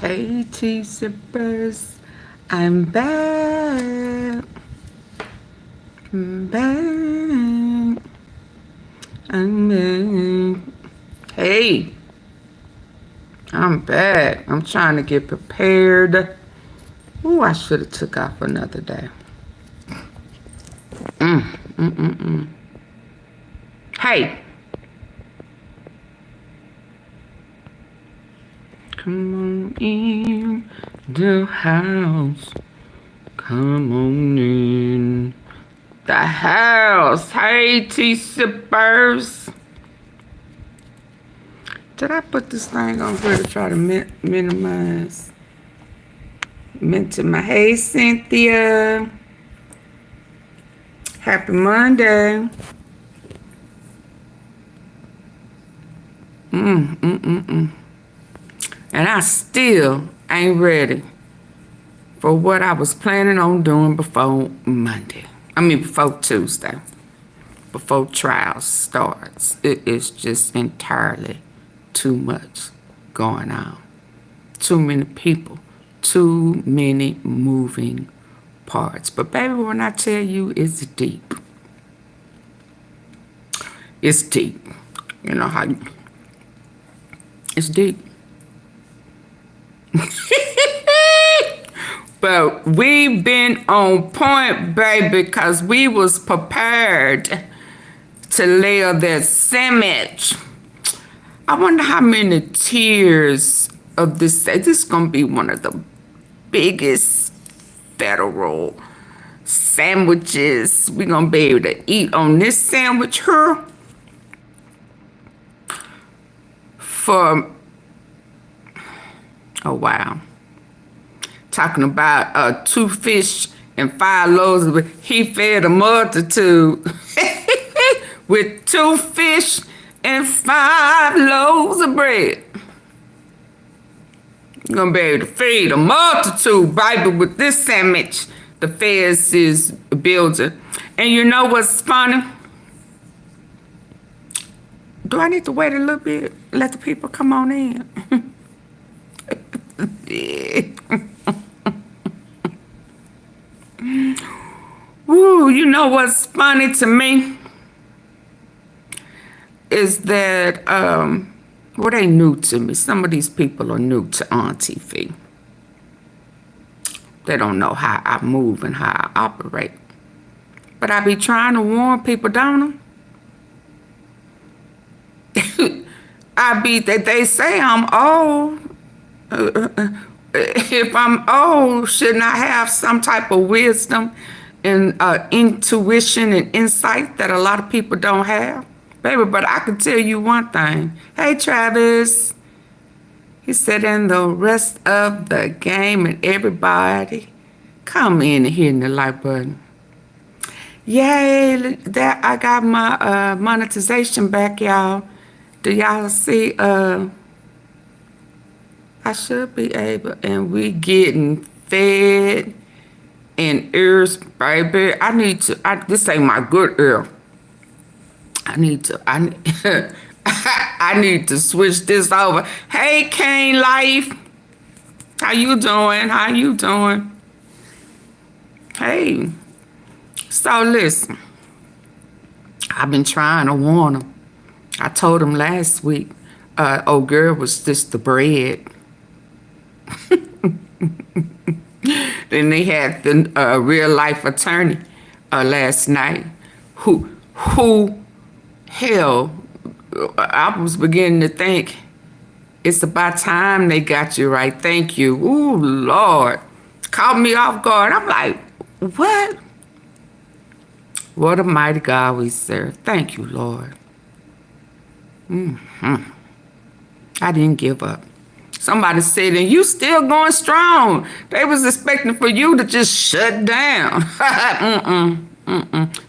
Hey, tea sippers, I'm back. I'm back. I'm back. Hey, I'm back. I'm trying to get prepared. Ooh, I should have took off another day. Hey. Come on in the house. Come on in the house. Hey, tea sippers. Did I put this thing on here to try to minimize? Hey, Cynthia. Happy Monday. And I still ain't ready for what I was planning on doing before Monday. Before Tuesday. Before trial starts. It is just entirely too much going on. Too many people. Too many moving parts. But baby, when I tell you it's deep. It's deep. You know how it's deep. But we've been on point, baby, because we was prepared to layer that sandwich. I wonder how many tiers of this. This is going to be one of the biggest federal sandwiches we're going to be able to eat on this sandwich here. Oh, wow. Talking about 2 fish and 5 loaves of bread. He fed a multitude with 2 fish and 5 loaves of bread. You're going to be able to feed a multitude, baby, with this sandwich the feds is building. And you know what's funny? Do I need to wait a little bit? Let the people come on in. Woo, you know what's funny to me? Is that, well, they new to me. Some of these people are new to Auntie Fee. They don't know how I move and how I operate. But I be trying to warn people, don't I? They say I'm old. If I'm old, shouldn't I have some type of wisdom and intuition and insight that a lot of people don't have? Baby, but I can tell you one thing. Hey, Travis. He said, and the rest of the game and everybody, come in and hit the like button. Yay, that I got my monetization back, y'all. Do y'all see? I should be able, and we getting fed in ears, baby. This ain't my good ear. I need to switch this over. Hey, Kane Life. How you doing? Hey. So listen. I've been trying to warn them. I told them last week, old girl was just the bread. Then they had the real life attorney last night who hell, I was beginning to think it's about time they got you right. Thank you. Ooh, Lord. Caught me off guard. I'm like, what? What a mighty God we serve. Thank you, Lord. I didn't give up. Somebody said, and you still going strong. They was expecting for you to just shut down.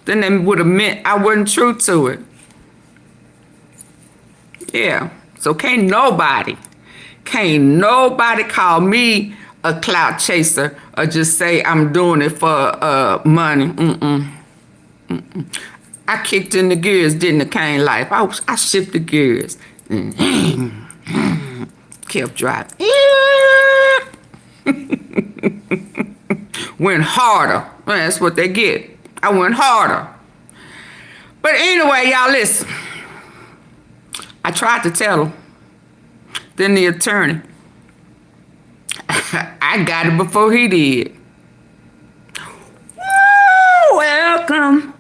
Then they would have meant I wasn't true to it. Yeah. So can't nobody call me a clout chaser or just say I'm doing it for money. I kicked in the gears, didn't I, Kane Life? I shifted gears. kept driving. Went harder. Well, that's what they get. I went harder. But anyway, y'all listen. I tried to tell him. Then the attorney. I got it before he did. Woo, welcome.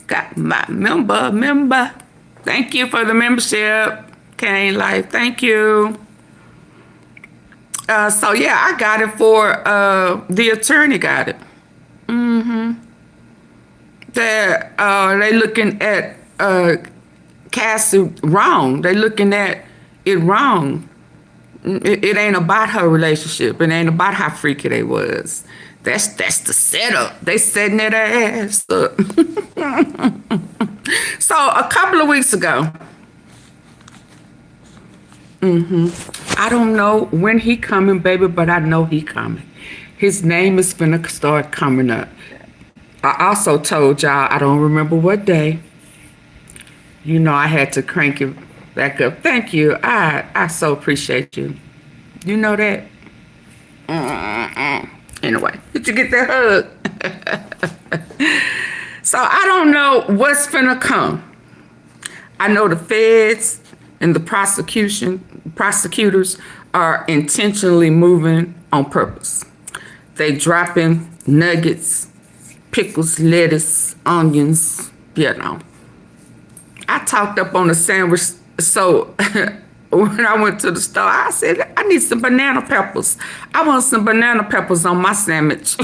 Got my member. Thank you for the membership. Kane Life, thank you. So yeah, I got it for the attorney got it. They looking at Cassie wrong. They looking at it wrong. It ain't about her relationship. It ain't about how freaky they was. That's the setup. They setting that ass up. So a couple of weeks ago, I don't know when he coming, baby, but I know he coming. His name is finna start coming up. I also told y'all, I don't remember what day. You know, I had to crank it back up. Thank you. I so appreciate you. You know that? Anyway, did you get that hug? So I don't know what's finna come. I know the feds and the prosecutors are intentionally moving on purpose. They dropping nuggets, pickles, lettuce, onions, you know. I talked up on a sandwich, so when I went to the store, I said, I need some banana peppers. I want some banana peppers on my sandwich.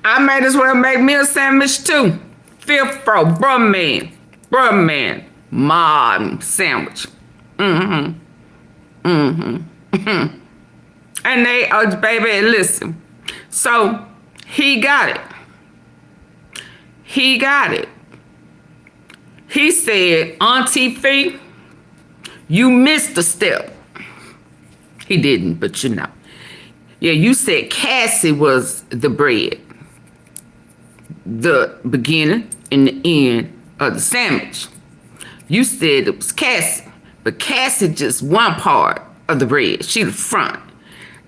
I might as well make me a sandwich too. Fifth row, bruh man, mom sandwich. And they, baby, listen. So he got it. He said, Auntie Fee, you missed a step. He didn't, but you know. Yeah, you said Cassie was the bread. The beginning and the end of the sandwich. You said it was Cassie, but Cassie just one part of the bread. She the front.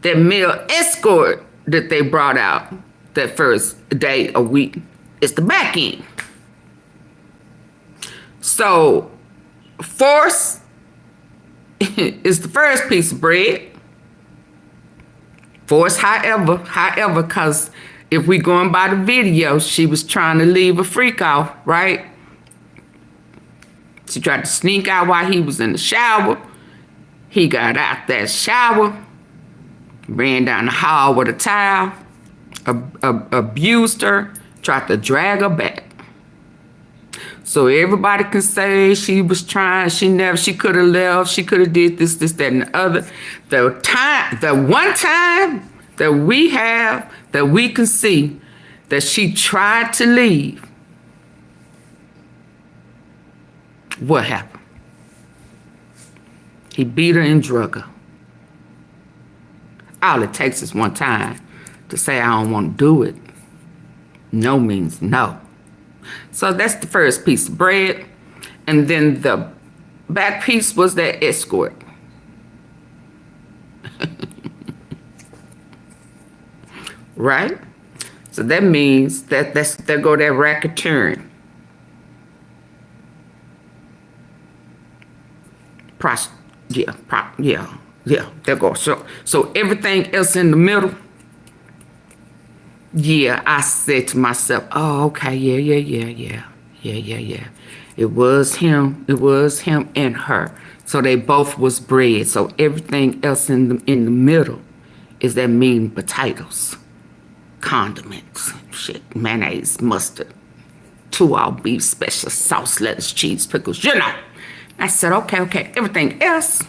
That male escort that they brought out that first day a week is the back end. So force is the first piece of bread. Force, however, because if we going by the video, she was trying to leave a freak off, right? She tried to sneak out while he was in the shower. He got out that shower, ran down the hall with a towel, abused her, tried to drag her back. So everybody can say she was trying, she could have left, she could have did this, that, and the other. The one time that we have, that we can see that she tried to leave, what happened? He beat her and drug her. All it takes is one time to say, I don't want to do it. No means no. So that's the first piece of bread. And then the back piece was that escort. Right? So that means that there go that racketeering. Yeah, there go. So everything else in the middle, yeah, I said to myself, oh, okay, yeah. It was him and her. So they both was bred. So everything else in the middle is that meat and potatoes, condiments, shit, mayonnaise, mustard, 2 all beef, special sauce, lettuce, cheese, pickles, you know. I said, okay, everything else,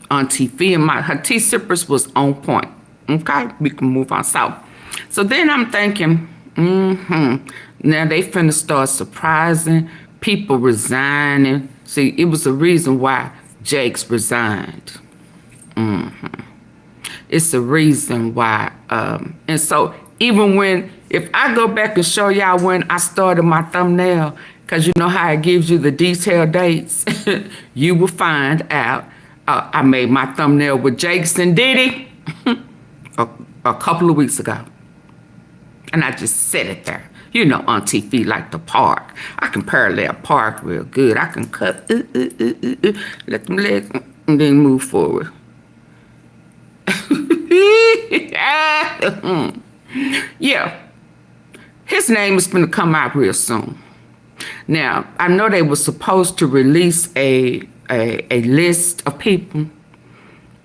Auntie Fee and her tea sippers was on point. Okay, we can move on. So then I'm thinking, now they finna start surprising, people resigning. See, it was a reason why Jakes resigned. It's a reason why, and so even when If I go back and show y'all when I started my thumbnail, because you know how it gives you the detailed dates, you will find out I made my thumbnail with Jakes and Diddy a couple of weeks ago. And I just set it there. You know Auntie Fee like to park. I can parallel park real good. I can cut, let them legs, and then move forward. Yeah. His name is going to come out real soon. Now, I know they were supposed to release a list of people,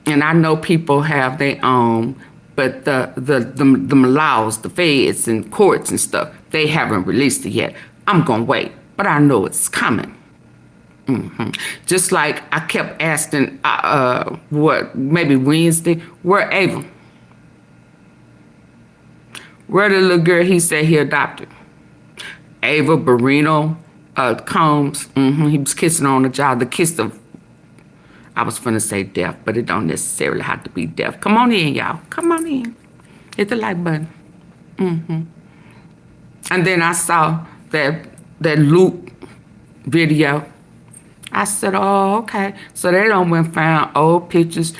and I know people have their own, but the laws, the feds and courts and stuff, they haven't released it yet. I'm going to wait, but I know it's coming. Just like I kept asking, maybe Wednesday, where Ava? Where the little girl he said he adopted? Ava Barrino Combs. He was kissing on the jaw. The kiss of, I was finna say deaf, but it don't necessarily have to be deaf. Come on in, y'all. Come on in. Hit the like button. And then I saw that loop video. I said, oh, okay. So they done went and found old pictures,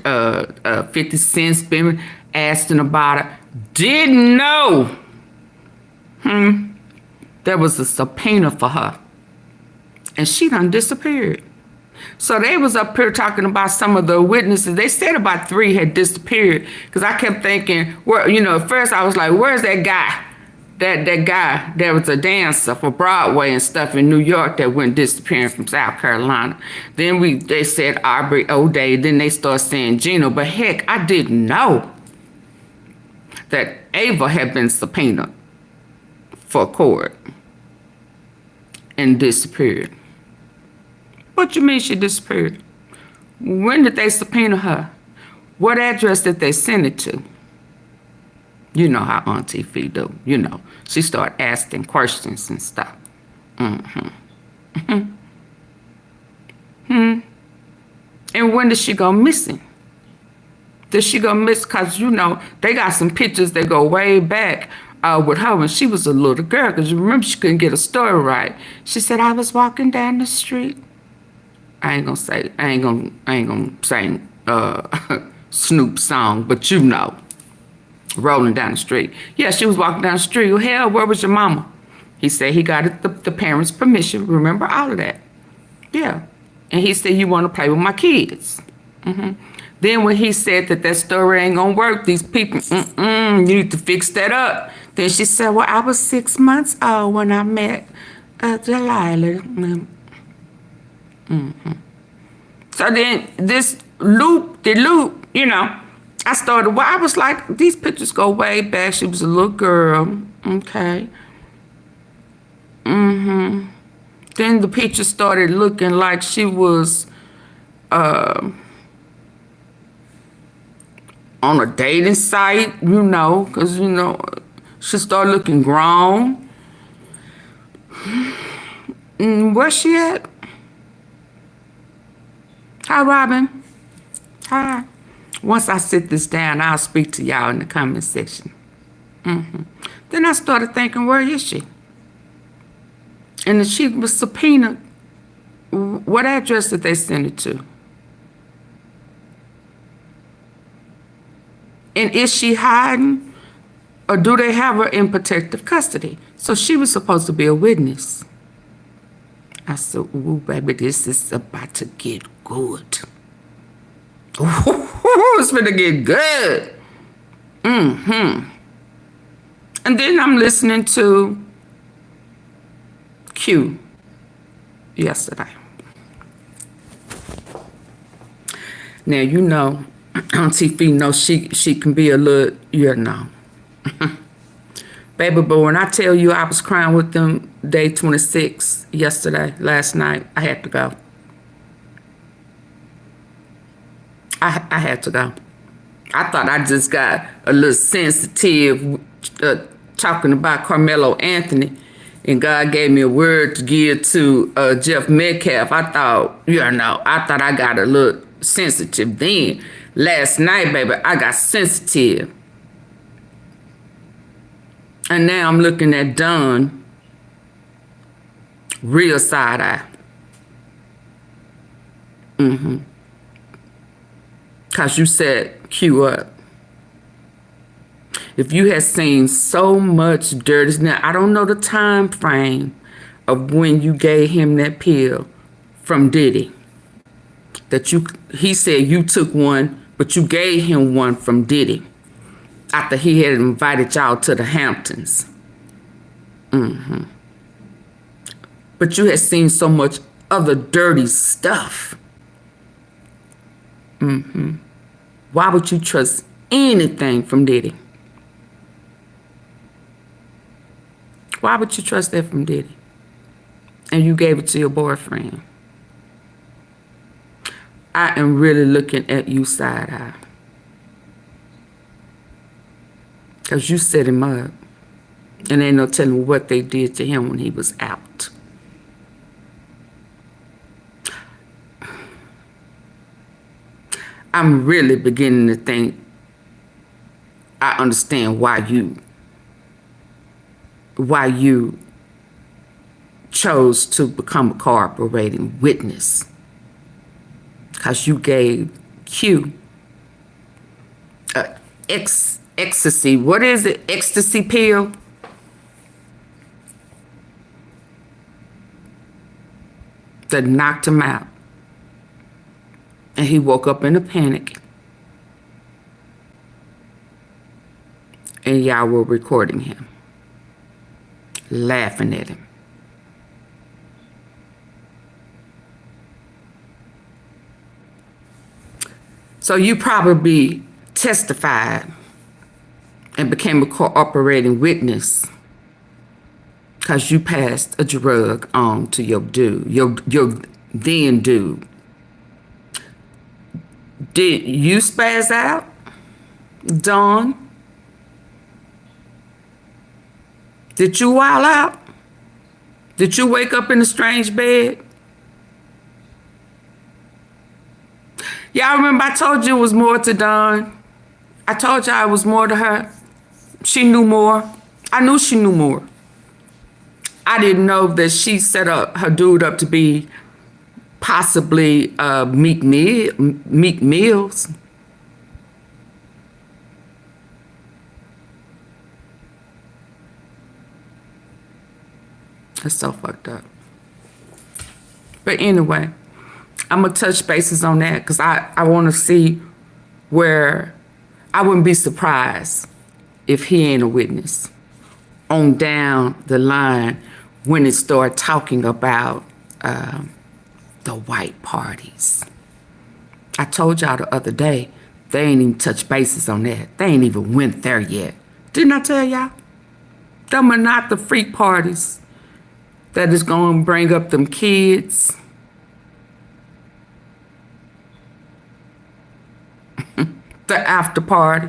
50 Cent's been asking about it. Didn't know. There was a subpoena for her. And she done disappeared. So they was up here talking about some of the witnesses. They said about 3 had disappeared. Because I kept thinking, well, you know, at first I was like, where's that guy? That guy that was a dancer for Broadway and stuff in New York that went disappearing from South Carolina. Then they said Aubrey O'Day. Then they started saying Gino. But heck, I didn't know that Ava had been subpoenaed for court and disappeared. What you mean she disappeared? When did they subpoena her? What address did they send it to? You know how Auntie Fee do. You know, she started asking questions and stuff. And when did she go missing? Did she go miss? Because, you know, they got some pictures that go way back with her when she was a little girl. Because you remember she couldn't get a story right. She said, I was walking down the street. I ain't gonna sing Snoop's song, but you know. Rolling down the street. Yeah, she was walking down the street. Well, hell, where was your mama? He said he got it, the parents' permission. Remember all of that? Yeah. And he said, you want to play with my kids. Then when he said that story ain't going to work, these people, you need to fix that up. Then she said, well, I was 6 months old when I met Delilah. So then this loop, you know, I started, well, I was like, these pictures go way back. She was a little girl, okay. Then the picture started looking like she was on a dating site, you know, because, you know, she started looking grown. Where's she at? Hi, Robin. Hi. Once I sit this down, I'll speak to y'all in the comment section. Then I started thinking, where is she? And then she was subpoenaed. What address did they send it to? And is she hiding? Or do they have her in protective custody? So she was supposed to be a witness. I said, ooh, baby, this is about to get good. It's gonna get good. And then I'm listening to Q yesterday. Now, you know, Auntie Fee knows she can be a little, you know. Baby, but when I tell you I was crying with them day 26 yesterday, last night, I had to go. I had to go. I thought I just got a little sensitive talking about Carmelo Anthony, and God gave me a word to give to Jeff Metcalf. I thought, you know, I got a little sensitive then. Last night, baby, I got sensitive. And now I'm looking at Don, real side eye. Because you said cue up. If you had seen so much dirty, now I don't know the time frame of when you gave him that pill from Diddy. He said you took one, but you gave him one from Diddy after he had invited y'all to the Hamptons. But you had seen so much other dirty stuff. Why would you trust anything from Diddy? Why would you trust that from Diddy? And you gave it to your boyfriend. I am really looking at you side eye. Because you set him up. And ain't no telling what they did to him when he was out. I'm really beginning to think I understand why you chose to become a cooperating witness. Because you gave Q ecstasy. What is it? Ecstasy pill? That knocked him out. And he woke up in a panic. And y'all were recording him. Laughing at him. So you probably testified and became a cooperating witness because you passed a drug on to your dude, your then dude. Did you spaz out, Dawn? Did you wild out? Did you wake up in a strange bed? Y'all remember I told you it was more to Dawn? I told y'all it was more to her. She knew more. I knew she knew more. I didn't know that she set up her dude up to be possibly Meek Mills. That's so fucked up. But anyway, I'm going to touch bases on that because I want to see where I wouldn't be surprised if he ain't a witness on down the line when it started talking about the white parties. I told y'all the other day, they ain't even touched bases on that. They ain't even went there yet. Didn't I tell y'all? Them are not the freak parties that is going to bring up them kids. The after party.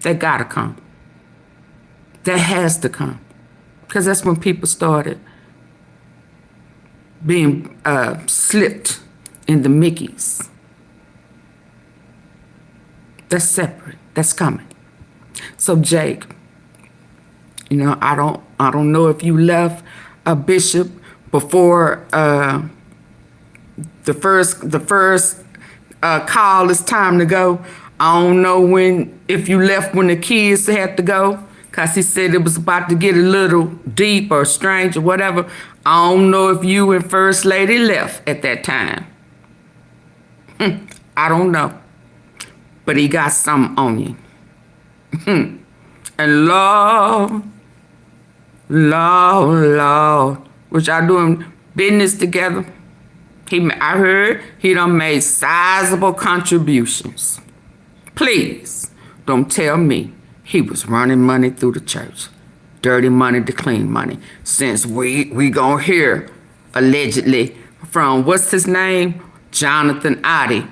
They gotta come. That has to come. Because that's when people started being slipped in the Mickeys. That's separate. That's coming. So Jake, you know, I don't know if you left a bishop before the first call is time to go. I don't know if you left when the kids had to go, because he said it was about to get a little deep or strange or whatever. I don't know if you and First Lady left at that time. I don't know. But he got something on you. And Lord, was y'all doing business together? I heard he done made sizable contributions. Please don't tell me he was running money through the church. Dirty money to clean money. Since we gonna hear allegedly from, what's his name? Jonathan Oddie,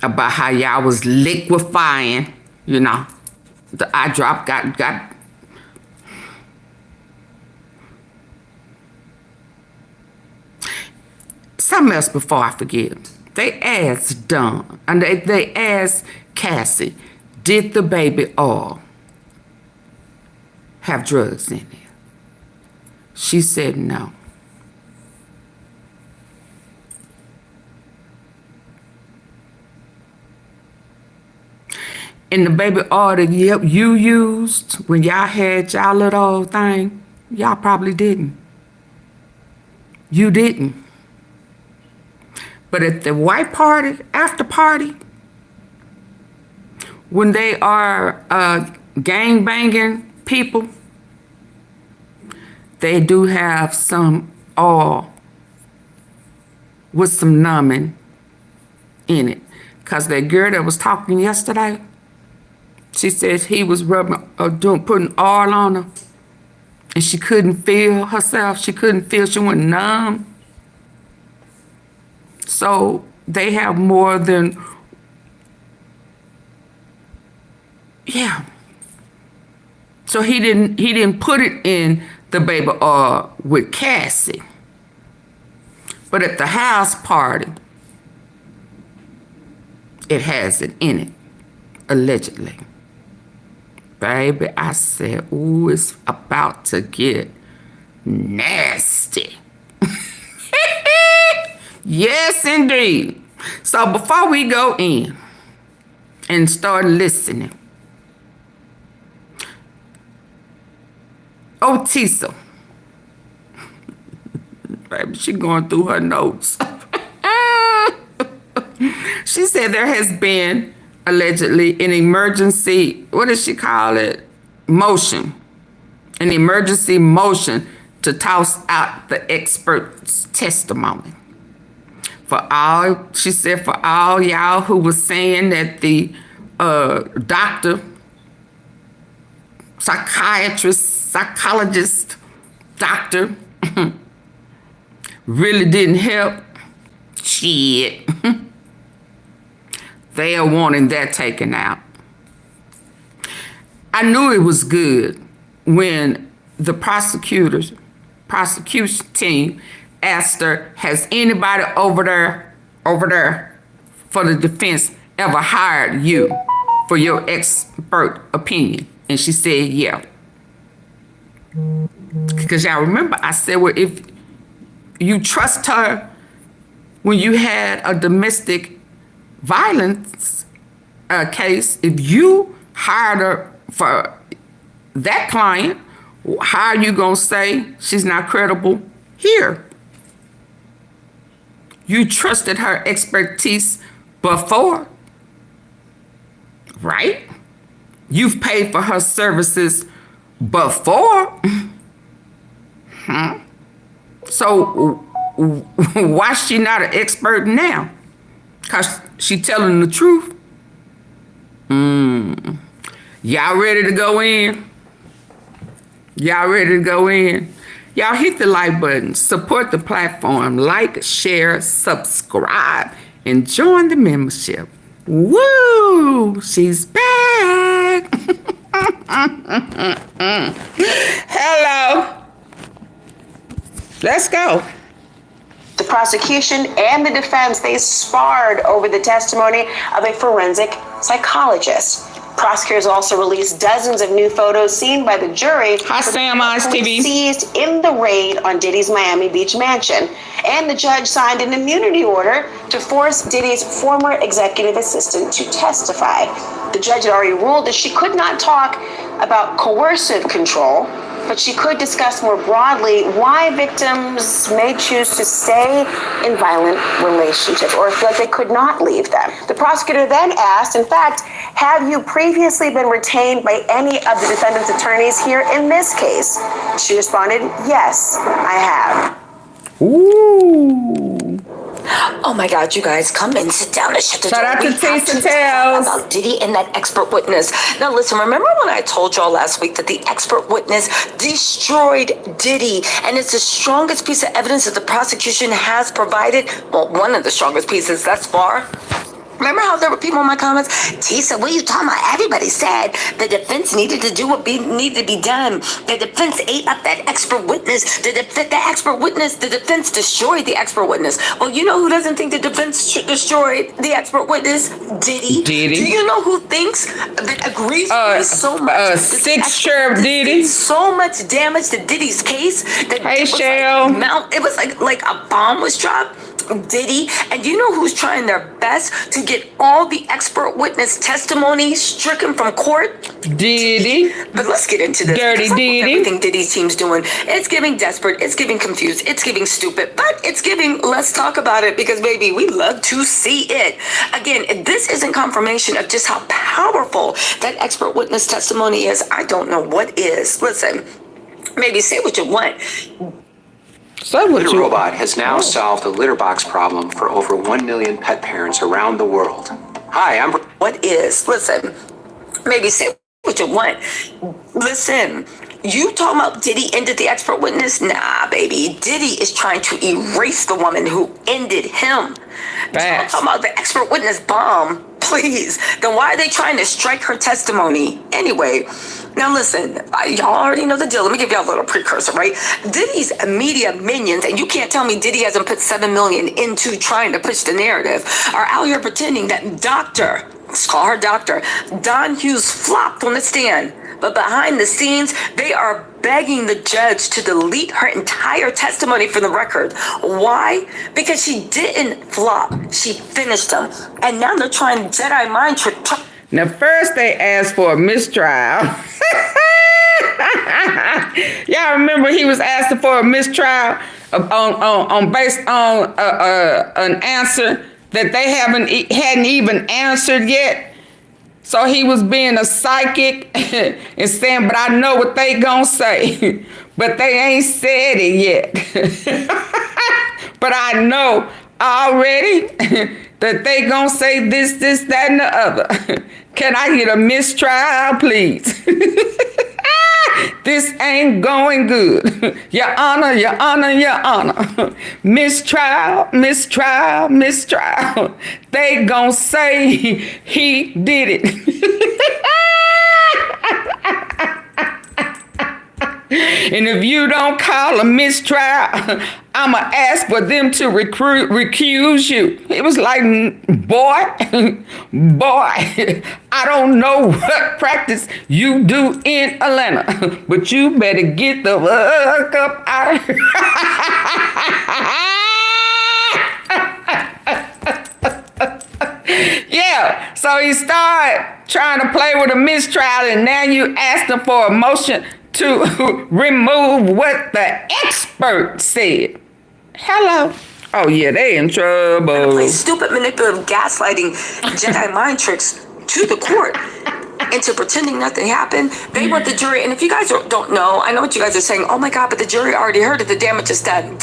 about how y'all was liquefying, you know, the eye drop got something else before I forget. They asked Don, and they asked Cassie, did the baby all? have drugs in it? She said no. And the baby oil that you used when y'all had y'all little old thing, y'all probably didn't. You didn't. But at the white party, after party, when they are gang banging people, they do have some oil with some numbing in it. Because that girl that was talking yesterday, she said he was rubbing, putting oil on her, and she couldn't feel herself. She couldn't feel. She went numb. So they have more than, yeah. So he didn't put it in the baby oil with Cassie, but at the house party, it has it in it, allegedly. Baby, I said, ooh, it's about to get nasty. Yes, indeed. So before we go in and start listening, Tisa, baby, she going through her notes. She said there has been allegedly an emergency, what does she call it? Motion. An emergency motion to toss out the expert's testimony. For all, she said, for all y'all who was saying that the doctor, psychiatrist, psychologist, doctor really didn't help, shit. They are wanting that taken out. I knew it was good when the prosecution team asked her, has anybody over there for the defense ever hired you for your expert opinion? And she said, yeah. Because y'all remember, I said, well, if you trust her when you had a domestic violence case, if you hired her for that client, how are you going to say she's not credible here? You trusted her expertise before, right? You've paid for her services before. So why is she not an expert now? Because she telling the truth. Y'all ready to go in? Y'all ready to go in? Y'all hit the like button, support the platform, like, share, subscribe, and join the membership. Woo! She's back. Hello. Let's go. The prosecution and the defense, they sparred over the testimony of a forensic psychologist. Prosecutors also released dozens of new photos seen by the jury. Hi, Sam, Auntie Fee. Seized in the raid on Diddy's Miami Beach mansion. And the judge signed an immunity order to force Diddy's former executive assistant to testify. The judge had already ruled that she could not talk about coercive control, but she could discuss more broadly why victims may choose to stay in violent relationships or feel like they could not leave them. The prosecutor then asked, in fact, have you previously been retained by any of the defendant's attorneys here in this case? She responded, yes, I have. Ooh. Oh my God, you guys, come and sit down and shut the door. Shout out to Taste Tales about Diddy and that expert witness. Now listen, remember when I told y'all last week that the expert witness destroyed Diddy, and it's the strongest piece of evidence that the prosecution has provided? Well, one of the strongest pieces thus far. Remember how there were people in my comments? T said, what are you talking about? Everybody said the defense needed to do what needed to be done. The defense ate up that expert witness. The defense destroyed the expert witness. Well, you know who doesn't think the defense destroyed the expert witness? Diddy. Do you know who thinks, that agrees with me so much? Six Sheriff Diddy. So much damage to Diddy's case. That Hey, it was Shell. it was like a bomb was dropped. Diddy, and you know who's trying their best to get all the expert witness testimony stricken from court? Diddy. But let's get into this. Dirty Diddy. Everything Diddy's team's doing, it's giving desperate, it's giving confused, it's giving stupid, but it's giving let's talk about it because, baby, we love to see it. Again, if this isn't confirmation of just how powerful that expert witness testimony is, I don't know what is. Listen, maybe say what you want. Litter Robot has now solved the litter box problem for over 1 million pet parents around the world. Hi, I'm... What is? Listen, maybe say what you want. Listen, you talking about Diddy ended the expert witness? Nah, baby. Diddy is trying to erase the woman who ended him. Talking about the expert witness bomb, please. Then why are they trying to strike her testimony? Anyway, now listen, y'all already know the deal. Let me give y'all a little precursor, right? Diddy's media minions, and you can't tell me Diddy hasn't put $7 million into trying to push the narrative, are out here pretending that let's call her Dr. Don Hughes flopped on the stand. But behind the scenes, they are begging the judge to delete her entire testimony from the record. Why? Because she didn't flop. She finished them. And now they're trying Jedi mind trick. Now, first they asked for a mistrial. Y'all remember he was asking for a mistrial based on an answer that they hadn't even answered yet. So he was being a psychic and saying, but I know what they gonna say, but they ain't said it yet. But I know already that they gonna say this, that, and the other. Can I get a mistrial, please? This ain't going good. Your Honor, Your Honor, Your Honor. Mistrial. They gonna say he did it. And if you don't call a mistrial, I'ma ask for them to recuse you. It was like, boy, I don't know what practice you do in Atlanta, but you better get the fuck up out of here. Yeah, so he started trying to play with a mistrial, and now you asked him for a motion to remove what the expert said. Hello. Oh, yeah, they in trouble. Play stupid, manipulative, gaslighting, Jedi mind tricks to the court into pretending nothing happened. They want the jury, and if you guys don't know, I know what you guys are saying, oh my God, but the jury already heard it, the damage is done.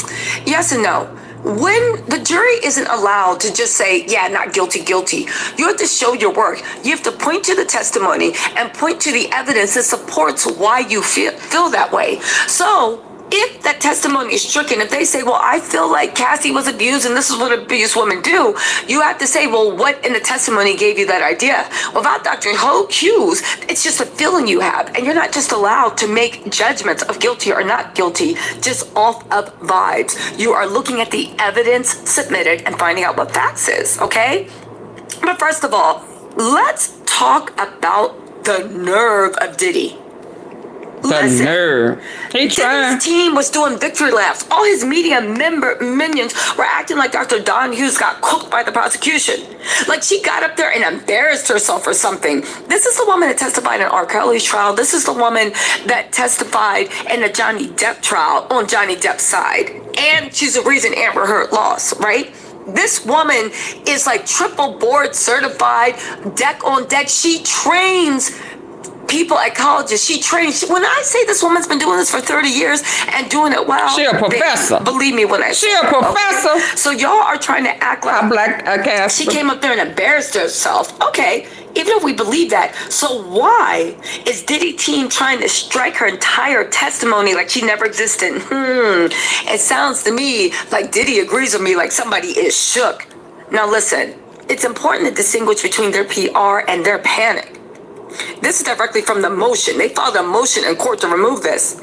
Yes and no. When the jury isn't allowed to just say, yeah, not guilty, guilty, you have to show your work. You have to point to the testimony and point to the evidence that supports why you feel that way. So if that testimony is stricken, if they say, well, I feel like Cassie was abused and this is what abused women do, you have to say, well, what in the testimony gave you that idea? Without Dr. Hughes, it's just a feeling you have. And you're not just allowed to make judgments of guilty or not guilty just off of vibes. You are looking at the evidence submitted and finding out what facts is, okay? But first of all, let's talk about the nerve of Diddy. The nerve. He tried. His team was doing victory laps. All his media minions were acting like Dr. Don Hughes got cooked by the prosecution. Like she got up there and embarrassed herself or something. This is the woman that testified in R. Kelly's trial. This is the woman that testified in the Johnny Depp trial on Johnny Depp's side. And she's the reason Amber Heard lost, right? This woman is like triple board certified, deck on deck. She trains people at colleges. She trains. When I say this woman's been doing this for 30 years and doing it well, she a professor. Believe me when I say she a professor. Okay. So y'all are trying to act like Cassie. She came up there and embarrassed herself. Okay, even if we believe that, so why is Diddy team trying to strike her entire testimony like she never existed? It sounds to me like Diddy agrees with me, like somebody is shook. Now listen, it's important to distinguish between their PR and their panic. This is directly from the motion. They filed a motion in court to remove this.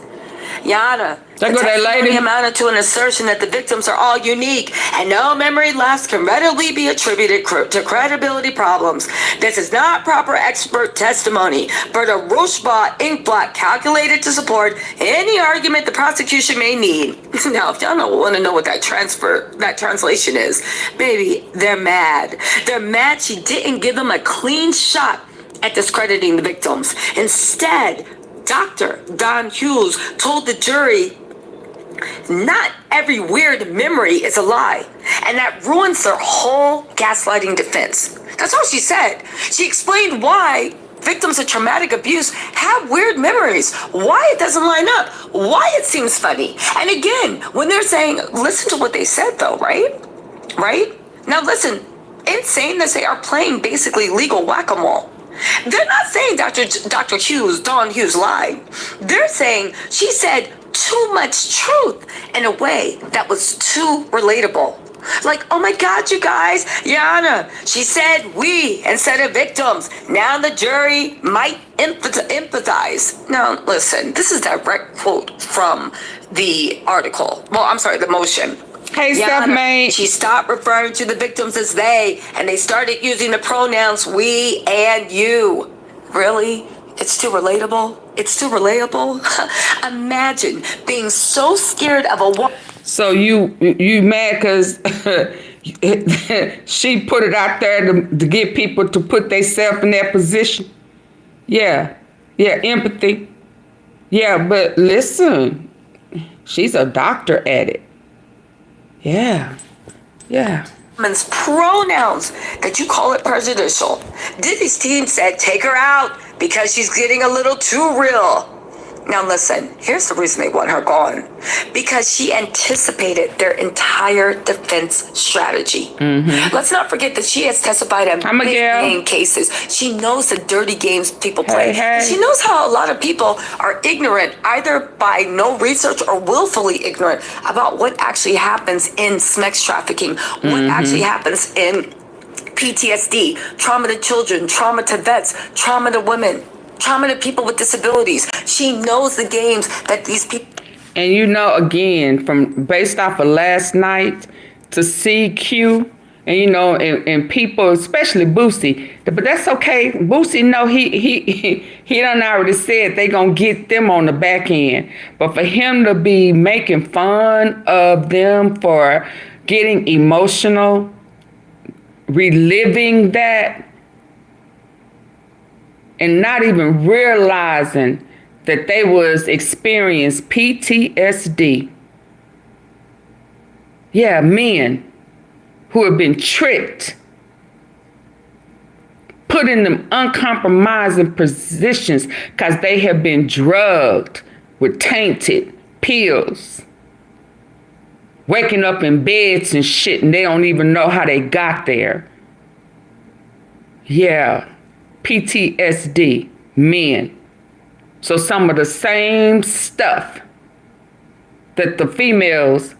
Yana, the testimony amounted to an assertion that the victims are all unique and no memory lapse can readily be attributed to credibility problems. This is not proper expert testimony, but a Rochebot ink blot calculated to support any argument the prosecution may need. Now, if y'all don't want to know what that translation is, baby, they're mad. They're mad she didn't give them a clean shot at discrediting the victims. Instead, Dr. Don Hughes told the jury not every weird memory is a lie, and that ruins their whole gaslighting defense. That's all she said. She explained why victims of traumatic abuse have weird memories, why it doesn't line up, why it seems funny. And again, when they're saying, listen to what they said though, right? Now listen, it's saying that they are playing basically legal whack-a-mole. They're not saying Dr. Hughes, Don Hughes lied. They're saying she said too much truth in a way that was too relatable. Like, oh my God, you guys, Yana, she said we instead of victims. Now the jury might empathize. Now, listen, this is a direct quote from the article. Well, I'm sorry, the motion. Hey, Yana, she stopped referring to the victims as they, and they started using the pronouns we and you. Really? It's too relatable? It's too relatable? Imagine being so scared of a woman. So you mad because she put it out there to get people to put themselves in that position? Yeah, empathy. Yeah, but listen, she's a doctor at it. Yeah. Woman's pronouns that you call it prejudicial. Diddy's team said take her out because she's getting a little too real. Now listen, here's the reason they want her gone. Because she anticipated their entire defense strategy. Mm-hmm. Let's not forget that she has testified in big name cases. She knows the dirty games people play. She knows how a lot of people are ignorant, either by no research or willfully ignorant about what actually happens in sex trafficking, what actually happens in PTSD, trauma to children, trauma to vets, trauma to women, trauma to people with disabilities. She knows the games that these people. And you know, again, from based off of last night to CQ, and you know, and people, especially Boosie, but that's okay. Boosie, no, he done already said they gonna get them on the back end. But for him to be making fun of them for getting emotional, reliving that, and not even realizing that they was experiencing PTSD. Yeah, men who have been tricked, put in them uncompromising positions because they have been drugged with tainted pills, waking up in beds and shit, and they don't even know how they got there. Yeah. PTSD, men. So some of the same stuff that the females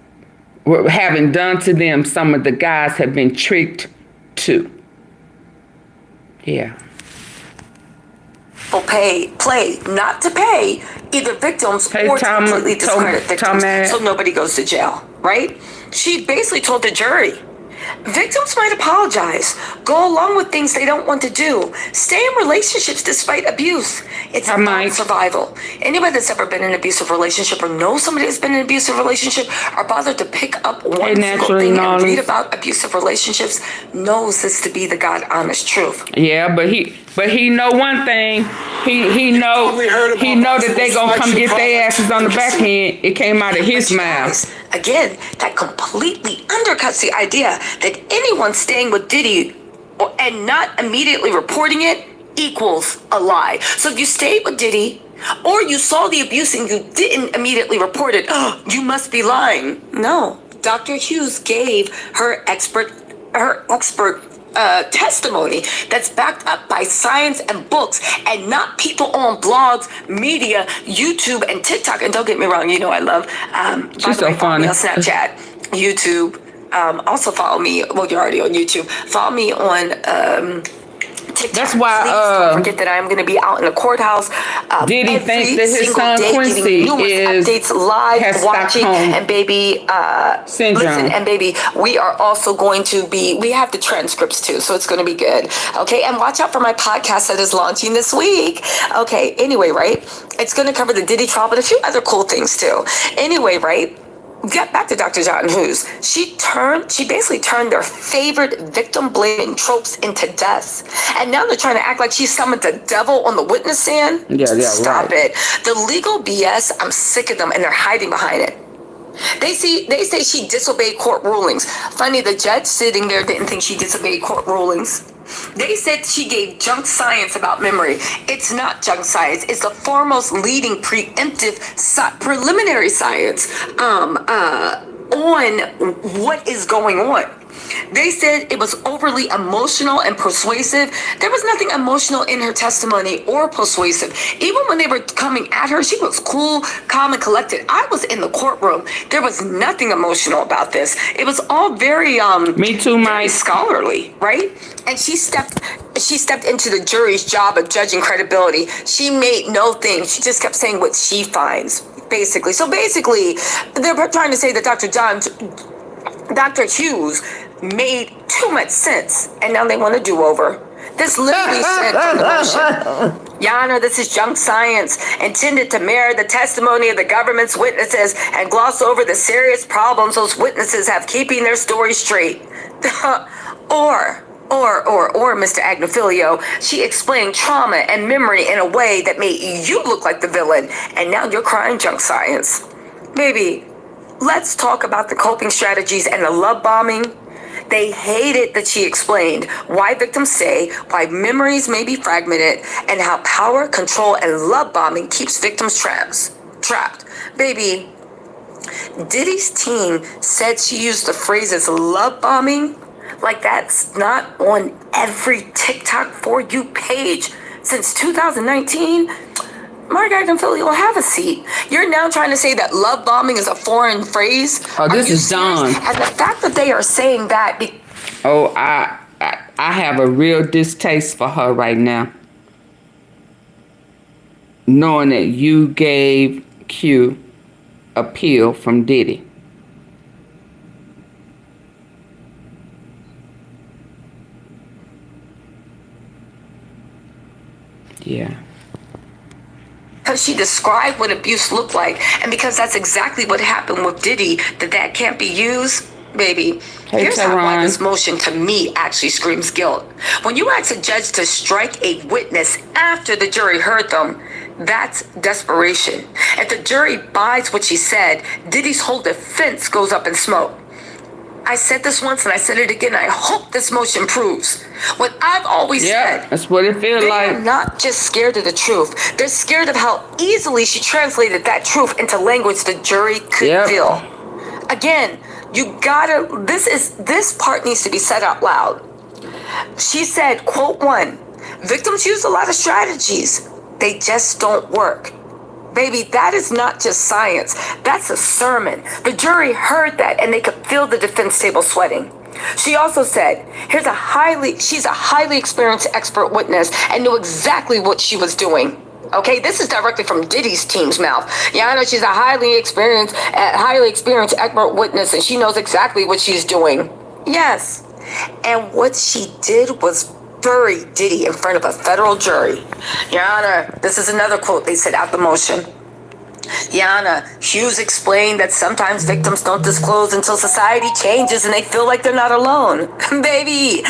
were having done to them, some of the guys have been tricked too. Yeah. Play not to pay either victims or to completely discredit victims so nobody goes to jail, right? She basically told the jury, victims might apologize, go along with things they don't want to do, stay in relationships despite abuse. It's about survival. Anybody that's ever been in an abusive relationship or knows somebody that's been in an abusive relationship or bothered to pick up one single thing and read about abusive relationships knows this to be the God honest truth. Yeah, but he know one thing. He know that they gonna come get their asses on the back end. It came out of his mouth. Again, that completely undercuts the idea that anyone staying with Diddy and not immediately reporting it equals a lie. So if you stayed with Diddy or you saw the abuse and you didn't immediately report it, you must be lying. No, Dr. Hughes gave her expert testimony that's backed up by science and books and not people on blogs, media, YouTube, and TikTok. And don't get me wrong, you know I love she's so funny. Snapchat, YouTube, Also follow me. Well, you're already on YouTube. Follow me on TikTok. That's why, Please don't forget that I'm going to be out in the courthouse. Diddy every thinks that his single son day, Quincy getting numerous updates live, has watching, Stockholm and baby, syndrome. listen, and baby, we are also going to be, we have the transcripts too, so it's going to be good. Okay, and watch out for my podcast that is launching this week. Okay, anyway, right? It's going to cover the Diddy trial, but a few other cool things too. Anyway, right? Get back to Dr. John Hughes. She basically turned their favorite victim blaming tropes into deaths. And now they're trying to act like she summoned the devil on the witness stand. Yeah, Stop right. it. The legal BS, I'm sick of them, and they're hiding behind it. They say she disobeyed court rulings. Funny, the judge sitting there didn't think she disobeyed court rulings. They said she gave junk science about memory. It's not junk science. It's the foremost leading preemptive preliminary science on what is going on. They said it was overly emotional and persuasive. There was nothing emotional in her testimony or persuasive. Even when they were coming at her, she was cool, calm, and collected. I was in the courtroom. There was nothing emotional about this. It was all very Me too, very Mike. scholarly, right? And she stepped into the jury's job of judging credibility. She made no thing. She just kept saying what she finds, basically. So basically, they're trying to say that Dr. Hughes made too much sense, and now they want a do-over. This literally said from the motion, Your Honor, this is junk science intended to mirror the testimony of the government's witnesses and gloss over the serious problems those witnesses have keeping their story straight. Or, Mr. Agnifilio, she explained trauma and memory in a way that made you look like the villain, and now you're crying junk science. Baby, let's talk about the coping strategies and the love bombing. They hated that she explained why victims say, why memories may be fragmented, and how power, control, and love bombing keeps victims trapped. Baby, Diddy's team said she used the phrases love bombing like that's not on every TikTok For You page since 2019. Mark Agnifilio, have a seat. You're now trying to say that love bombing is a foreign phrase? Oh, this is Dawn. And the fact that they are saying that... I have a real distaste for her right now. Knowing that you gave Q a pill from Diddy. Yeah. Because she described what abuse looked like, and because that's exactly what happened with Diddy, that can't be used, baby. Hey, Here's why Tehran. this motion to me actually screams guilt. When you ask a judge to strike a witness after the jury heard them, that's desperation. If the jury buys what she said, Diddy's whole defense goes up in smoke. I said this once and I said it again. I hope this motion proves what I've always said. That's what it feels They're like. not just scared of the truth. They're scared of how easily she translated that truth into language the jury could feel. Again, you gotta, this part needs to be said out loud. She said, quote 1, victims use a lot of strategies. They just don't work. Baby, that is not just science. That's a sermon. The jury heard that and they could feel the defense table sweating. She also said, she's a highly experienced expert witness and knew exactly what she was doing. Okay, this is directly from Diddy's team's mouth. Yeah, I know she's a highly experienced expert witness and she knows exactly what she's doing. Yes. And what she did was bury Diddy in front of a federal jury. Your Honor, this is another quote they said out the motion. Your Honor, Hughes explained that sometimes victims don't disclose until society changes and they feel like they're not alone. Baby,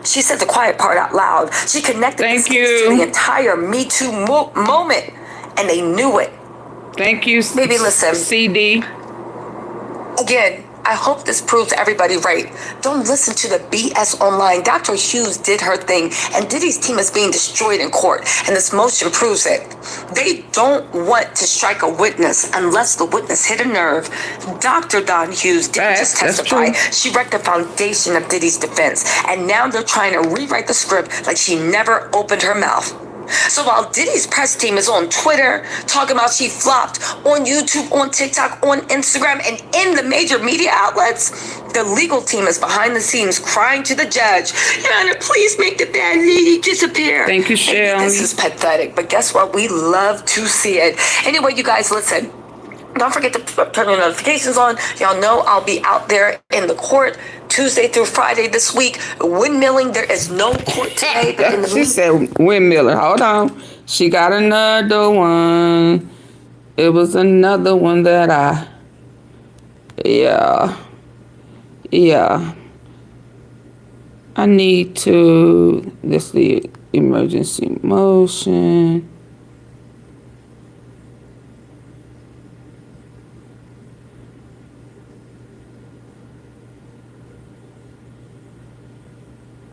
she said the quiet part out loud. She connected this case to the entire Me Too moment, and they knew it. Thank you, Baby, listen. CD. Again, I hope this proves everybody right. Don't listen to the BS online. Dr. Hughes did her thing, and Diddy's team is being destroyed in court, and this motion proves it. They don't want to strike a witness unless the witness hit a nerve. Dr. Don Hughes didn't just testify. She wrecked the foundation of Diddy's defense, and now they're trying to rewrite the script like she never opened her mouth. So while Diddy's press team is on Twitter talking about she flopped, on YouTube, on TikTok, on Instagram, and in the major media outlets, the legal team is behind the scenes crying to the judge, Your Honor, please make the bad lady disappear. Thank you, Shell. This is pathetic, but guess what? We love to see it. Anyway, you guys, listen. Don't forget to turn your notifications on. Y'all know I'll be out there in the court Tuesday through Friday this week. Windmilling, there is no court today. But in the She said windmilling. Hold on. She got another one. It was another one that yeah. I need to, this is the emergency motion.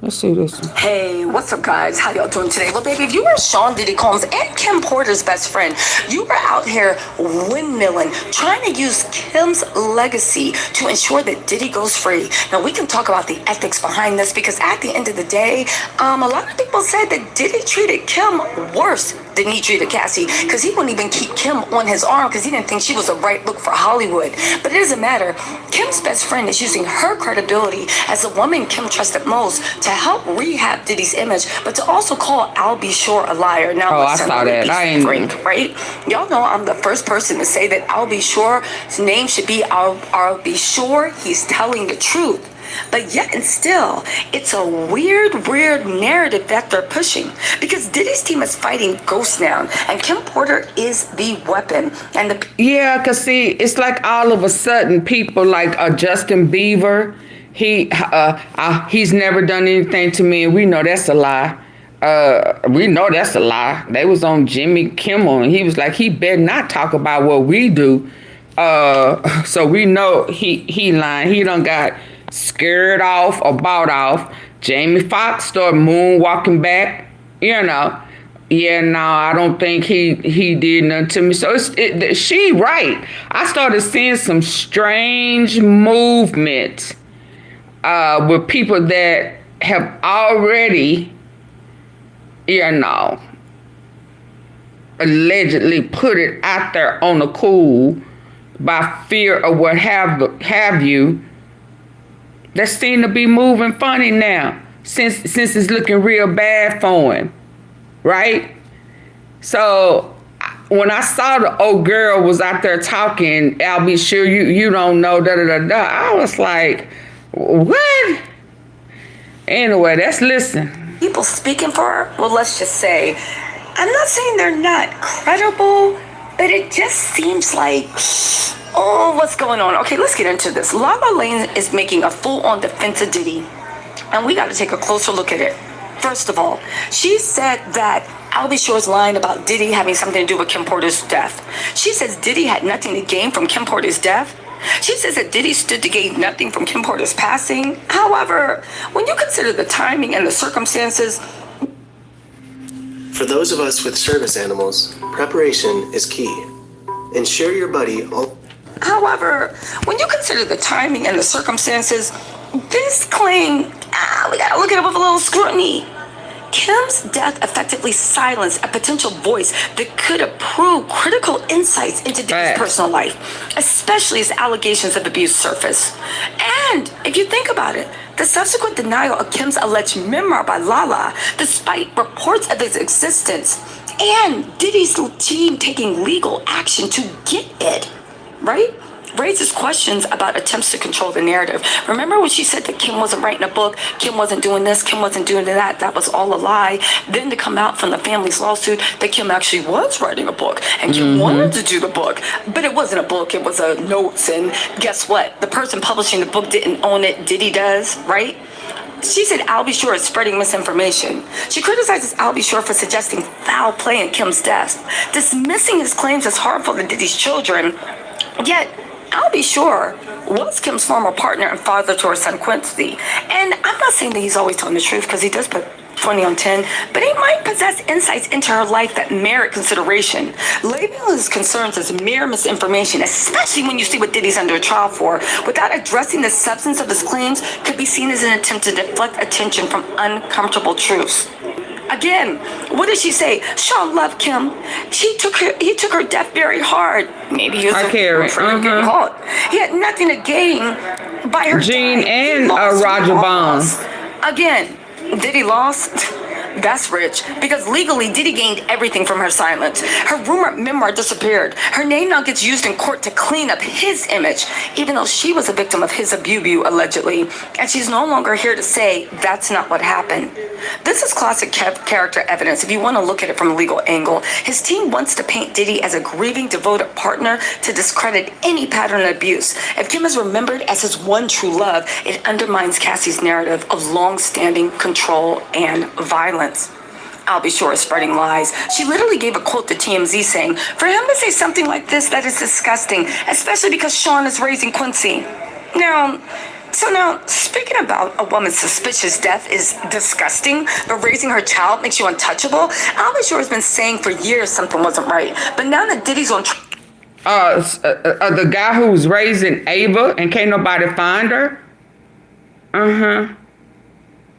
Let's see this one. Hey, what's up, guys? How y'all doing today? Well, baby, if you were Sean Diddy Combs and Kim Porter's best friend, you were out here windmilling, trying to use Kim's legacy to ensure that Diddy goes free. Now, we can talk about the ethics behind this because at the end of the day, a lot of people said that Diddy treated Kim worse than he treated Cassie because he wouldn't even keep Kim on his arm because he didn't think she was the right look for Hollywood. But it doesn't matter. Kim's best friend is using her credibility as the woman Kim trusted most to help rehab Diddy's image, but to also call Al B. Shore a liar. Now, I saw that. I ain't frank, right? Y'all know I'm the first person to say that Al B. Shore's name should be Al B. Shore. He's telling the truth. But yet and still, it's a weird narrative that they're pushing because Diddy's team is fighting ghosts now, and Kim Porter is the weapon. And yeah, cause see, it's like all of a sudden people like Justin Bieber, he's never done anything to me, and we know that's a lie. We know that's a lie. They was on Jimmy Kimmel, and he was like, he better not talk about what we do. So we know he lying. He done got scared off or bought off. Jamie Foxx started moonwalking back, you know. Yeah, no, I don't think he did nothing to me. So she right. I started seeing some strange movement with people that have already, you know, allegedly put it out there on the cool by fear of what have you. That seem to be moving funny now since it's looking real bad for him, right? So when I saw the old girl was out there talking, I'll be sure you don't know, I was like, what? Anyway, let's listen. people speaking for her, well, let's just say, I'm not saying they're not credible, but it just seems like, oh, what's going on? Okay, let's get into this. Lala Lane is making a full-on defense of Diddy, and we got to take a closer look at it. First of all, she said that Albie Shore's lying about Diddy having something to do with Kim Porter's death. She says Diddy had nothing to gain from Kim Porter's death. She says that Diddy stood to gain nothing from Kim Porter's passing. However, when you consider the timing and the circumstances... For those of us with service animals, preparation is key. Ensure your buddy... However, when you consider the timing and the circumstances, this claim, we gotta look at it with a little scrutiny. Kim's death effectively silenced a potential voice that could have proved critical insights into Diddy's personal life, especially as allegations of abuse surface. And if you think about it, the subsequent denial of Kim's alleged memoir by Lala, despite reports of its existence, and Diddy's team taking legal action to get it, right? Raises questions about attempts to control the narrative. Remember when she said that Kim wasn't writing a book, Kim wasn't doing this, Kim wasn't doing that, that was all a lie. Then to come out from the family's lawsuit that Kim actually was writing a book and Kim wanted to do the book, but it wasn't a book, it was a notes, and guess what? The person publishing the book didn't own it, Diddy does, right? She said Albie Shore is spreading misinformation. She criticizes Albie Shore for suggesting foul play in Kim's death, dismissing his claims as harmful to Diddy's children, yet Albie Shore was Kim's former partner and father to her son Quincy. And I'm not saying that he's always telling the truth because he does put 20 on 10, but he might possess insights into her life that merit consideration. Labeling his concerns as mere misinformation, especially when you see what Diddy's under a trial for, without addressing the substance of his claims, could be seen as an attempt to deflect attention from uncomfortable truths. Again, what did she say? Sean loved Kim. He took her death very hard. Maybe he was Carrie. getting caught. He had nothing to gain by her Gene dying. and Roger Bonds. Again, Diddy lost. That's rich, because legally Diddy gained everything from her silence. Her rumored memoir disappeared. Her name now gets used in court to clean up his image, even though she was a victim of his abuse, allegedly. And she's no longer here to say that's not what happened. This is classic character evidence if you want to look at it from a legal angle. His team wants to paint Diddy as a grieving, devoted partner to discredit any pattern of abuse. If Kim is remembered as his one true love, it undermines Cassie's narrative of long-standing control and violence. I'll be sure is spreading lies. She literally gave a quote to TMZ saying, for him to say something like this, that is disgusting, especially because Sean is raising Quincy. Now, speaking about a woman's suspicious death is disgusting, but raising her child makes you untouchable, I'll be sure has been saying for years something wasn't right. But now that Diddy's on the guy who was raising Ava and can't nobody find her?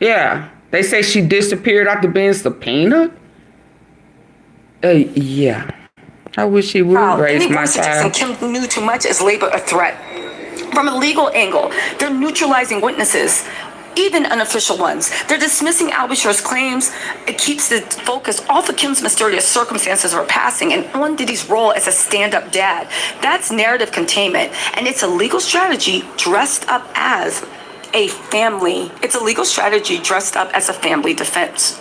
Yeah. They say she disappeared after being subpoenaed? Yeah. I wish she would raise my child. Kim knew too much is labeled a threat. From a legal angle, they're neutralizing witnesses, even unofficial ones. They're dismissing Albishore's claims. It keeps the focus off of Kim's mysterious circumstances of her passing and on Diddy's role as a stand-up dad. That's narrative containment, and it's a legal strategy dressed up as a family. It's a legal strategy dressed up as a family defense.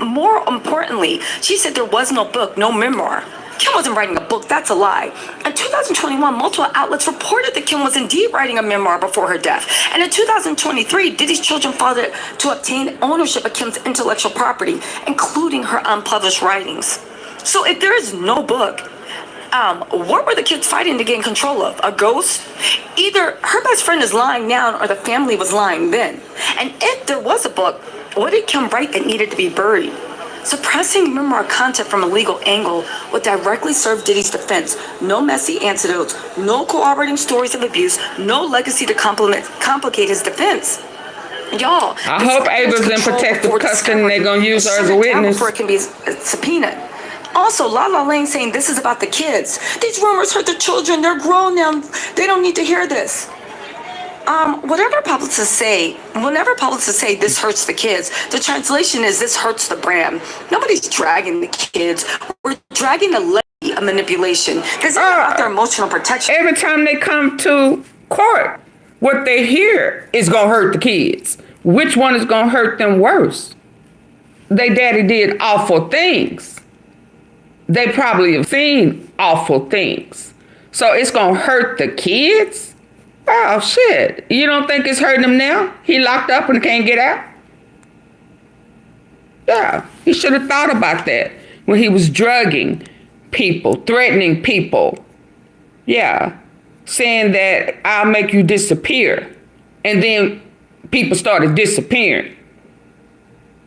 More importantly, she said there was no book, no memoir. Kim wasn't writing a book, that's a lie. In 2021, multiple outlets reported that Kim was indeed writing a memoir before her death. And in 2023, Diddy's children filed to obtain ownership of Kim's intellectual property, including her unpublished writings. So if there is no book, what were the kids fighting to gain control of? A ghost? Either her best friend is lying now or the family was lying then. And if there was a book, what did Kim write that needed to be buried? Suppressing memoir content from a legal angle would directly serve Diddy's defense. No messy anecdotes, no corroborating stories of abuse, no legacy to complicate his defense. Y'all, I hope Ava's in protective custody and they're going to use her as a witness. Before it can be subpoenaed. Also, La La Lane saying this is about the kids. These rumors hurt the children. They're grown now. They don't need to hear this. Whenever publicists say this hurts the kids, the translation is this hurts the brand. Nobody's dragging the kids. We're dragging the legacy of manipulation. This is about their emotional protection. Every time they come to court, what they hear is going to hurt the kids. Which one is going to hurt them worse? They daddy did awful things. They probably have seen awful things. So it's going to hurt the kids? Oh, shit. You don't think it's hurting him now? He locked up and can't get out? Yeah, he should have thought about that when he was drugging people, threatening people. Yeah, saying that I'll make you disappear. And then people started disappearing.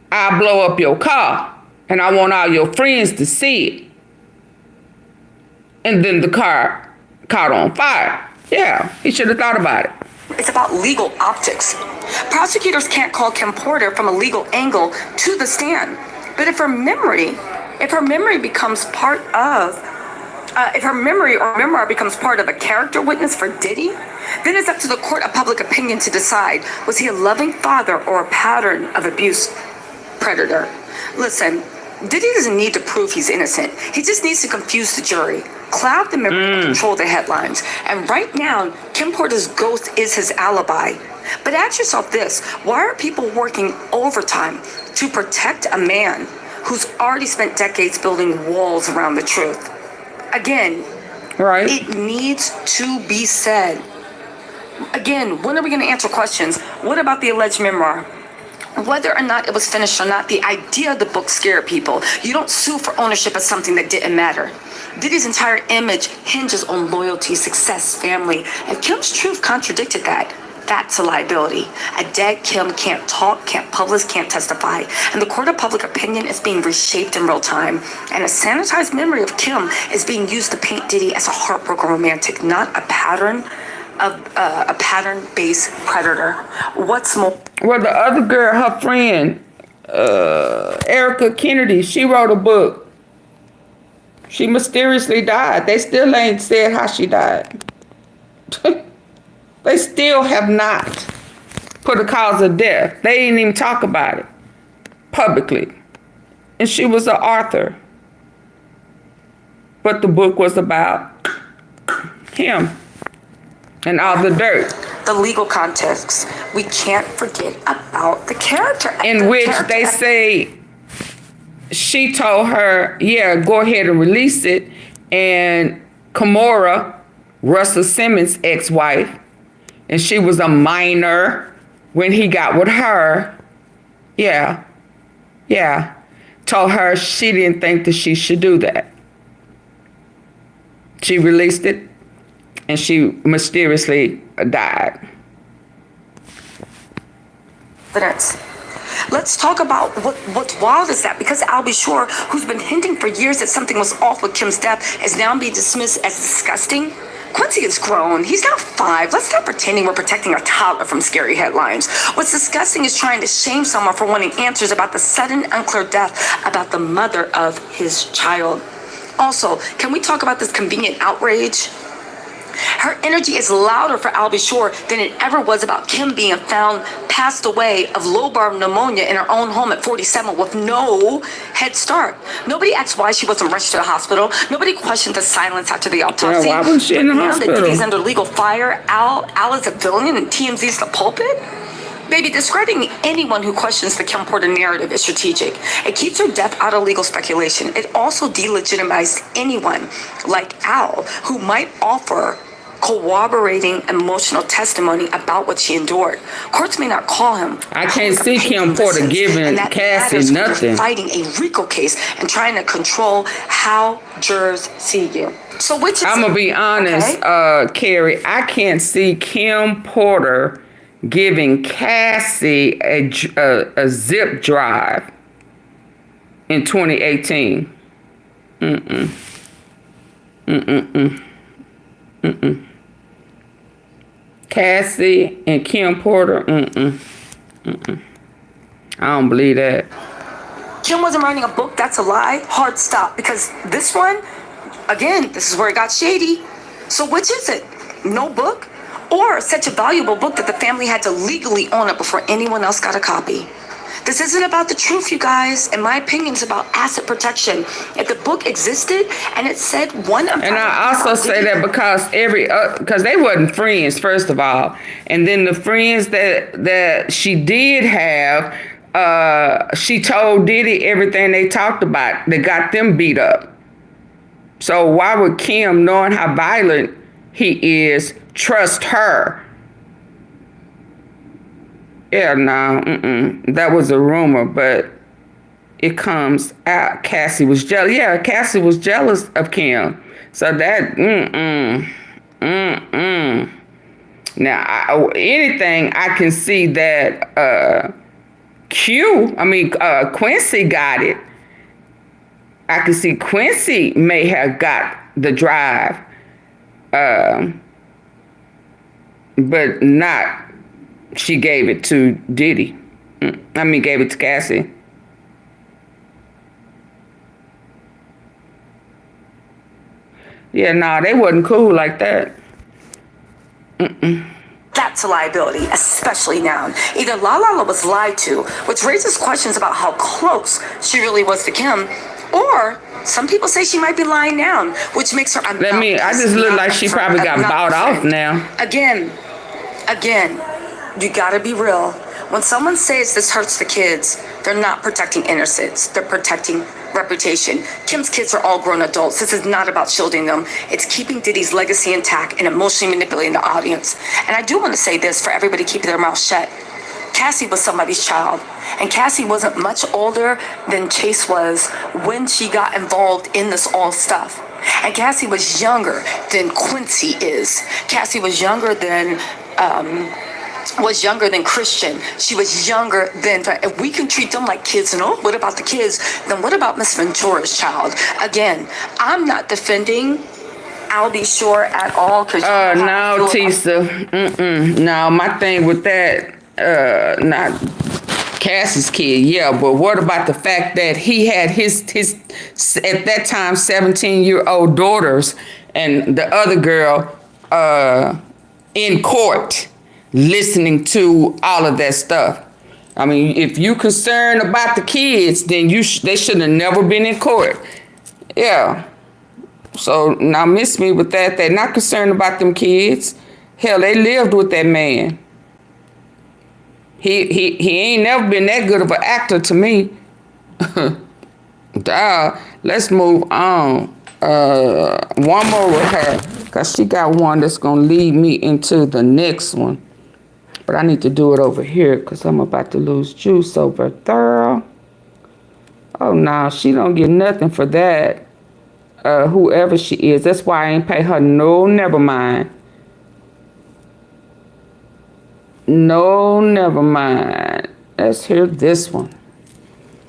I'll blow up your car and I want all your friends to see it. And then the car caught on fire. Yeah, he should have thought about it. It's about legal optics. Prosecutors can't call Kim Porter from a legal angle to the stand. But if her memory becomes part of, if her memory or memoir becomes part of a character witness for Diddy, then it's up to the court of public opinion to decide, was he a loving father or a pattern of abuse predator? Listen, Diddy doesn't need to prove he's innocent. He just needs to confuse the jury, cloud the memory, and control the headlines. And right now, Kim Porter's ghost is his alibi. But ask yourself this, why are people working overtime to protect a man who's already spent decades building walls around the truth? Again, right. It needs to be said. Again, when are we going to answer questions? What about the alleged memoir? Whether or not it was finished or not, the idea of the book scared people. You don't sue for ownership of something that didn't matter. Diddy's entire image hinges on loyalty, success, family. And Kim's truth contradicted that. That's a liability. A dead Kim can't talk, can't publish, can't testify. And the court of public opinion is being reshaped in real time. And a sanitized memory of Kim is being used to paint Diddy as a heartbroken romantic, not a pattern-based predator. What's more? Well, the other girl, her friend, Erica Kennedy. She wrote a book. She mysteriously died. They still ain't said how she died. They still have not put a cause of death. They didn't even talk about it publicly. And she was an author. But the book was about him and all the dirt. The legal context. We can't forget about the character. In which they say she told her, yeah, go ahead and release it. And Kimora, Russell Simmons' ex-wife, and she was a minor when he got with her. Yeah. Told her she didn't think that she should do that. She released it, and she mysteriously died. Let's talk about what's wild is that because Albie Shore, who's been hinting for years that something was off with Kim's death, is now being dismissed as disgusting. Quincy is grown. He's now 5. Let's stop pretending we're protecting a toddler from scary headlines. What's disgusting is trying to shame someone for wanting answers about the sudden, unclear death about the mother of his child. Also, can we talk about this convenient outrage? Her energy is louder for Albie Shore than it ever was about Kim being found passed away of lobar pneumonia in her own home at 47 with no head start. Nobody asked why she wasn't rushed to the hospital. Nobody questioned the silence after the autopsy. Yeah, why was she in the now hospital? Now that Diddy's under legal fire, Al is a villain and TMZ's the pulpit? Baby, discrediting anyone who questions the Kim Porter narrative is strategic. It keeps her death out of legal speculation. It also delegitimized anyone like Al who might offer corroborating emotional testimony about what she endured. Courts may not call him. I can't see Kim Porter giving Cassie nothing. Fighting a RICO case and trying to control how jurors see you. So which is I'm gonna be honest, okay? Carrie, I can't see Kim Porter giving Cassie a zip drive in 2018. Cassie and Kim Porter, I don't believe that. Kim wasn't writing a book, that's a lie. Hard stop. Because this one, again, this is where it got shady. So which is it? No book? Or such a valuable book that the family had to legally own it before anyone else got a copy? This isn't about the truth, you guys. In my opinion, it's about asset protection. If the book existed and it said one of... And I also say that because because they wasn't friends, first of all. And then the friends that she did have, she told Diddy everything they talked about. They got them beat up. So why would Kim, knowing how violent he is, trust her? Yeah, no, that was a rumor, but it comes out. Cassie was jealous. Yeah, Cassie was jealous of Kim. So that, Now, anything I can see that Quincy got it. I can see Quincy may have got the drive, but not. She gave it to Diddy. Gave it to Cassie. Yeah, no, they wasn't cool like that. That's a liability, especially now. Either Lala was lied to, which raises questions about how close she really was to Kim, or some people say she might be lying now, which makes her... I just look like she probably got bought off now. Again, you gotta be real. When someone says this hurts the kids, they're not protecting innocence. They're protecting reputation. Kim's kids are all grown adults. This is not about shielding them. It's keeping Diddy's legacy intact and emotionally manipulating the audience. And I do want to say this for everybody keeping their mouth shut. Cassie was somebody's child. And Cassie wasn't much older than Chase was when she got involved in this all stuff. And Cassie was younger than Quincy is. Cassie was younger than... Christian. She was younger than... If we can treat them like kids, and what about the kids? Then what about Miss Ventura's child? Again, I'm not defending Albie Shore at all. No, Tisa. No, my thing with that, Cassie's kid, yeah, but what about the fact that he had his at that time 17-year-old daughters and the other girl in court listening to all of that stuff? I mean, if you concerned about the kids, then they should have never been in court. Yeah. So now miss me with that. They're not concerned about them kids. Hell, they lived with that man. He ain't never been that good of an actor to me. Let's move on. One more with her, because she got one that's going to lead me into the next one. But I need to do it over here because I'm about to lose juice over there. Oh, no, she don't get nothing for that. Whoever she is. That's why I ain't pay her no never mind. No, never mind. Let's hear this one.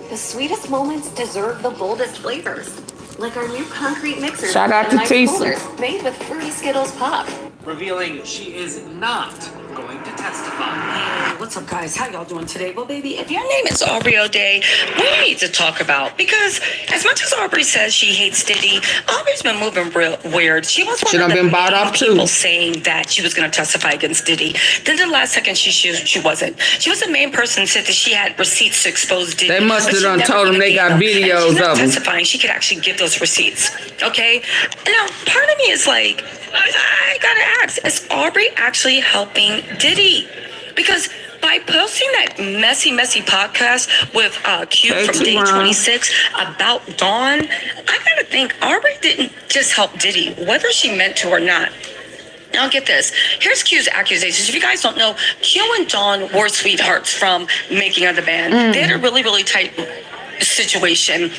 The sweetest moments deserve the boldest flavors. Like our new concrete mixer. Shout out to Tisa. Made with fruity Skittles pop. Revealing she is not going to testify. Hey, what's up, guys? How y'all doing today? Well, baby, if your name is Aubrey O'Day, we need to talk about, because as much as Aubrey says she hates Diddy, Aubrey's been moving real weird. She was one of the been bought off people too. saying that she was going to testify against Diddy. Then the last second she wasn't. She was the main person said that she had receipts to expose Diddy. They must have done told them they got videos she's not of them. testifying. She could actually give those receipts. Okay? Now, part of me is like, I gotta ask, is Aubrey actually helping Diddy? Because by posting that messy podcast with Q from Day 26 about Dawn, I gotta think Aubrey didn't just help Diddy, whether she meant to or not. Now get this. Here's Q's accusations. If you guys don't know, Q and Dawn were sweethearts from making of the band. They had a really, really tight situation.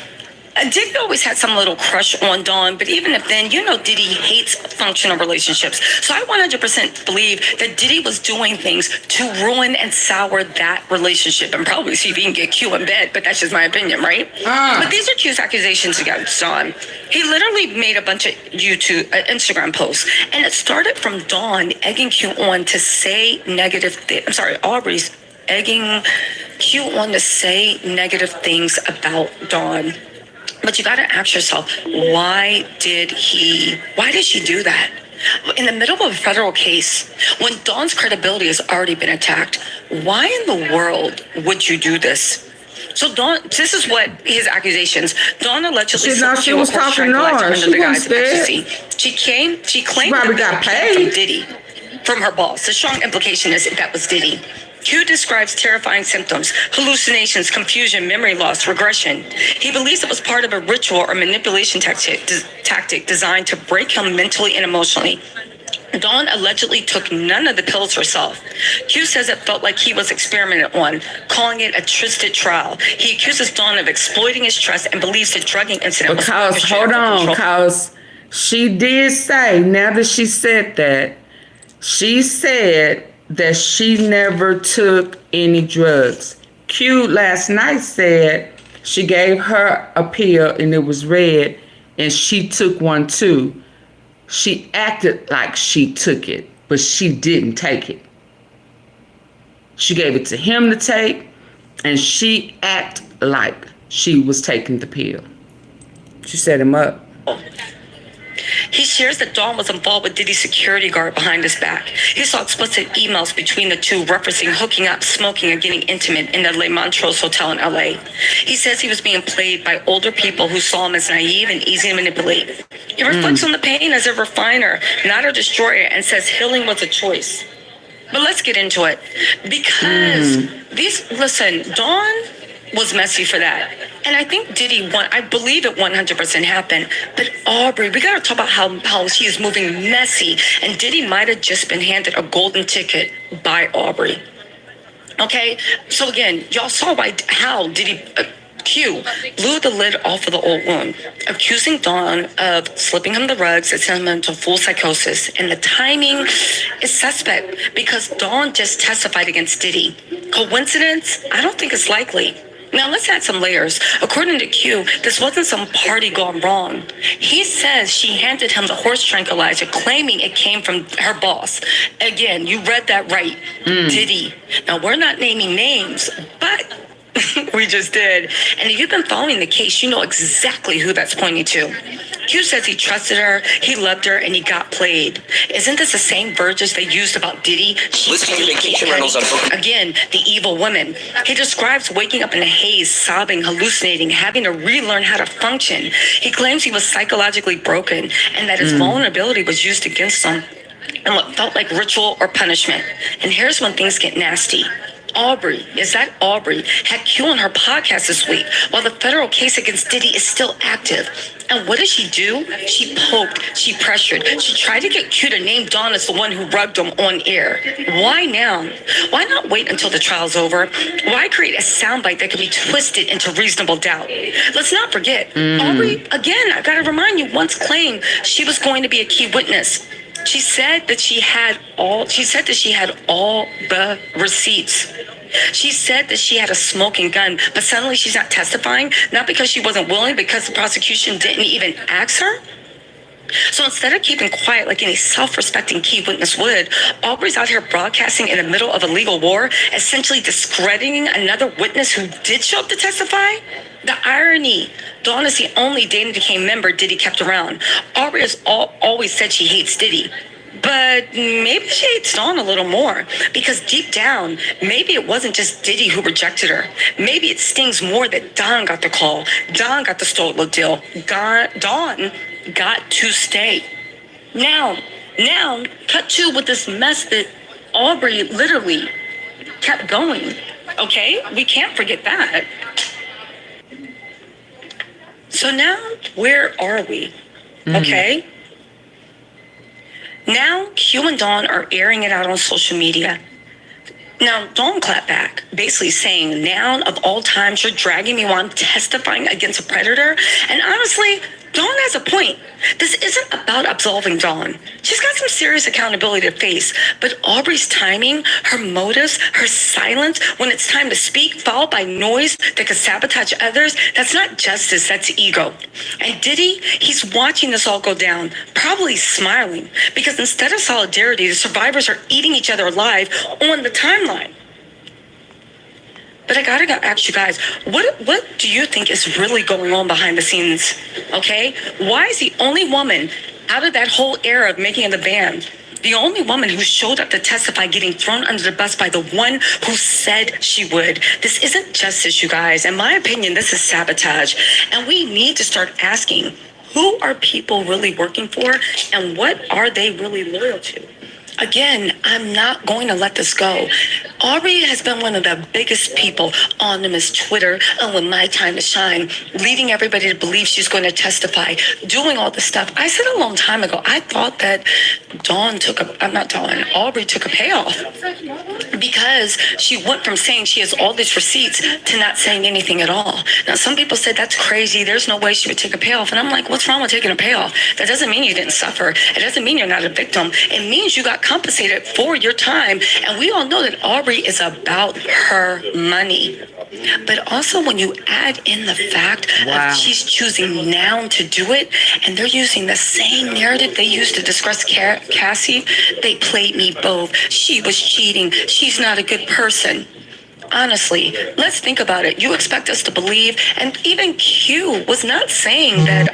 Diddy always had some little crush on Dawn, but even if then, you know Diddy hates functional relationships. So I 100% believe that Diddy was doing things to ruin and sour that relationship and probably see if he can get Q in bed, but that's just my opinion, right? But these are Q's accusations against Dawn. He literally made a bunch of Instagram posts, and it started from Dawn egging Q on to say negative things. I'm sorry, Aubrey's egging Q on to say negative things about Dawn. But you got to ask yourself, why did she do that? In the middle of a federal case, when Dawn's credibility has already been attacked, why in the world would you do this? So Dawn, this is what his accusations. Dawn allegedly She was talking noise. She was dead. She claimed She probably got paid from Diddy, from her boss. The strong implication is that was Diddy. Q describes terrifying symptoms, hallucinations, confusion, memory loss, regression. He believes it was part of a ritual or manipulation tactic designed to break him mentally and emotionally. Dawn allegedly took none of the pills herself. Q says it felt like he was experimented on, calling it a twisted trial. He accuses Dawn of exploiting his trust and believes the drugging incident was because she did say, now that she said that, she said that she never took any drugs. Q last night said she gave her a pill and it was red and she took one too. She acted like she took it, but she didn't take it. She gave it to him to take and she acted like she was taking the pill. She set him up. He shares that Dawn was involved with Diddy's security guard behind his back. He saw explicit emails between the two referencing hooking up, smoking, and getting intimate in the Le Montrose Hotel in LA. He says he was being played by older people who saw him as naive and easy to manipulate. He reflects on the pain as a refiner, not a destroyer, and says healing was a choice. But let's get into it. Because Dawn was messy for that. And I think Diddy I believe it 100% happened. But Aubrey, we got to talk about how she is moving messy. And Diddy might have just been handed a golden ticket by Aubrey. Okay? So again, y'all saw how Diddy... Q blew the lid off of the old wound, accusing Dawn of slipping him the rugs and sending him into full psychosis. And the timing is suspect because Dawn just testified against Diddy. Coincidence? I don't think it's likely. Now, let's add some layers. According to Q, this wasn't some party gone wrong. He says she handed him the horse tranquilizer, claiming it came from her boss. Again, you read that right. Diddy. Now, we're not naming names, but We just did. And if you've been following the case, you know exactly who that's pointing to. Q says he trusted her, he loved her, and he got played. Isn't this the same verbiage they used about Diddy? Listen to vacation rentals on book. Again, the evil woman. He describes waking up in a haze, sobbing, hallucinating, having to relearn how to function. He claims he was psychologically broken and that his vulnerability was used against him and what felt like ritual or punishment. And here's when things get nasty. Aubrey, is that Aubrey, had Q on her podcast this week while the federal case against Diddy is still active. And what did she do? She poked, she pressured, she tried to get Q to name Dawn as the one who rubbed him on air. Why now? Why not wait until the trial's over? Why create a soundbite that can be twisted into reasonable doubt? Let's not forget, Aubrey, again, I gotta remind you, once claimed she was going to be a key witness. She said that she had all the receipts. She said that she had a smoking gun, but suddenly she's not testifying, not because she wasn't willing, because the prosecution didn't even ask her. So instead of keeping quiet like any self-respecting key witness would, Aubrey's out here broadcasting in the middle of a legal war, essentially discrediting another witness who did show up to testify. The irony, Dawn is the only Dana DeCane member Diddy kept around. Aubrey has always said she hates Diddy. But maybe she hates Dawn a little more, because deep down, maybe it wasn't just Diddy who rejected her. Maybe it stings more that Dawn got the call. Dawn got the stolen deal. Dawn got to stay. Now, cut to with this mess that Aubrey literally kept going. Okay? We can't forget that. So now, where are we? Okay? Now, Q and Dawn are airing it out on social media. Now, Dawn clapped back, basically saying, now of all times, you're dragging me while I'm testifying against a predator. And honestly, Dawn has a point. This isn't about absolving Dawn. She's got some serious accountability to face, but Aubrey's timing, her motives, her silence when it's time to speak, followed by noise that could sabotage others, that's not justice, that's ego. And Diddy, he's watching this all go down, probably smiling, because instead of solidarity, the survivors are eating each other alive on the timeline. But I gotta ask you guys, what do you think is really going on behind the scenes? Okay? Why is the only woman out of that whole era of making of the band, the only woman who showed up to testify, getting thrown under the bus by the one who said she would? This isn't justice, you guys. In my opinion, this is sabotage. And we need to start asking, who are people really working for, and what are they really loyal to? Again, I'm not going to let this go. Aubrey has been one of the biggest people on Miss Twitter, and when my time to shine, leading everybody to believe she's going to testify, doing all this stuff. I said a long time ago, I thought that Aubrey took a payoff, because she went from saying she has all these receipts to not saying anything at all. Now, some people said that's crazy. There's no way she would take a payoff. And I'm like, what's wrong with taking a payoff? That doesn't mean you didn't suffer. It doesn't mean you're not a victim. It means you got compensated for your time. And we all know that Aubrey is about her money. But also when you add in the fact of she's choosing now to do it, and they're using the same narrative they used to discuss Cassie, they played me both. She was cheating. She's not a good person. Honestly, let's think about it. You expect us to believe, and even Q was not saying that,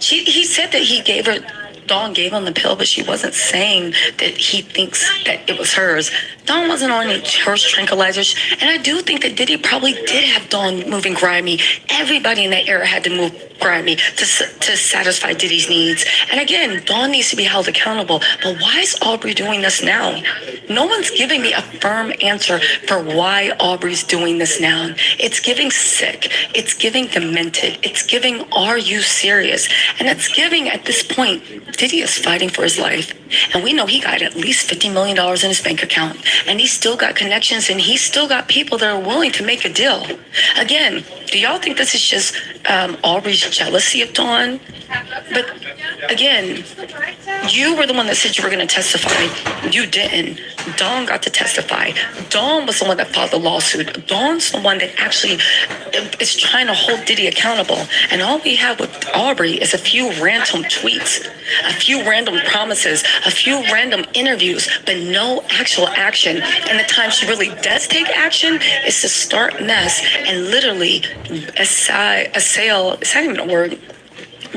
he said that Dawn gave him the pill, but she wasn't saying that he thinks that it was hers. Dawn wasn't on any hers tranquilizers, and I do think that Diddy probably did have Dawn moving grimy. Everybody in that era had to move grimy to satisfy Diddy's needs. And again, Dawn needs to be held accountable. But why is Aubrey doing this now? No one's giving me a firm answer for why Aubrey's doing this now. It's giving sick. It's giving demented. It's giving, are you serious? And it's giving, at this point, Diddy is fighting for his life. And we know he got at least $50 million in his bank account. And he's still got connections, and he's still got people that are willing to make a deal. Again, do y'all think this is just Aubrey's jealousy of Dawn? But again, you were the one that said you were going to testify. You didn't. Dawn got to testify. Dawn was the one that filed the lawsuit. Dawn's the one that actually is trying to hold Diddy accountable. And all we have with Aubrey is a few random tweets, a few random promises, a few random interviews, but no actual action. And the time she really does take action is to start mess and literally assail, it's not even a word,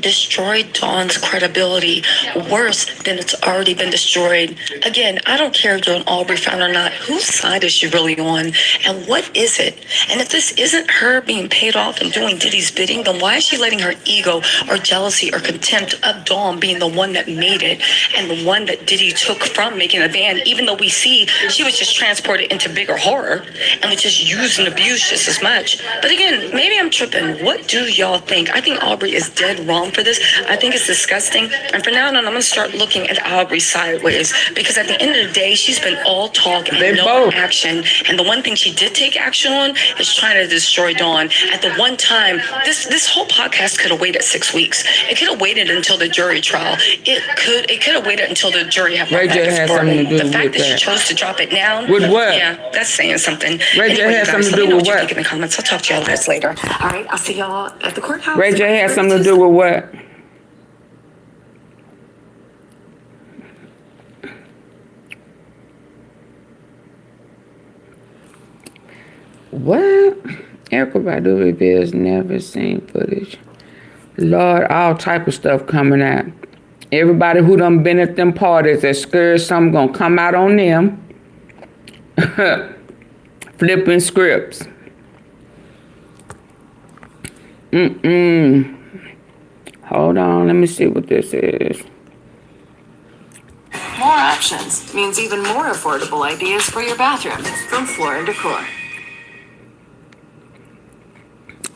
destroy Dawn's credibility worse than it's already been destroyed. Again, I don't care if you're an Aubrey fan or not. Whose side is she really on? And what is it? And if this isn't her being paid off and doing Diddy's bidding, then why is she letting her ego or jealousy or contempt of Dawn being the one that made it and the one that Diddy took from making a band, even though we see she was just transported into bigger horror and was just used and abused just as much. But again, maybe I'm tripping. What do y'all think? I think Aubrey is dead wrong for this. I think it's disgusting. And from now on, I'm going to start looking at Aubrey sideways, because at the end of the day, she's been all talk and no action. And the one thing she did take action on is trying to destroy Dawn. At the one time, this whole podcast could have waited 6 weeks. It could have waited until the jury trial. It could have waited until the jury had Ray J has something to do the fact with that she that. chose to drop it now. With what? Yeah, that's saying something. Ray J has something to do with what? In the comments. I'll talk to y'all guys later. All right, I'll see y'all at the courthouse. Ray J has something to do with what? What? Erica Badu reveals never seen footage. Lord, all type of stuff coming out. Everybody who done been at them parties that's scared something gonna come out on them. Flipping scripts. Hold on, let me see what this is. More options means even more affordable ideas for your bathroom from Floor & Decor.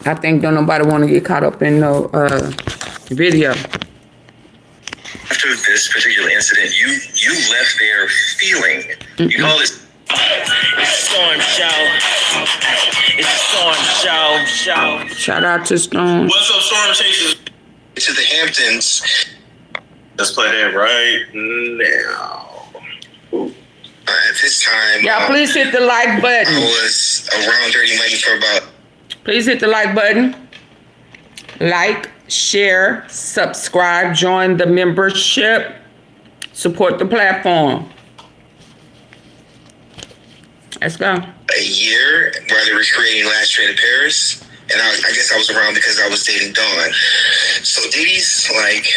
I think don't nobody want to get caught up in no video. After this particular incident, you left there feeling. You call it. It's Storm Show. It's Storm Show. Shout out to Storm. What's up, Storm Chasers? To the Hamptons. Let's play that right now. At this time, Y'all please hit the like button. I was around dirty money for about. Please hit the like button. Like, share, subscribe, join the membership, support the platform. Let's go. A year while they were creating Last Train to Paris. And I guess I was around because I was dating Dawn. So Diddy's like,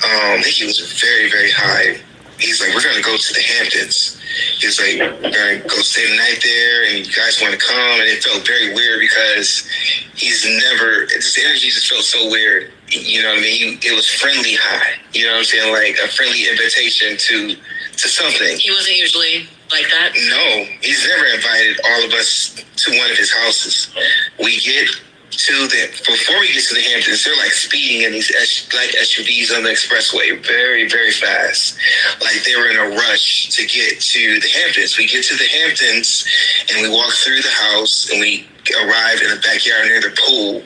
I think he was very, very high. He's like, we're going to go to the Hamptons. He's like, we're going to go stay the night there, and you guys want to come. And it felt very weird because he's never, the energy just felt so weird. You know what I mean? It was friendly high. You know what I'm saying? Like a friendly invitation to something. He wasn't usually like that? No, he's never invited all of us to one of his houses. We get before we get to the Hamptons, they're like speeding in these black SUVs on the expressway very, very fast. Like they were in a rush to get to the Hamptons. We get to the Hamptons and we walk through the house and we arrive in the backyard near the pool.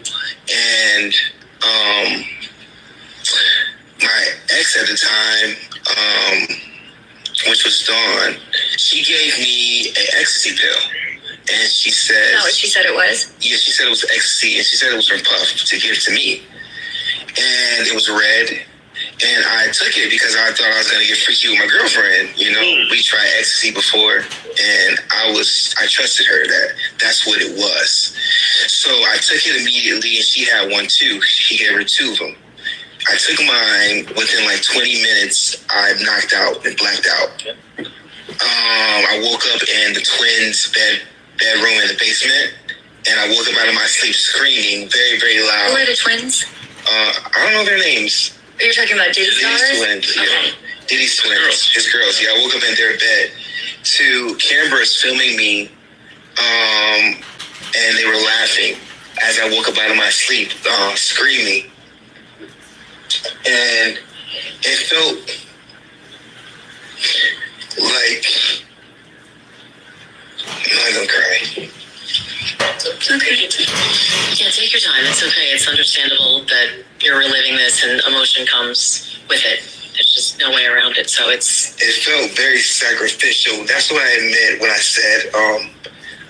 And my ex at the time, which was Dawn, she gave me an ecstasy pill. And she said... Is that what she said it was? Yeah, she said it was ecstasy, and she said it was from Puff to give to me. And it was red, and I took it because I thought I was going to get freaky with my girlfriend. You know, we tried ecstasy before, and I trusted her that that's what it was. So I took it immediately, and she had one too. He gave her 2 of them. I took mine. Within like 20 minutes, I knocked out and blacked out. I woke up in the twins' bedroom in the basement, and I woke up out of my sleep screaming very, very loud. Who are the twins? I don't know their names. You're talking about Diddy's daughters? Twins, okay. Yeah. Diddy's twins, his girls. Yeah, I woke up in their bed to cameras filming me, and they were laughing as I woke up out of my sleep, screaming. And it felt like, I'm not gonna cry. It's okay. Yeah, take your time. It's okay. It's understandable that you're reliving this and emotion comes with it. There's just no way around it. So it felt very sacrificial. That's what I meant when I said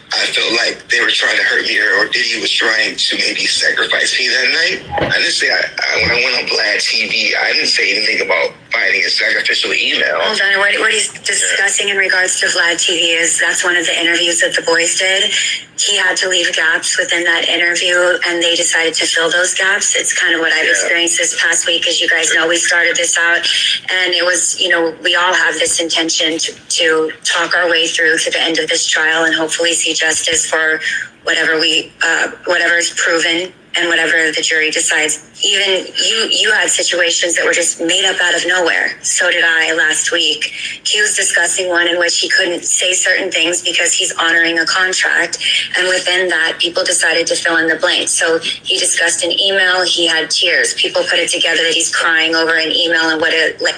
I felt like they were trying to hurt me, or Diddy was trying to maybe sacrifice me that night. I didn't say, when I went on Vlad TV, I didn't say anything about finding a sacrificial email. Hold on, what he's discussing in regards to Vlad TV is that's one of the interviews that the boys did. He had to leave gaps within that interview, and they decided to fill those gaps. It's kind of what I've experienced this past week. As you guys know, we started this out, and it was, we all have this intention to talk our way through to the end of this trial and hopefully see justice for whatever is proven and whatever the jury decides. Even you had situations that were just made up out of nowhere. So did I last week. He was discussing one in which he couldn't say certain things because he's honoring a contract. And within that, people decided to fill in the blanks. So he discussed an email. He had tears. People put it together that he's crying over an email and what it like.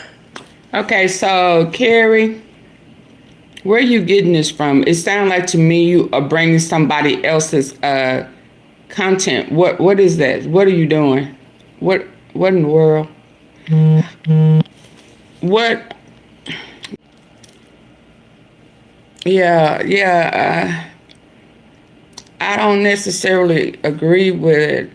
Okay, so Carrie, where are you getting this from? It sounds like to me you are bringing somebody else's content. What is that? What are you doing? What in the world? What? Yeah. I don't necessarily agree with it.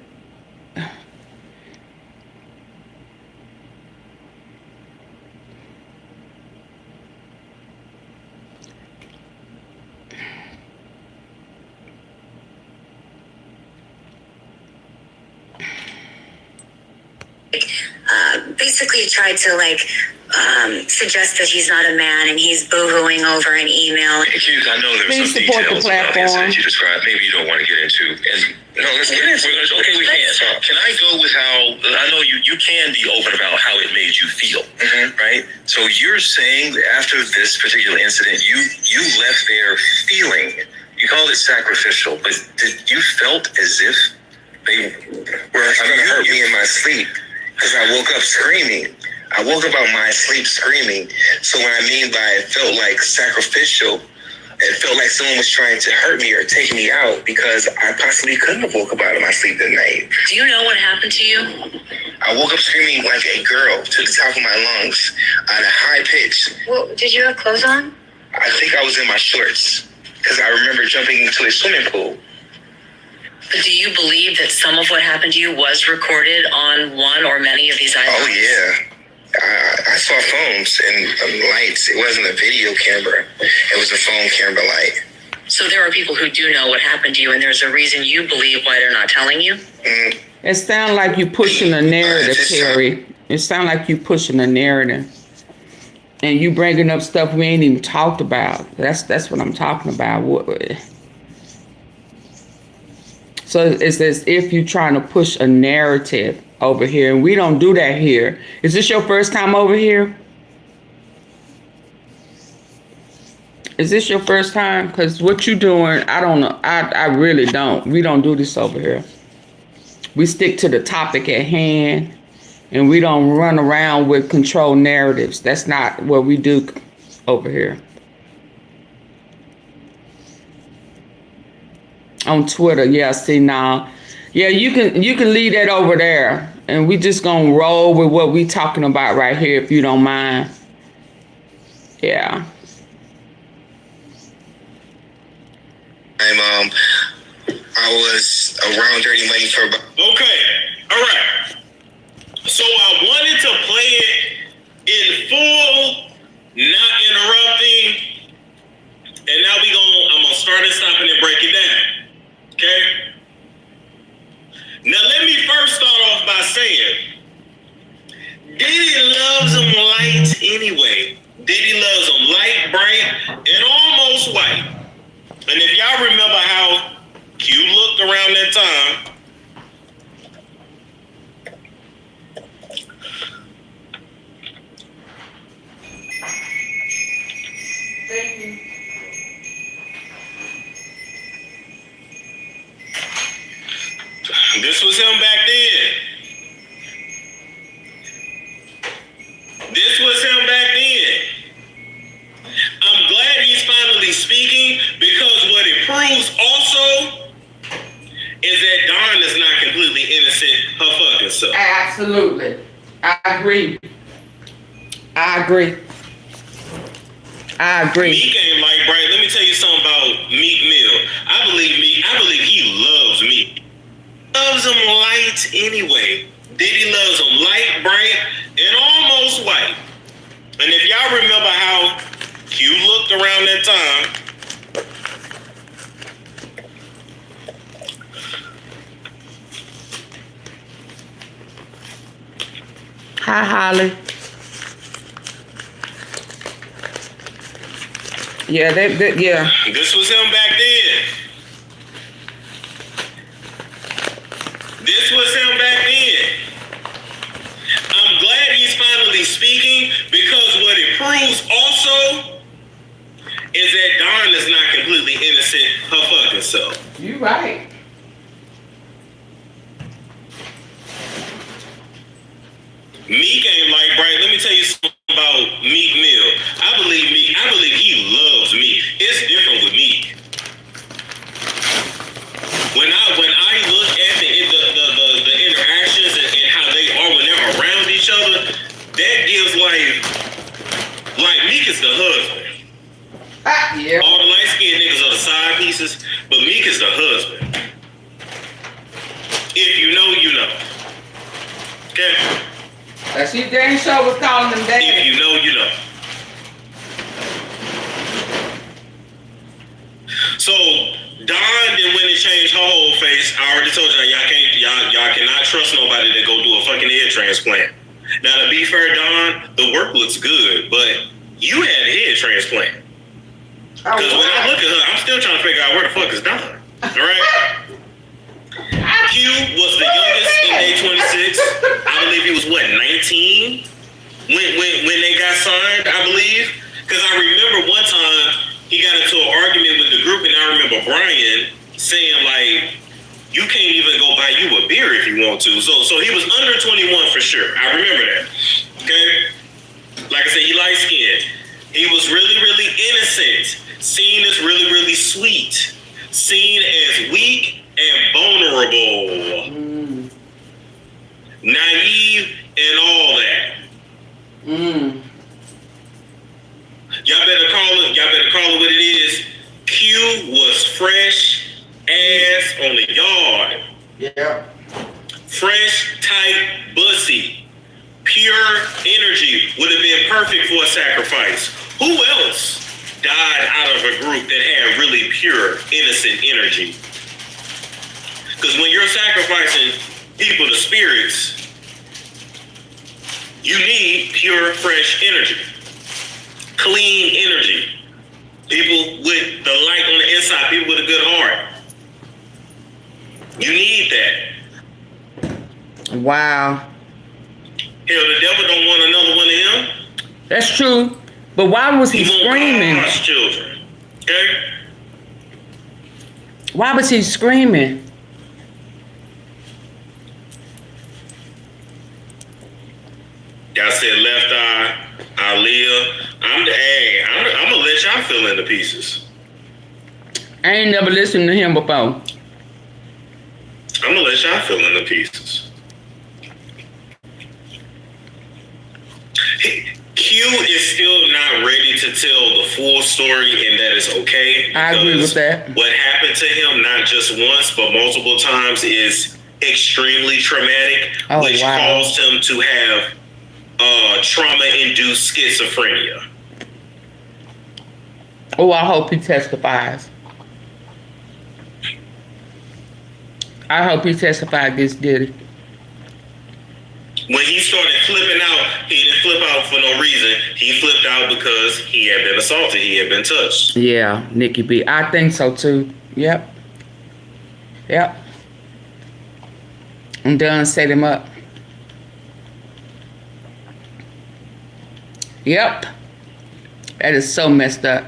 Basically tried to suggest that he's not a man and he's boo-hooing over an email. I know there were some details about the incident you described. Maybe you don't want to get into. Let's get into it. Okay, we can. Can I go with how, I know you can be open about how it made you feel, right? So you're saying that after this particular incident, you left there feeling, you called it sacrificial, but you felt as if they were going to hurt me in my sleep. Because I woke up screaming. I woke up out of my sleep screaming. So what I mean by it felt like sacrificial, it felt like someone was trying to hurt me or take me out because I possibly couldn't have woke up out of my sleep that night. Do you know what happened to you? I woke up screaming like a girl to the top of my lungs at a high pitch. Well, did you have clothes on? I think I was in my shorts because I remember jumping into a swimming pool. Do you believe that some of what happened to you was recorded on one or many of these items? Oh, yeah. I saw phones and lights. It wasn't a video camera. It was a phone camera light. So there are people who do know what happened to you, and there's a reason you believe why they're not telling you? It sounds like you pushing a narrative, Terry. It sounds like you pushing a narrative. And you bringing up stuff we ain't even talked about. That's what I'm talking about. So it's as if you're trying to push a narrative over here, and we don't do that here. Is this your first time over here? Is this your first time? Because what you doing, I don't know. I really don't. We don't do this over here. We stick to the topic at hand, and we don't run around with controlled narratives. That's not what we do over here. On Twitter, yeah, see now. Yeah, you can leave that over there. And we just gonna roll with what we talking about right here, if you don't mind. Yeah. I was around Dirty Money for about... Okay, all right. So I wanted to play it in full, not interrupting. And now I'm gonna start and stop and then break it down. Okay? Now let me first start off by saying, Diddy loves them light anyway. Diddy loves them light, bright, and almost white. And if y'all remember how Q looked around that time, Thank you. this was him back then. This was him back then. I'm glad he's finally speaking because what it proves also is that Dawn is not completely innocent her fucking self. Absolutely. I agree. I agree. Meek ain't like bright. Let me tell you something about Meek Mill. I believe he loves Meek. Loves him light anyway. Diddy loves him light, bright, and almost white. And if y'all remember how Q looked around that time, hi, Holly. Yeah, yeah. This was him back then. This was him back then. I'm glad he's finally speaking, because what it proves also is that Dawn is not completely innocent her fucking self. You right. Meek ain't like bright. Let me tell you something about Meek Mill. I believe he loves Meek. It's different with Meek. When I look at the interactions and how they are when they're around each other, that gives like Meek is the husband. Yeah. All the light skinned niggas are the side pieces, but Meek is the husband. If you know, you know. Okay. That she dang sure was calling them daddy. If you know, you know. So Dawn then went and changed her whole face. I already told y'all cannot trust nobody that go do a fucking head transplant. Now to be fair, Dawn, the work looks good, but you had a head transplant. Because when I look at her, I'm still trying to figure out where the fuck is Dawn. All right. Q was the youngest in day 26. I believe he was 19 when they got signed, I believe. Because I remember one time he got into an argument with the group, and I remember Brian saying like, you can't even go buy you a beer if you want to. So he was under 21 for sure. I remember that. Okay? Like I said, he light skinned. He was really, really innocent. Seen as really, really sweet. Seen as weak and vulnerable, naive, and all that. Y'all better call it what it is. Q was fresh ass on the yard. Yeah. Fresh, tight, bussy, pure energy would have been perfect for a sacrifice. Who else died out of a group that had really pure, innocent energy? Because when you're sacrificing people to spirits, you need pure, fresh energy. Clean energy. People with the light on the inside, people with a good heart. You need that. Wow. Hell, the devil don't want another one of him. That's true. But why was he screaming? God's children. Okay? Why was he screaming? Y'all said left eye, Aaliyah. I'm gonna let y'all fill in the pieces. I ain't never listened to him before. I'm gonna let y'all fill in the pieces. Q is still not ready to tell the full story, and that is okay. I agree with that. What happened to him, not just once, but multiple times, is extremely traumatic, which caused him to have trauma-induced schizophrenia. Oh, I hope he testifies. I hope he testified against Diddy. When he started flipping out, he didn't flip out for no reason. He flipped out because he had been assaulted. He had been touched. Yeah, Nikki B. I think so too. Yep. I'm done. Set him up. Yep. That is so messed up.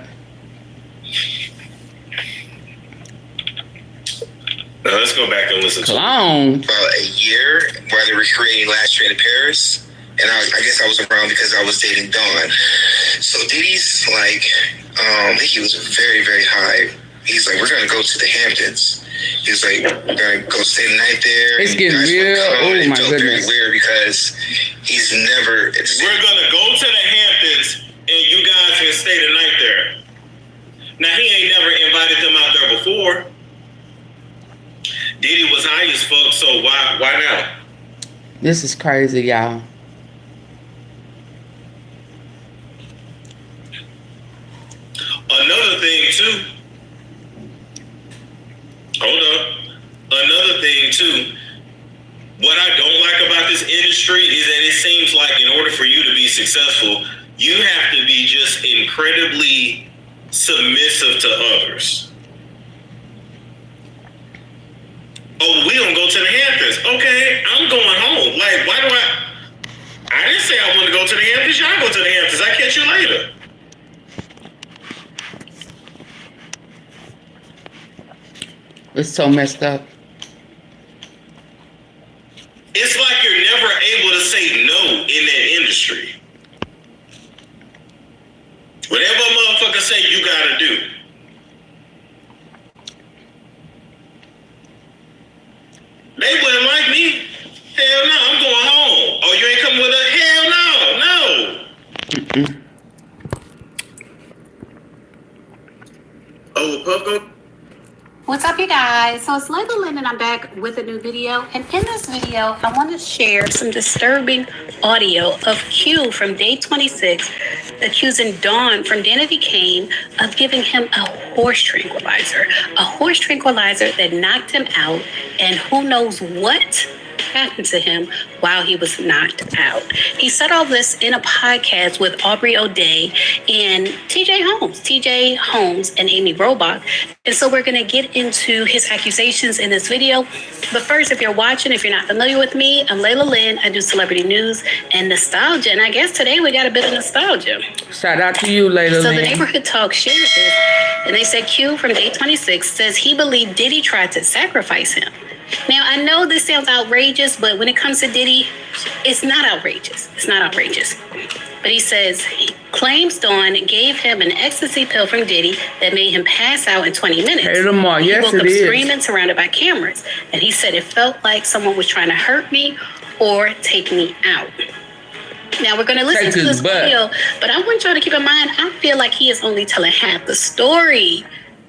Now let's go back and listen Clone. to about a year while they were creating Last Train to Paris. And I guess I was around because I was dating Dawn. So Diddy's like, I think he was very, very high he's like, we're gonna go to the Hamptons. He's like, we're gonna go stay the night there. It's getting real. Oh my goodness. Very weird because he's never. We're gonna go to the Hamptons and you guys can stay the night there. Now he ain't never invited them out there before. Diddy was high as fuck, so why now? This is crazy, y'all. Another thing too. Hold up. Another thing too. What I don't like about this industry is that it seems like in order for you to be successful, you have to be just incredibly submissive to others. Oh, we don't go to the Hamptons. Okay, I'm going home. Like, why do I didn't say I want to go to the Hamptons. Y'all go to the Hamptons. I'll catch you later. It's so messed up. It's like you're never able to say no in that industry. Whatever a motherfucker say, you gotta do. They wouldn't like me. Hell no, I'm going home. Oh, you ain't coming with us? Hell no, no. Oh, Puff go. What's up, you guys? So it's Layla Lynn and I'm back with a new video. And in this video, I want to share some disturbing audio of Q from day 26 accusing Dawn from Danity Kane of giving him a horse tranquilizer. A horse tranquilizer that knocked him out, and who knows what happened to him while he was knocked out. He said all this in a podcast with Aubrey O'Day and TJ Holmes and Amy Robach. And so we're going to get into his accusations in this video. But first, if you're watching, if you're not familiar with me, I'm Layla Lynn. I do celebrity news and nostalgia. And I guess today we got a bit of nostalgia. Shout out to you, Layla Lynn. So the Neighborhood Talk shared this, and they said Q from day 26 says he believed Diddy tried to sacrifice him. Now, I know this sounds outrageous, but when it comes to Diddy, it's not outrageous. It's not outrageous. But he says he claims Dawn gave him an ecstasy pill from Diddy that made him pass out in 20 minutes. Hey, Lamar, yes, he woke up it is. screaming, surrounded by cameras. And he said it felt like someone was trying to hurt me or take me out. Now, we're going to listen to this video, but I want y'all to keep in mind, I feel like he is only telling half the story.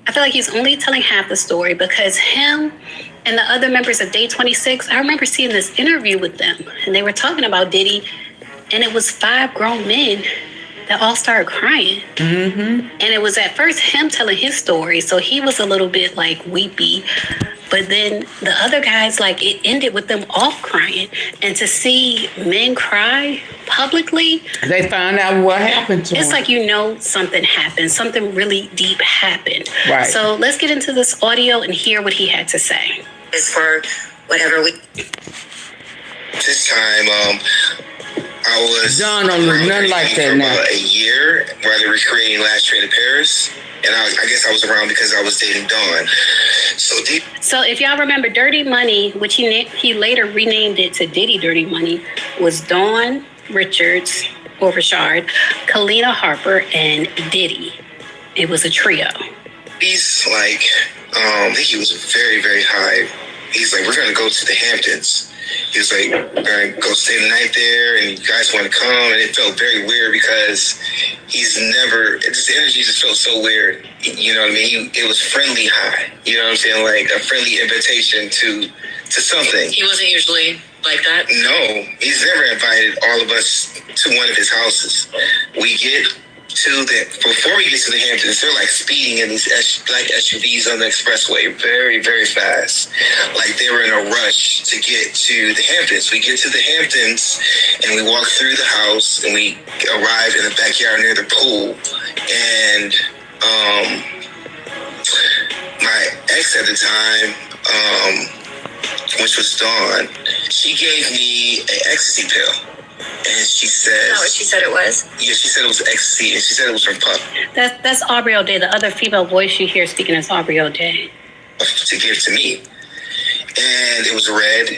I feel like he's only telling half the story because him and the other members of Day 26, I remember seeing this interview with them, and they were talking about Diddy, and it was 5 grown men that all started crying. Mm-hmm. And it was at first him telling his story, so he was a little bit like weepy. But then the other guys, like, it ended with them all crying. And to see men cry publicly, they found out what happened to it's them. like, you know, something happened. Something really deep happened. Right. So let's get into this audio and hear what he had to say. Is for whatever we. This time, I was John don't look nothing like that for now. about a year while they were creating Last Train to Paris. And I guess I was around because I was dating Dawn. So if y'all remember, Dirty Money, which he later renamed it to Diddy Dirty Money, was Dawn Richards, or Richard, Kalina Harper, and Diddy. It was a trio. He's like, I think he was very, very high. He's like, we're going to go to the Hamptons. He was like, we're going to go stay the night there, and you guys want to come. And it felt very weird because he's never, the energy just felt so weird. You know what I mean? It was friendly high. You know what I'm saying? Like a friendly invitation to something. He wasn't usually like that? No, he's never invited all of us to one of his houses. Before we get to the Hamptons, they're like speeding in these black SUVs on the expressway very, very fast. Like they were in a rush to get to the Hamptons. We get to the Hamptons and we walk through the house and we arrive in the backyard near the pool. And my ex at the time, which was Dawn, she gave me an ecstasy pill. And she says... Is that what she said it was? Yeah, she said it was ecstasy, and she said it was from Puff. That's Aubrey O'Day. The other female voice you hear speaking is Aubrey O'Day. To give to me. And it was red.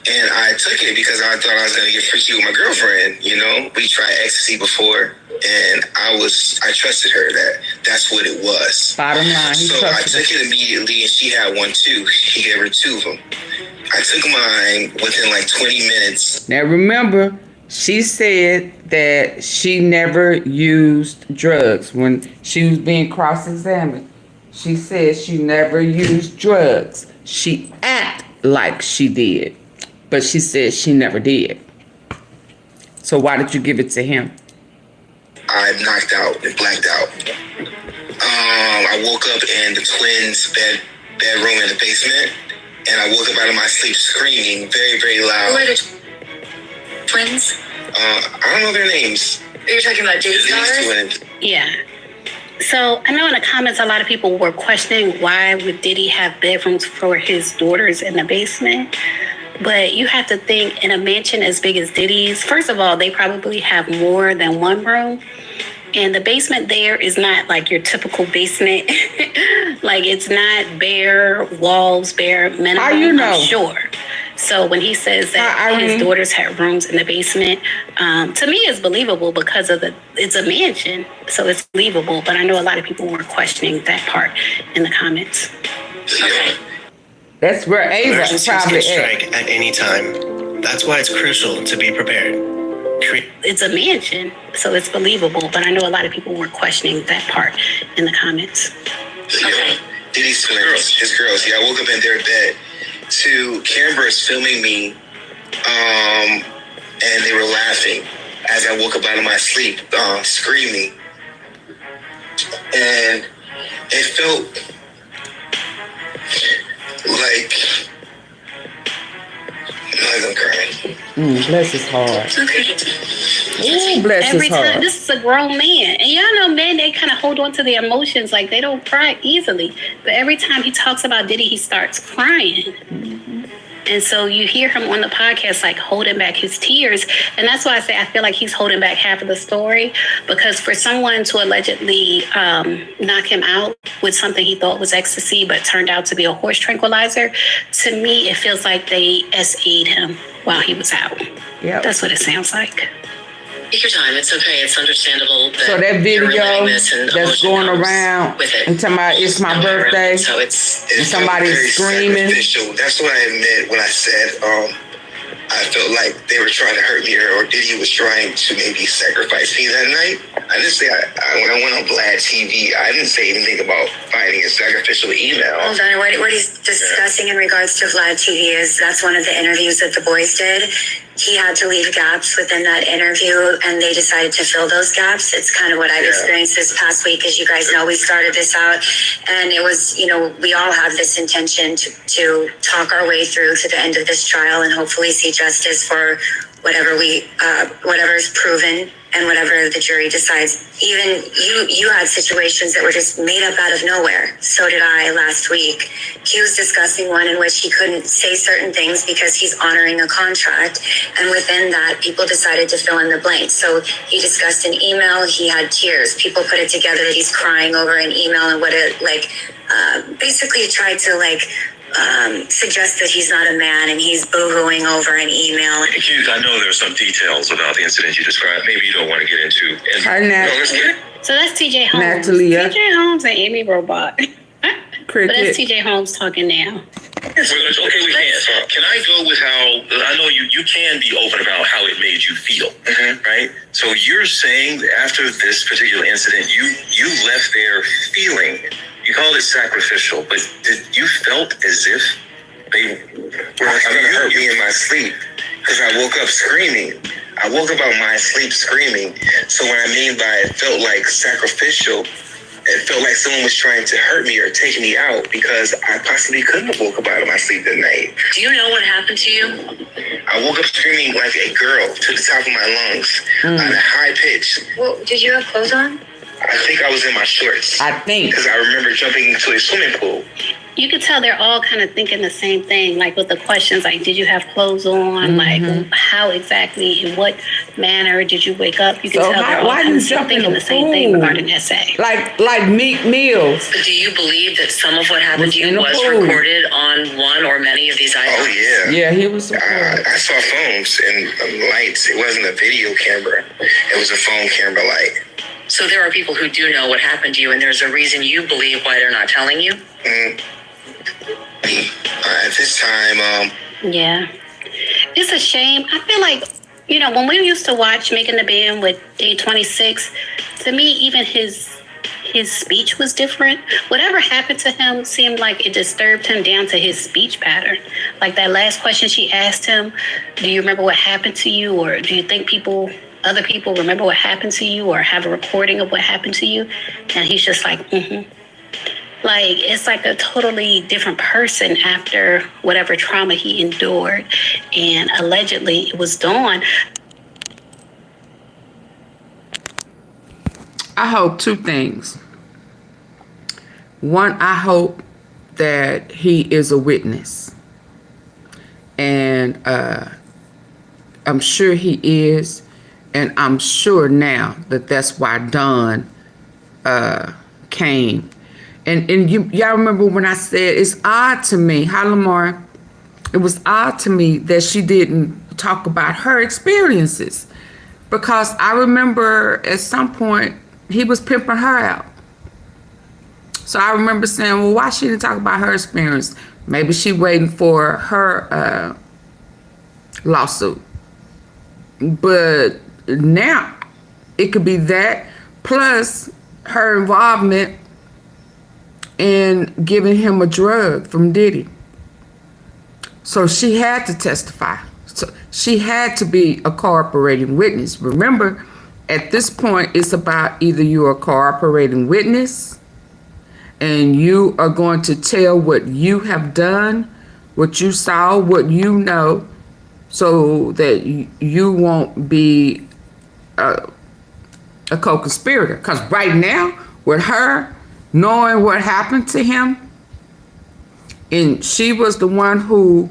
And I took it because I thought I was going to get freaky with my girlfriend, you know? We tried ecstasy before. And I trusted her that that's what it was. Bottom line, he so I trusted took it immediately, and she had one too. He gave her 2 of them. I took mine within like 20 minutes. Now remember, she said that she never used drugs when she was being cross-examined. She said she never used drugs. She acted like she did, but she said she never did. So why did you give it to him? I knocked out and blacked out. I woke up in the twins' bedroom in the basement, and I woke up out of my sleep screaming very, very loud. Who are the twins? I don't know their names. You're talking about Diddy's daughters? Twins. Yeah. So I know in the comments a lot of people were questioning why would Diddy have bedrooms for his daughters in the basement. But you have to think, in a mansion as big as Diddy's, first of all, they probably have more than one room. And the basement there is not like your typical basement. Like, it's not bare walls, bare minimum. How you know? I'm sure. So when he says that his daughters had rooms in the basement, to me it's believable because of it's a mansion. So it's believable. But I know a lot of people were questioning that part in the comments. Yeah. That's where Ava Emergencies probably can strike at any time. That's why it's crucial to be prepared. It's a mansion, so it's believable. But I know a lot of people were questioning that part in the comments. Yeah. Diddy's twins, his girls. Yeah, I woke up in their bed. Cameras filming me, and they were laughing as I woke up out of my sleep, screaming. And it felt like I'm crying. Bless his heart. Ooh, bless Every his heart. time, this is a grown man. And y'all know men, they kind of hold on to their emotions. Like, they don't cry easily. But every time he talks about Diddy, he starts crying. And so you hear him on the podcast, like, holding back his tears. And that's why I say I feel like he's holding back half of the story. Because for someone to allegedly knock him out with something he thought was ecstasy, but turned out to be a horse tranquilizer, to me, it feels like they SA'd him while he was out. Yep. That's what it sounds like. Take your time. It's okay. It's understandable. So that video that's going around and talking about it's my birthday, So and somebody's screaming. That's what I meant when I said I felt like they were trying to hurt me, or Diddy was trying to maybe sacrifice me that night. I didn't say when I went on Vlad TV, I didn't say anything about finding a sacrificial email. Hold on, what he's discussing in regards to Vlad TV is that's one of the interviews that the boys did. He had to leave gaps within that interview, and they decided to fill those gaps. It's kind of what I've experienced this past week. As you guys know, we started this out, and it was, we all have this intention to talk our way through to the end of this trial and hopefully see justice for whatever whatever is proven and whatever the jury decides. Even you had situations that were just made up out of nowhere. So did I last week. He was discussing one in which he couldn't say certain things because he's honoring a contract. And within that, people decided to fill in the blanks. So he discussed an email. He had tears. People put it together that he's crying over an email and what it basically tried to suggest that he's not a man and he's boo-hooing over an email. Hughes, I know there's some details about the incident you described. Maybe you don't want to get into. So that's TJ Holmes. Natalia. TJ Holmes and Amy Robot. But that's Cricket. TJ Holmes talking now. Okay, we can. Can I go with how, I know you can be open about how it made you feel, right? So you're saying that after this particular incident, you left there feeling, you called it sacrificial, but you felt as if they were going to hurt me in my sleep because I woke up screaming. I woke up out of my sleep screaming. So what I mean by it felt like sacrificial, it felt like someone was trying to hurt me or take me out because I possibly couldn't have woke up out of my sleep that night. Do you know what happened to you? I woke up screaming like a girl to the top of my lungs at a high pitch. Well, did you have clothes on? I think I was in my shorts. I think. Because I remember jumping into a swimming pool. You could tell they're all kind of thinking the same thing, like with the questions, like, did you have clothes on? Like, how exactly, in what manner did you wake up? You can tell they're all kind of thinking the same thing regarding essay. Like Meek Mills. But do you believe that some of what happened to you was recorded on one or many of these items? Oh, yeah. Yeah, he was. I saw phones and lights. It wasn't a video camera. It was a phone camera light. So there are people who do know what happened to you, and there's a reason you believe why they're not telling you? At this time, Yeah. It's a shame. I feel like, you know, when we used to watch Making the Band with Day 26, to me, even his speech was different. Whatever happened to him seemed like it disturbed him down to his speech pattern. Like that last question she asked him, do you remember what happened to you? Or do you think other people remember what happened to you or have a recording of what happened to you? And he's just like, Like, it's like a totally different person after whatever trauma he endured. And allegedly it was Dawn. I hope two things. One, I hope that he is a witness. And I'm sure he is. And I'm sure now that that's why Dawn came. And y'all remember when I said it's odd to me, hi Lamar, it was odd to me that she didn't talk about her experiences. Because I remember at some point he was pimping her out. So I remember saying, well, why she didn't talk about her experience? Maybe she waiting for her lawsuit. But now it could be that plus her involvement in giving him a drug from Diddy. So she had to testify. So she had to be a cooperating witness. Remember, at this point, it's about either you're a cooperating witness and you are going to tell what you have done, what you saw, what you know, so that you won't be a co-conspirator. Because right now, with her knowing what happened to him, and she was the one who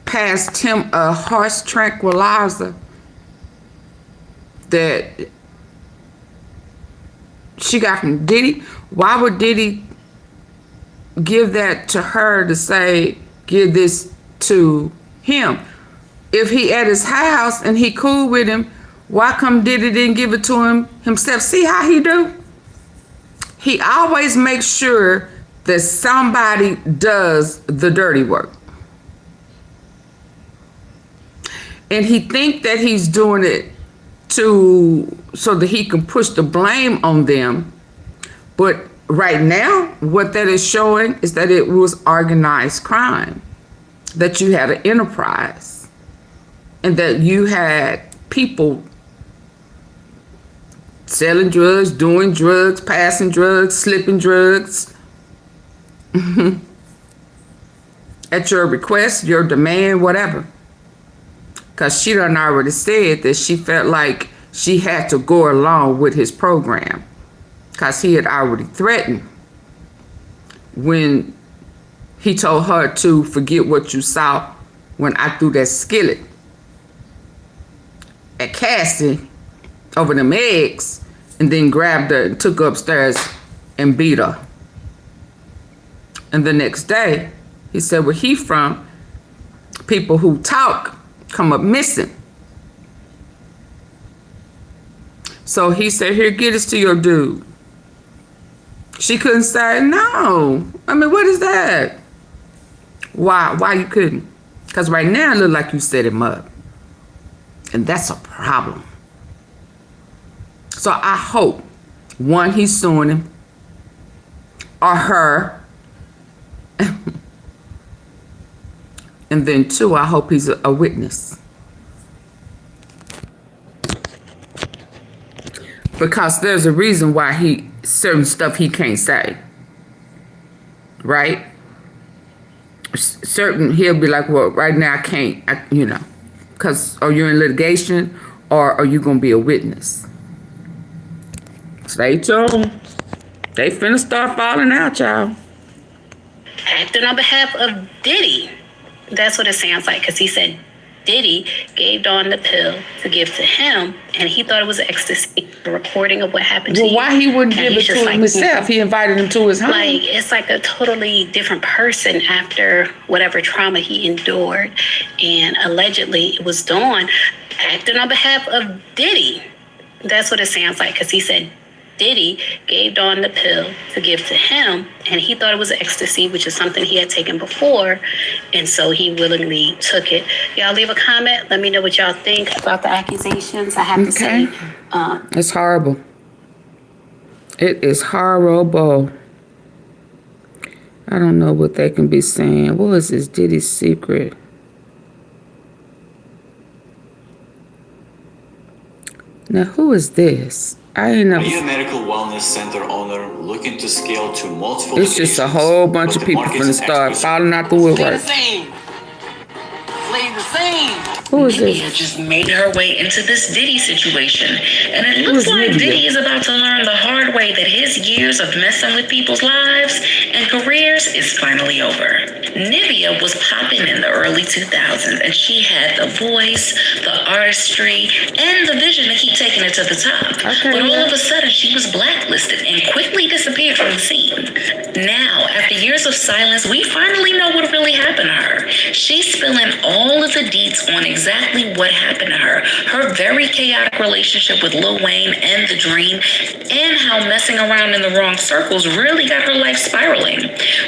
passed him a horse tranquilizer that she got from Diddy. Why would Diddy give that to her to say, give this to him? If he at his house and he cool with him, why come Diddy didn't give it to him himself? See how he do? He always makes sure that somebody does the dirty work. And he think that he's doing it so that he can push the blame on them. But right now, what that is showing is that it was organized crime, that you had an enterprise, and that you had people selling drugs, doing drugs, passing drugs, slipping drugs at your request, your demand, whatever. Because she done already said that she felt like she had to go along with his program because he had already threatened when he told her to forget what you saw when I threw that skillet at Cassie over them eggs, and then grabbed her and took her upstairs and beat her. And the next day, he said, where he from, people who talk come up missing. So he said, here, get this to your dude. She couldn't say, no. I mean, what is that? Why you couldn't? Because right now it look like you set him up. And that's a problem. So I hope, one, he's suing him, or her. And then two, I hope he's a witness. Because there's a reason why certain stuff he can't say. Right? Certain, he'll be like, well, right now I can't, because are you in litigation or are you going to be a witness? Stay tuned. They finna start falling out, y'all. Acting on behalf of Diddy. That's what it sounds like, because he said Diddy gave Dawn the pill to give to him, and he thought it was ecstasy, a recording of what happened to you. Well, why he wouldn't give it to him himself? He invited him to his home. Like, it's like a totally different person after whatever trauma he endured. And allegedly, it was Dawn acting on behalf of Diddy. That's what it sounds like, because he said Diddy gave Dawn the pill to give to him, and he thought it was ecstasy, which is something he had taken before, and so he willingly took it. Y'all leave a comment. Let me know what y'all think about the accusations. I have to say, it's horrible. It is horrible. I don't know what they can be saying. What was this Diddy's secret? Now, who is this? I ain't never. Be a medical wellness center owner looking to scale to multiple. It's just a whole bunch of people from the start falling out the woodwork. Who is Nivea this? just made her way into this Diddy situation. And it looks like Diddy is about to learn the hard way that his years of messing with people's lives and careers is finally over. Nivea was popping in the early 2000s, and she had the voice, the artistry, and the vision to keep taking it to the top. But all of a sudden, she was blacklisted and quickly disappeared from the scene. Now, after years of silence, we finally know what really happened to her. She's spilling all of the deets on exactly what happened to her, her very chaotic relationship with Lil Wayne and The Dream, and how messing around in the wrong circles really got her life spiraling.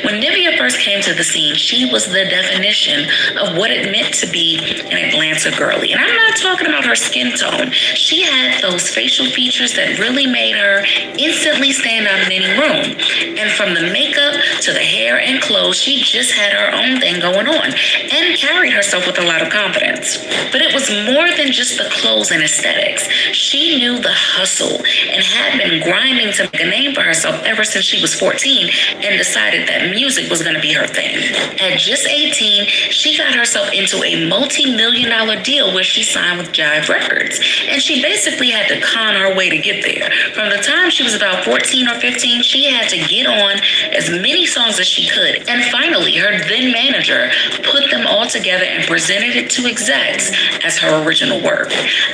When Nivea first came to the scene, she was the definition of what it meant to be an Atlanta girly. And I'm not talking about her skin tone. She had those facial features that really made her instantly stand out in any room. And from the makeup to the hair and clothes, she just had her own thing going on and carried herself with a lot of confidence. But it was more than just the clothes and aesthetics. She knew the hustle and had been grinding to make a name for herself ever since she was 14 and decided that music was going to be her thing. At just 18, she got herself into a multi-million-dollar deal where she signed with Jive Records. And she basically had to con her way to get there. From the time she was about 14 or 15, she had to get on as many songs as she could. And finally, her then manager put them all together and presented it to execs as her original work.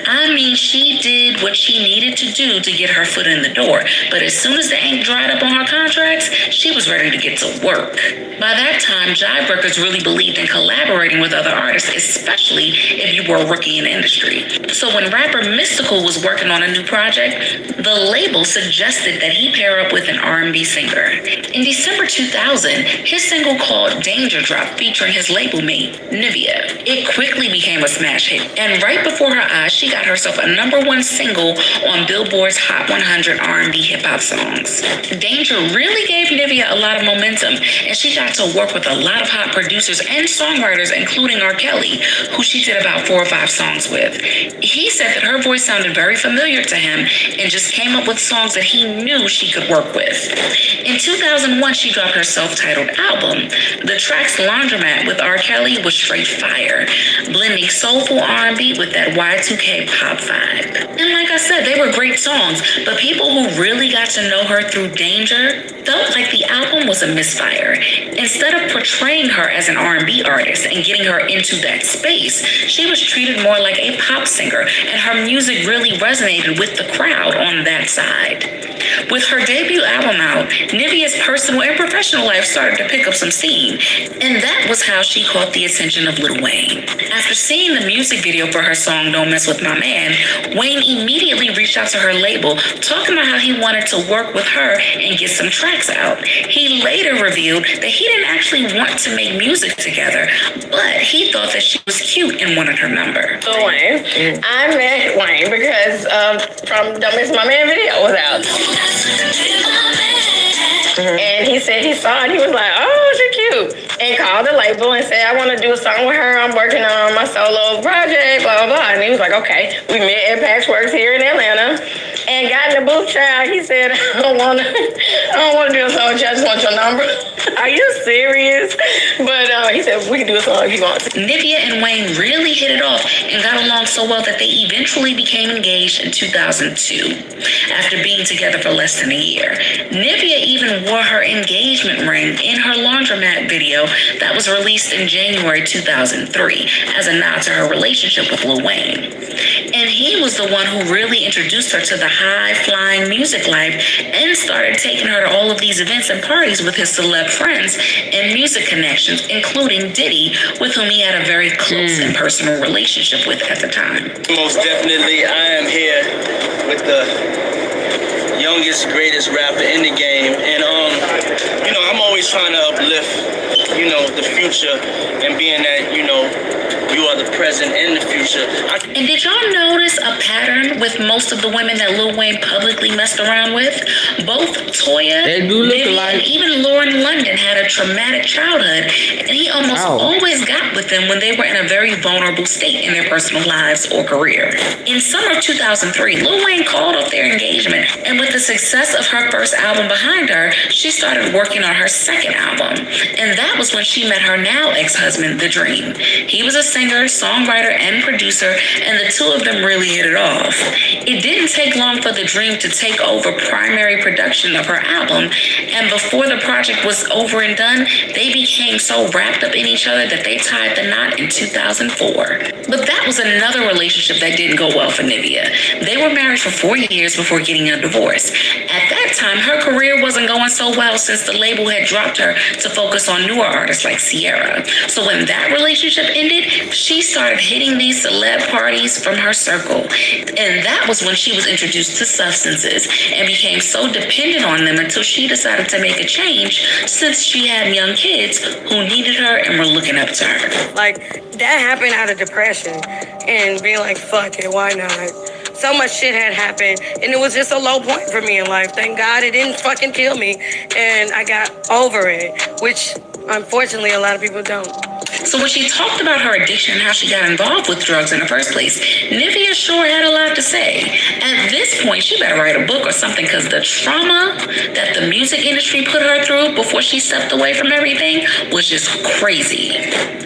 I mean, she did what she needed to do to get her foot in the door. But as soon as the ink dried up on her contracts, she was ready to get to work. By that time, Jive Records really believed in collaborating with other artists, especially if you were a rookie in the industry. So when rapper Mystical was working on a new project, the label suggested that he pair up with an R&B singer. In December 2000, his single called Danger dropped, featuring his label mate, Nivea. It quickly became a smash hit, and right before her eyes, she got herself a #1 single on Billboard's Hot 100 R&B hip-hop songs. Danger really gave Nivea a lot of momentum, and she got to work with a lot of hot producers and songwriters, including R. Kelly, who she did about 4 or 5 songs with. He said that her voice sounded very familiar to him and just came up with songs that he knew she could work with. In 2001, she dropped her self-titled album. The tracks Laundromat with R. Kelly was straight fire, blending soulful R&B with that Y2K pop vibe. And like I said, they were great songs, but people who really got to know her through Danger felt like the album was a misfire. Instead of portraying her as an R&B artist and getting her into that space, she was treated more like a pop singer, and her music really resonated with the crowd on that side. With her debut album out, Nivea's personal and professional life started to pick up some steam, and that was how she caught the attention of Lil Wayne. After seeing the music video for her song Don't Mess With My Man, Wayne immediately reached out to her label, talking about how he wanted to work with her and get some tracks out. He later revealed that he didn't actually want to make music together, but he thought that she was cute and wanted her number. So Wayne, I met Wayne because from Don't Miss My Man video was out. And he said he saw it. He was like, oh, she cute. And called the label and said, I want to do a song with her. I'm working on my solo project, blah, blah, blah. And he was like, okay. We met at Patchworks here in Atlanta and got in the booth, child. He said, I don't want to do a song with you. I just want your number. Are you serious? But he said, we can do a song if you want to. Nivea and Wayne really hit it off and got along so well that they eventually became engaged in 2002. After being together for less than a year, Nivea even wore her engagement ring in her Laundromat video that was released in January 2003 as a nod to her relationship with Lil Wayne. And he was the one who really introduced her to the high-flying music life and started taking her to all of these events and parties with his celeb friends and music connections, including Diddy, with whom he had a very close and personal relationship with at the time. Most definitely, I am here with the youngest, greatest rapper in the game. And, you know, I'm always trying to uplift, you know, the future, and being that, you know, you are the present and the future. And did y'all notice a pattern with most of the women that Lil Wayne publicly messed around with? Both Toya, Nivea, and even Lauren London had a traumatic childhood, and he almost always got with them when they were in a very vulnerable state in their personal lives or career. In summer of 2003, Lil Wayne called off their engagement, and with the success of her first album behind her, she started working on her second album. And that was when she met her now ex-husband, The Dream. He was a singer, songwriter, and producer, and the two of them really hit it off. It didn't take long for The Dream to take over primary production of her album, and before the project was over and done, they became so wrapped up in each other that they tied the knot in 2004. But that was another relationship that didn't go well for Nivea. They were married for 4 years before getting a divorce. At that time, her career wasn't going so well since the label had dropped her to focus on newer artists like Sierra. So when that relationship ended, she started hitting these celeb parties from her circle. And that was when she was introduced to substances and became so dependent on them until she decided to make a change, since she had young kids who needed her and were looking up to her. Like, that happened out of depression and being like, fuck it, why not? So much shit had happened, and it was just a low point for me in life. Thank God it didn't fucking kill me, and I got over it, which unfortunately a lot of people don't. So when she talked about her addiction and how she got involved with drugs in the first place, Nivea sure had a lot to say. At this point, she better write a book or something, because the trauma that the music industry put her through before she stepped away from everything was just crazy.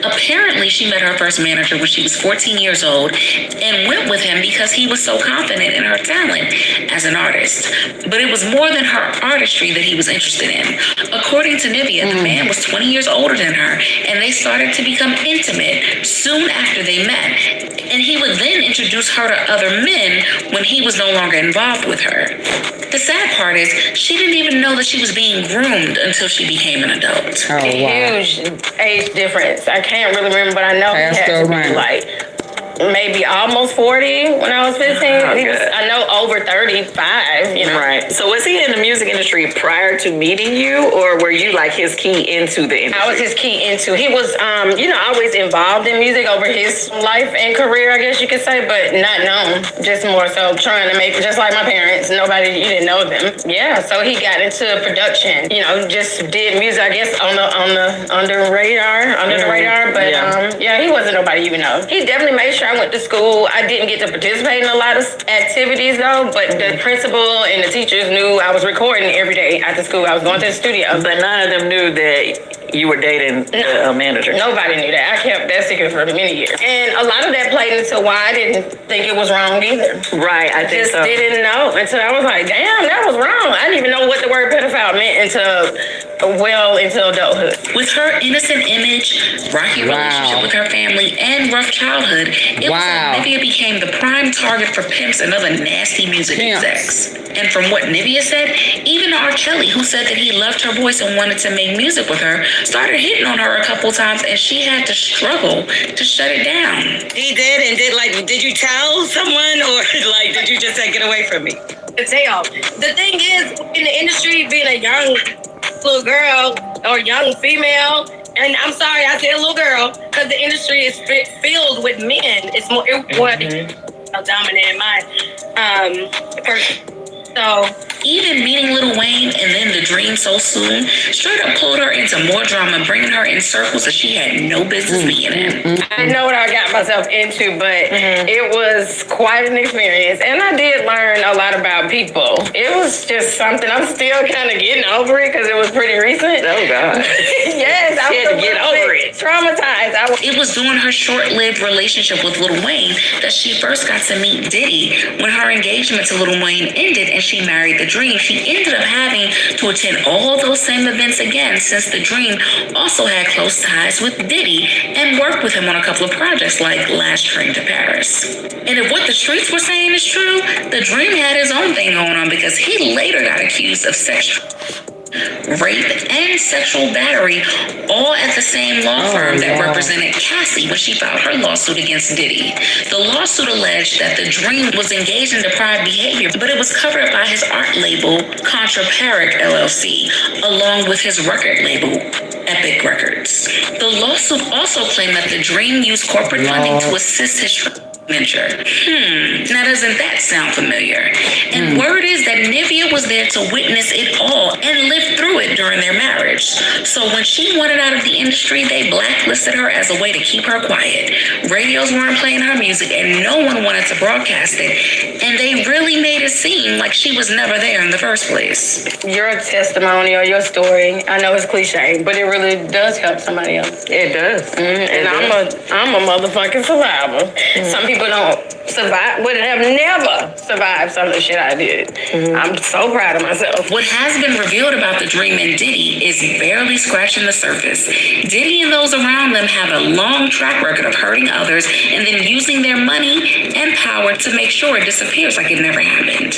Apparently, she met her first manager when she was 14 years old and went with him because he was so confident in her talent as an artist. But it was more than her artistry that he was interested in. According to Nivea, the man was 20 years older than her, and they started to become intimate soon after they met. And he would then introduce her to other men when he was no longer involved with her. The sad part is, she didn't even know that she was being groomed until she became an adult. Huge age difference. I can't really remember, but I know he had to be like maybe almost 40 when I was 15. He was, I know, over 35, you know. Right. So was he in the music industry prior to meeting you, or were you like his key into the industry? I was his key into. He was, you know, always involved in music over his life and career, I guess you could say, but not known. Just more so trying to make, just like my parents, nobody, you didn't know them. Yeah, so he got into production, you know, just did music, I guess, under the radar, but yeah, he wasn't nobody even know. He definitely made sure I went to school. I didn't get to participate in a lot of activities though, but the principal and the teachers knew I was recording every day after school. I was going to the studio. But none of them knew that you were dating a manager. Nobody knew that. I kept that secret for many years. And a lot of that played into why I didn't think it was wrong either. Right, I think so. Just didn't know until I was like, damn, that was wrong. I didn't even know what the word pedophile meant until adulthood. With her innocent image, rocky relationship with her family, and rough childhood, it was like Nivea became the prime target for pimps and other nasty music execs. And from what Nivea said, even R. Kelly, who said that he loved her voice and wanted to make music with her, started hitting on her a couple times, and she had to struggle to shut it down. He did, and did you tell someone, or like did you just say, get away from me? To tell. The thing is, in the industry, being a young little girl or young female, and I'm sorry I said little girl, because the industry is filled with men. It's more dominant in my person. So even meeting Lil Wayne and then The Dream so soon straight up pulled her into more drama, bringing her in circles that she had no business being in. I know what I got myself into, but it was quite an experience, and I did learn a lot about people. It was just something. I'm still kind of getting over it because it was pretty recent. Oh God! Yes, I had to get over it. Traumatized. It was during her short-lived relationship with Lil Wayne that she first got to meet Diddy. When her engagement to Lil Wayne ended and she married The Dream, she ended up having to attend all those same events again, since The Dream also had close ties with Diddy and worked with him on a couple of projects like Last Train to Paris. And if what the streets were saying is true, The Dream had his own thing going on, because he later got accused of rape, and sexual battery, all at the same law firm that represented Cassie when she filed her lawsuit against Diddy. The lawsuit alleged that the Dream was engaged in deprived behavior, but it was covered by his art label, Contraperic LLC, along with his record label, Epic Records. The lawsuit also claimed that the Dream used corporate funding to assist his venture. Now doesn't that sound familiar? And word is that Nivea was there to witness it all and live through it during their marriage. So when she wanted out of the industry, they blacklisted her as a way to keep her quiet. Radios weren't playing her music and no one wanted to broadcast it. And they really made it seem like she was never there in the first place. Your testimony or your story, I know it's cliche, but it really does help somebody else. It does. And I'm a motherfucking survivor. Some people don't survive, would have never survived some of the shit I did. I'm so proud of myself. What has been revealed about the Dream and Diddy is barely scratching the surface. Diddy and those around them have a long track record of hurting others and then using their money and power to make sure it disappears like it never happened.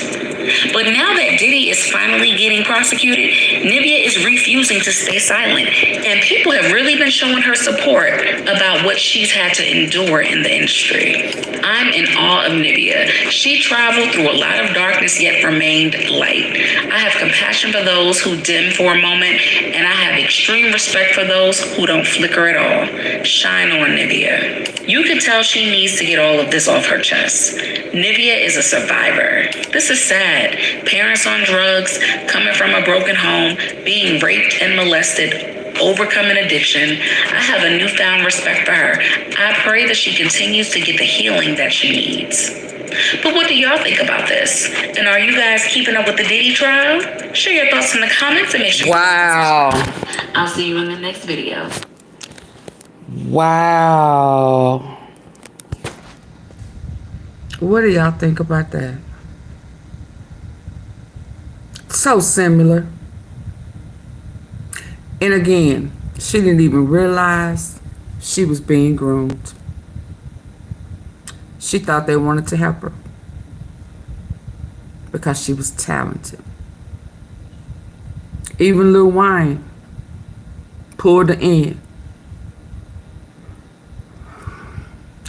But now that Diddy is finally getting prosecuted, Nivea is refusing to stay silent. And people have really been showing her support about what she's had to endure in the industry. I'm in awe of Nivea. She traveled through a lot of darkness yet remained light. I have compassion for those who dim for a moment, and I have extreme respect for those who don't flicker at all. Shine on, Nivea. You can tell she needs to get all of this off her chest. Nivea is a survivor. This is sad. Parents on drugs, coming from a broken home, being raped and molested, overcoming addiction. I have a newfound respect for her. I pray that she continues to get the healing that she needs. But what do y'all think about this? And are you guys keeping up with the Diddy trial? Share your thoughts in the comments and make sure. Wow. I'll see you in the next video. Wow. What do y'all think about that? So similar. And again, she didn't even realize she was being groomed. She thought they wanted to help her because she was talented. Even Lil Wayne pulled her in.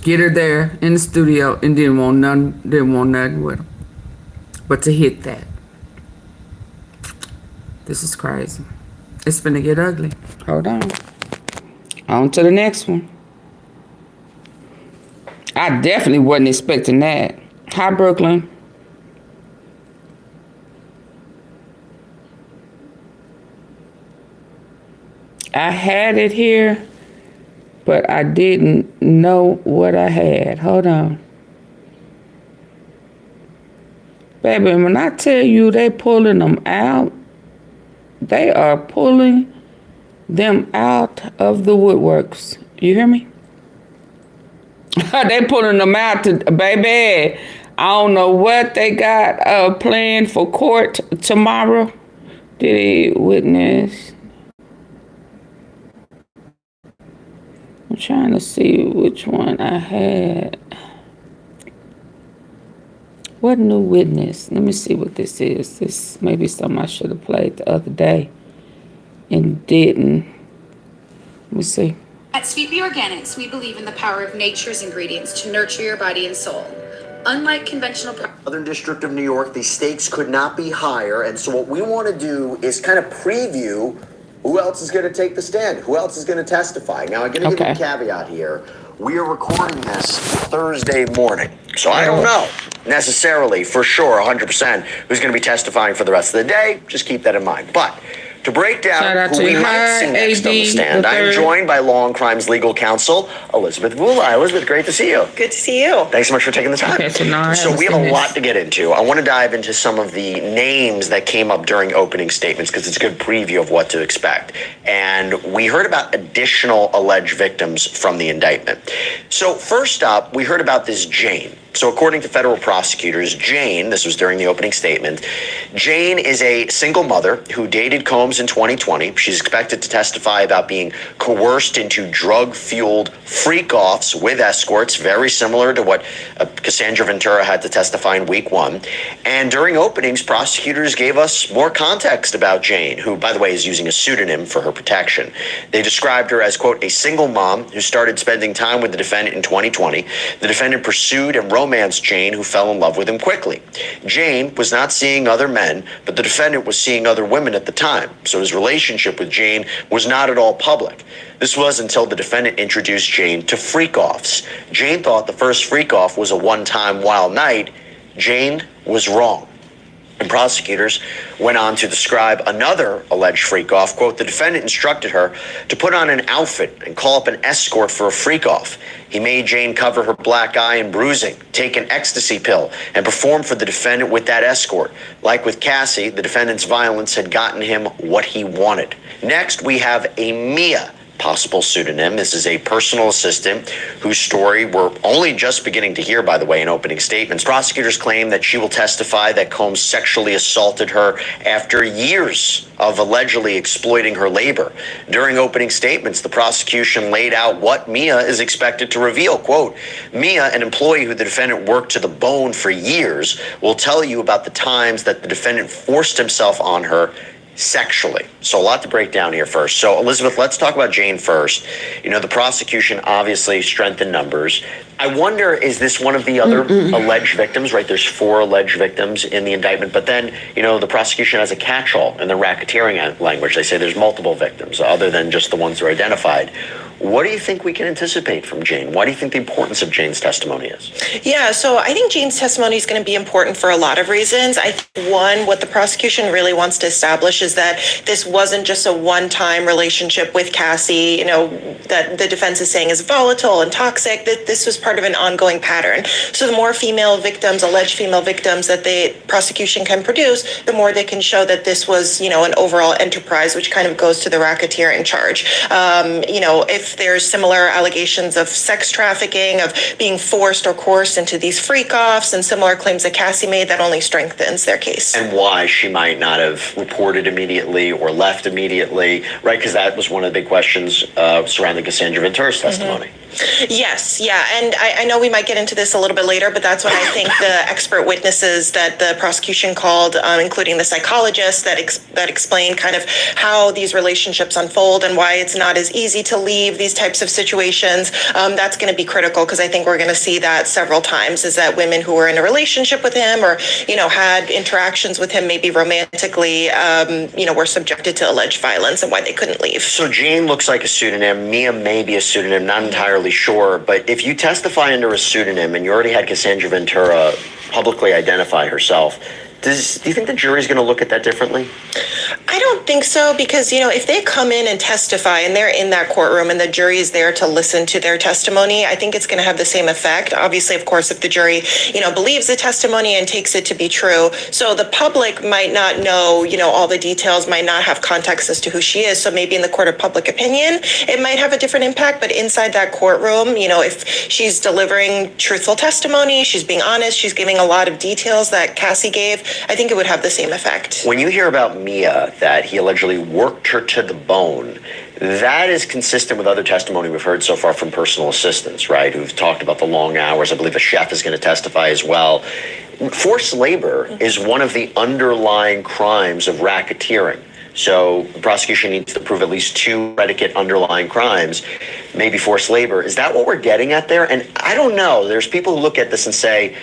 Get her there in the studio and didn't want nothing with her but to hit that. This is crazy. It's finna get ugly. Hold on. On to the next one. I definitely wasn't expecting that. Hi, Brooklyn. I had it here, but I didn't know what I had. Hold on. Baby, when I tell you they pulling them out, they are pulling them out of the woodworks. You hear me? They pulling them out to, baby. I don't know what they got planned for court tomorrow. Did he witness? I'm trying to see which one I had. What new witness? Let me see what this is. This may be something I should have played the other day and didn't. Let me see. At Sweet Bee Organics, we believe in the power of nature's ingredients to nurture your body and soul. Unlike conventional Southern District of New York, the stakes could not be higher, and so what we want to do is kind of preview who else is going to take the stand, who else is going to testify. Now, I'm going to give you a caveat here. We are recording this Thursday morning, so I don't know necessarily for sure 100% who's going to be testifying for the rest of the day. Just keep that in mind. But to break down who we might see next on the stand, I'm joined by Law and Crimes Legal Counsel Elizabeth Vula. Elizabeth, great to see you. Good to see you. Thanks so much for taking the time. So we have a lot to get into. I want to dive into some of the names that came up during opening statements because it's a good preview of what to expect. And we heard about additional alleged victims from the indictment. So first up, we heard about this Jane. So according to federal prosecutors, Jane, this was during the opening statement, Jane is a single mother who dated Combs in 2020. She's expected to testify about being coerced into drug-fueled freak-offs with escorts, very similar to what Cassandra Ventura had to testify in week 1. And during openings, prosecutors gave us more context about Jane, who, by the way, is using a pseudonym for her protection. They described her as, quote, a single mom who started spending time with the defendant in 2020. The defendant pursued and romanced Jane, who fell in love with him quickly. Jane was not seeing other men, but the defendant was seeing other women at the time, so his relationship with Jane was not at all public. This was until the defendant introduced Jane to freak-offs. Jane thought the first freak-off was a one-time wild night. Jane was wrong. And prosecutors went on to describe another alleged freak-off. Quote, the defendant instructed her to put on an outfit and call up an escort for a freak-off. He made Jane cover her black eye and bruising, take an ecstasy pill, and perform for the defendant with that escort. Like with Cassie, the defendant's violence had gotten him what he wanted. Next, we have a Mia, possible pseudonym. This is a personal assistant whose story we're only just beginning to hear, by the way, in opening statements. Prosecutors claim that she will testify that Combs sexually assaulted her after years of allegedly exploiting her labor. During opening statements, the prosecution laid out what Mia is expected to reveal. Quote, Mia, an employee who the defendant worked to the bone for years, will tell you about the times that the defendant forced himself on her sexually. So a lot to break down here first. So Elizabeth, let's talk about Jane first. You know, the prosecution obviously strengthened numbers. I wonder, is this one of the other alleged victims, right? There's 4 alleged victims in the indictment, but then, you know, the prosecution has a catch-all in the racketeering language. They say there's multiple victims other than just the ones that are identified. What do you think we can anticipate from Jane? Why do you think the importance of Jane's testimony is? Yeah, so I think Jane's testimony is going to be important for a lot of reasons. I think, one, what the prosecution really wants to establish is that this wasn't just a one-time relationship with Cassie, you know, that the defense is saying is volatile and toxic, that this was part of an ongoing pattern. So the more female victims, alleged female victims that the prosecution can produce, the more they can show that this was, you know, an overall enterprise, which kind of goes to the racketeering charge. You know, if there's similar allegations of sex trafficking, of being forced or coerced into these freak-offs, and similar claims that Cassie made, that only strengthens their case. And why she might not have reported immediately or left immediately, right? Because that was one of the big questions surrounding Cassandra Ventura's testimony. Yes, yeah, and I know we might get into this a little bit later, but that's what I think the expert witnesses that the prosecution called, including the psychologist that explained kind of how these relationships unfold and why it's not as easy to leave these types of situations. That's going to be critical, because I think we're going to see that several times, is that women who were in a relationship with him or, you know, had interactions with him maybe romantically, you know, were subjected to alleged violence and why they couldn't leave. So Jane looks like a pseudonym. Mia may be a pseudonym, not entirely sure, but if you testify under a pseudonym and you already had Cassandra Ventura publicly identify herself, do you think the jury's going to look at that differently? I don't think so, because, you know, if they come in and testify and they're in that courtroom and the jury is there to listen to their testimony, I think it's going to have the same effect. Obviously, of course, if the jury, you know, believes the testimony and takes it to be true. So the public might not know, you know, all the details, might not have context as to who she is. So maybe in the court of public opinion, it might have a different impact. But inside that courtroom, you know, if she's delivering truthful testimony, she's being honest, she's giving a lot of details that Cassie gave, I think it would have the same effect. When you hear about Mia, that he allegedly worked her to the bone, that is consistent with other testimony we've heard so far from personal assistants, right, who've talked about the long hours. I believe a chef is going to testify as well. Forced labor is one of the underlying crimes of racketeering. So the prosecution needs to prove at least 2 predicate underlying crimes, maybe forced labor. Is that what we're getting at there? And I don't know. There's people who look at this and say,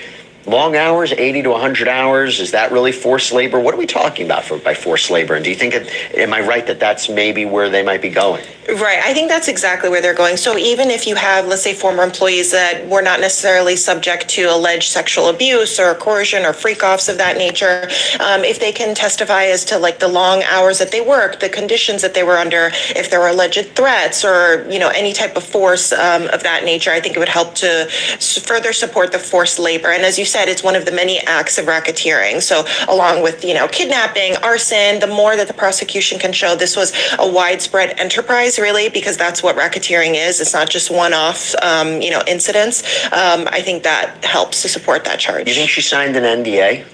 long hours, 80 to 100 hours, is that really forced labor? What are we talking about by forced labor? And do you think, am I right that that's maybe where they might be going? Right. I think that's exactly where they're going. So even if you have, let's say, former employees that were not necessarily subject to alleged sexual abuse or coercion or freak-offs of that nature, if they can testify as to like the long hours that they worked, the conditions that they were under, if there were alleged threats or, you know, any type of force of that nature, I think it would help to further support the forced labor. And as you said, it's one of the many acts of racketeering. So along with, kidnapping, arson, the more that the prosecution can show this was a widespread enterprise, really, because that's what racketeering is. It's not just one-off, incidents. I think that helps to support that charge. You think she signed an NDA?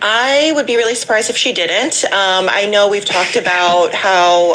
I would be really surprised if she didn't. I know we've talked about how,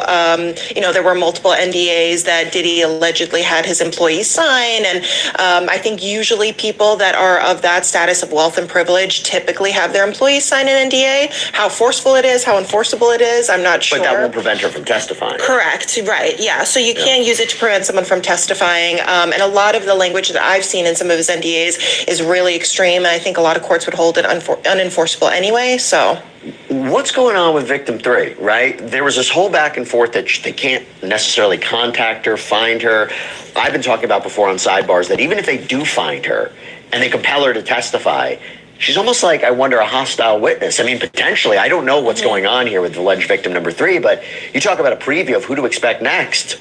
there were multiple NDAs that Diddy allegedly had his employees sign. And I think usually people that are of that status of wealth and privilege typically have their employees sign an NDA. How forceful it is, how enforceable it is, I'm not sure. But that won't prevent her from testifying. Correct. Right. Yeah. So you can't use it to prevent someone from testifying. And a lot of the language that I've seen in some of his NDAs is really extreme. And I think a lot of courts would hold it unenforceable anyway. So what's going on with victim 3, right? There was this whole back and forth that they can't necessarily contact her, find her. I've been talking about before on sidebars that even if they do find her and they compel her to testify, she's almost like, I wonder, a hostile witness. I mean, potentially, I don't know what's going on here with alleged victim number 3, but you talk about a preview of who to expect next.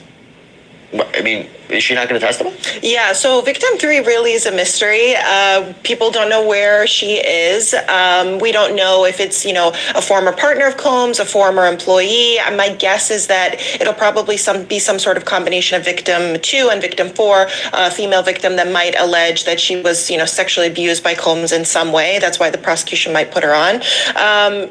I mean, is she not going to testify? Yeah, so victim 3 really is a mystery. People don't know where she is. We don't know if it's, a former partner of Combs, a former employee. My guess is that it'll probably be some sort of combination of victim 2 and victim 4, a female victim that might allege that she was, sexually abused by Combs in some way. That's why the prosecution might put her on.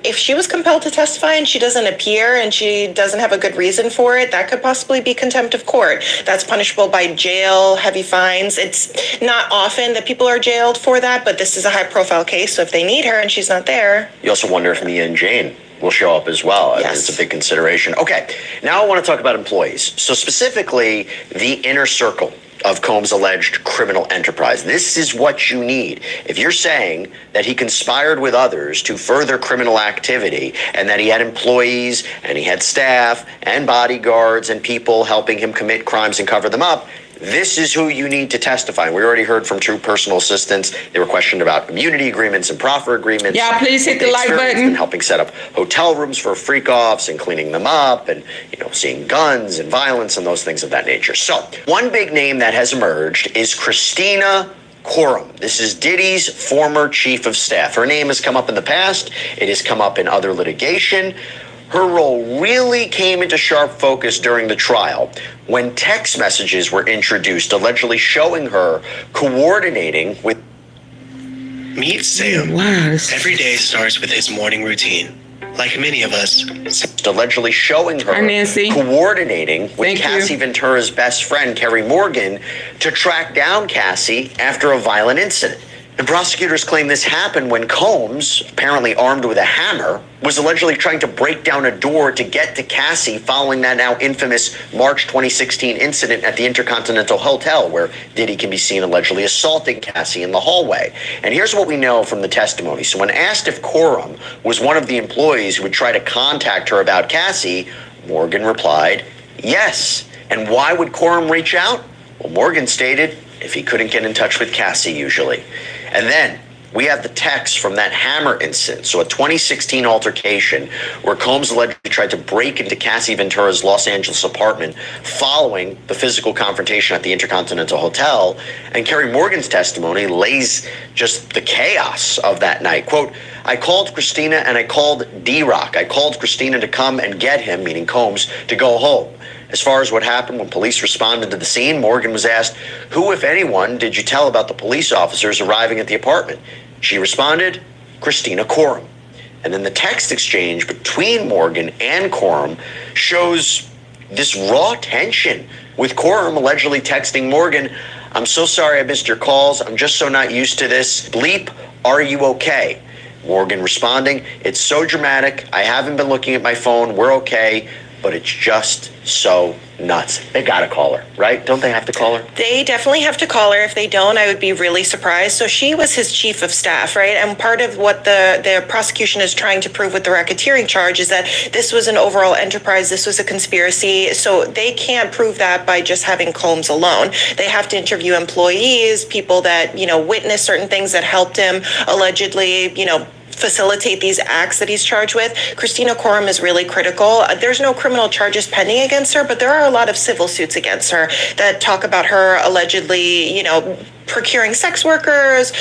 If she was compelled to testify and she doesn't appear and she doesn't have a good reason for it, that could possibly be contempt of court. That's punishable by jail, heavy fines. It's not often that people are jailed for that, but this is a high-profile case, so if they need her and she's not there. You also wonder if Mia and Jane will show up as well. Yes. I mean, it's a big consideration. Okay, now I want to talk about employees. So specifically, the inner circle of Combs' alleged criminal enterprise. This is what you need. If you're saying that he conspired with others to further criminal activity and that he had employees and he had staff and bodyguards and people helping him commit crimes and cover them up, this is who you need to testify. We already heard from two personal assistants. They were questioned about immunity agreements and proffer agreements. Yeah, please hit the like button. And helping set up hotel rooms for freak-offs and cleaning them up and, seeing guns and violence and those things of that nature. So, one big name that has emerged is Christina Coram. This is Diddy's former chief of staff. Her name has come up in the past. It has come up in other litigation. Her role really came into sharp focus during the trial when text messages were introduced, allegedly showing her coordinating with... Meet Sam. Every day starts with his morning routine. Like many of us. Allegedly showing her coordinating with Cassie Ventura's best friend, Kerry Morgan, to track down Cassie after a violent incident. And prosecutors claim this happened when Combs, apparently armed with a hammer, was allegedly trying to break down a door to get to Cassie following that now infamous March 2016 incident at the Intercontinental Hotel where Diddy can be seen allegedly assaulting Cassie in the hallway. And here's what we know from the testimony. So when asked if Coram was one of the employees who would try to contact her about Cassie, Morgan replied, yes. And why would Coram reach out? Well, Morgan stated if he couldn't get in touch with Cassie usually. And then we have the text from that hammer incident. So a 2016 altercation where Combs allegedly tried to break into Cassie Ventura's Los Angeles apartment following the physical confrontation at the Intercontinental Hotel. And Kerry Morgan's testimony lays just the chaos of that night. Quote, I called Christina and I called D-Rock. I called Christina to come and get him, meaning Combs, to go home. As far as what happened when police responded to the scene, Morgan was asked, who, if anyone, did you tell about the police officers arriving at the apartment? She responded, Christina Coram. And then the text exchange between Morgan and Coram shows this raw tension, with Coram allegedly texting Morgan, I'm so sorry I missed your calls. I'm just so not used to this. Bleep, are you okay? Morgan responding, it's so dramatic. I haven't been looking at my phone. We're okay. But it's just so nuts. They gotta call her, right? Don't they have to call her? They definitely have to call her. If they don't, I would be really surprised. So she was his chief of staff, right? And part of what the prosecution is trying to prove with the racketeering charge is that this was an overall enterprise. This was a conspiracy. So they can't prove that by just having Combs alone. They have to interview employees, people that, witnessed certain things that helped him allegedly, facilitate these acts that he's charged with. Christina Coram is really critical. There's no criminal charges pending against her, but there are a lot of civil suits against her that talk about her allegedly, procuring sex workers,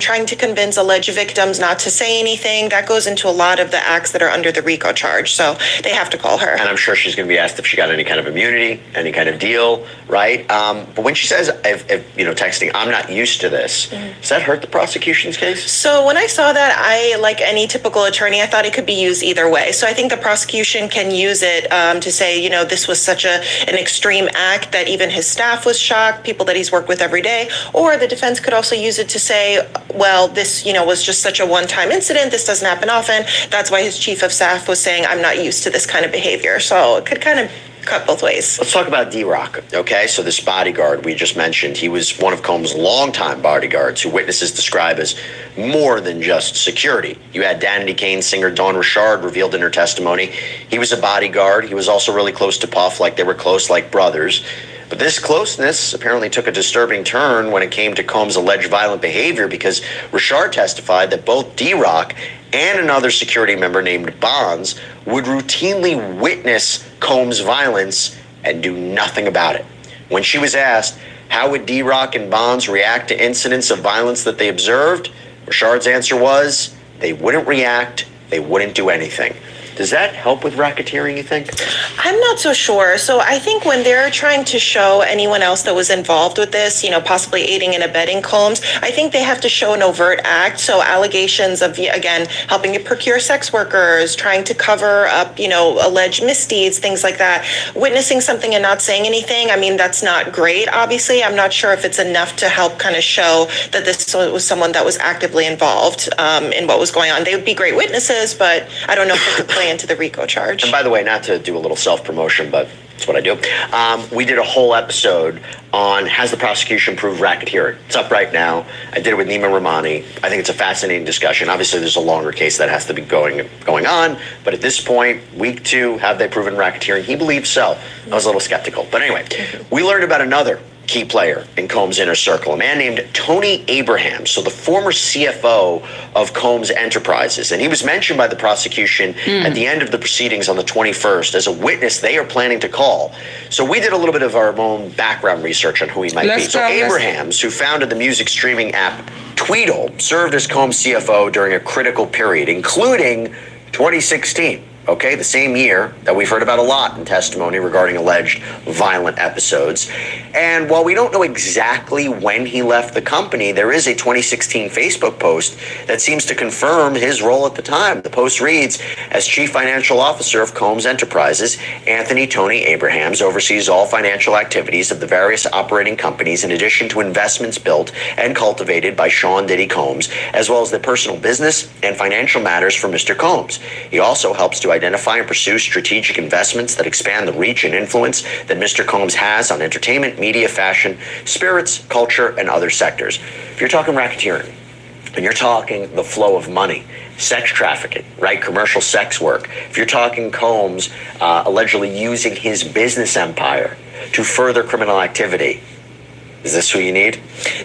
trying to convince alleged victims not to say anything. That goes into a lot of the acts that are under the RICO charge. So they have to call her. And I'm sure she's going to be asked if she got any kind of immunity, any kind of deal, right? But when she says, texting, I'm not used to this, does that hurt the prosecution's case? So when I saw that, I, like any typical attorney, I thought it could be used either way. So I think the prosecution can use it to say, this was such an extreme act that even his staff was shocked, people that he's worked with every day. Or the defense could also use it to say, well, this, was just such a one-time incident. This doesn't happen often. That's why his chief of staff was saying, I'm not used to this kind of behavior. So it could kind of cut both ways. Let's talk about D-Rock, okay? So this bodyguard we just mentioned, he was one of Combs' longtime bodyguards who witnesses describe as more than just security. You had Danity Kane's singer Dawn Richard revealed in her testimony. He was a bodyguard. He was also really close to Puff, like they were close like brothers. But this closeness apparently took a disturbing turn when it came to Combs' alleged violent behavior because Richard testified that both D-Rock and another security member named Bonds would routinely witness Combs' violence and do nothing about it. When she was asked, how would D-Rock and Bonds react to incidents of violence that they observed? Richard's answer was, they wouldn't react, they wouldn't do anything. Does that help with racketeering, you think? I'm not so sure. So I think when they're trying to show anyone else that was involved with this, possibly aiding and abetting Combs, I think they have to show an overt act. So allegations of, again, helping to procure sex workers, trying to cover up, alleged misdeeds, things like that. Witnessing something and not saying anything, that's not great, obviously. I'm not sure if it's enough to help kind of show that this was someone that was actively involved in what was going on. They would be great witnesses, but I don't know if they could play into the RICO charge. And by the way, not to do a little self-promotion, but that's what I do. We did a whole episode on has the prosecution proved racketeering. It's up right now. I did it with Nima Rahmani. I think it's a fascinating discussion. Obviously, there's a longer case that has to be going on. But at this point, week 2, have they proven racketeering? He believes so. I was a little skeptical. But anyway, we learned about another key player in Combs' inner circle, a man named Tony Abraham, so the former CFO of Combs Enterprises. And he was mentioned by the prosecution at the end of the proceedings on the 21st as a witness they are planning to call. So we did a little bit of our own background research on who he might be. So Abrahams, who founded the music streaming app Tweedle, served as Combs CFO during a critical period, including 2016. Okay, the same year that we've heard about a lot in testimony regarding alleged violent episodes. And while we don't know exactly when he left the company, there is a 2016 Facebook post that seems to confirm his role at the time. The post reads, as Chief Financial Officer of Combs Enterprises, Anthony Tony Abrahams oversees all financial activities of the various operating companies in addition to investments built and cultivated by Sean Diddy Combs, as well as the personal business and financial matters for Mr. Combs. He also helps to identify and pursue strategic investments that expand the reach and influence that Mr. Combs has on entertainment, media, fashion, spirits, culture, and other sectors. If you're talking racketeering, and you're talking the flow of money, sex trafficking, right, commercial sex work, if you're talking Combs allegedly using his business empire to further criminal activity, is this who you need?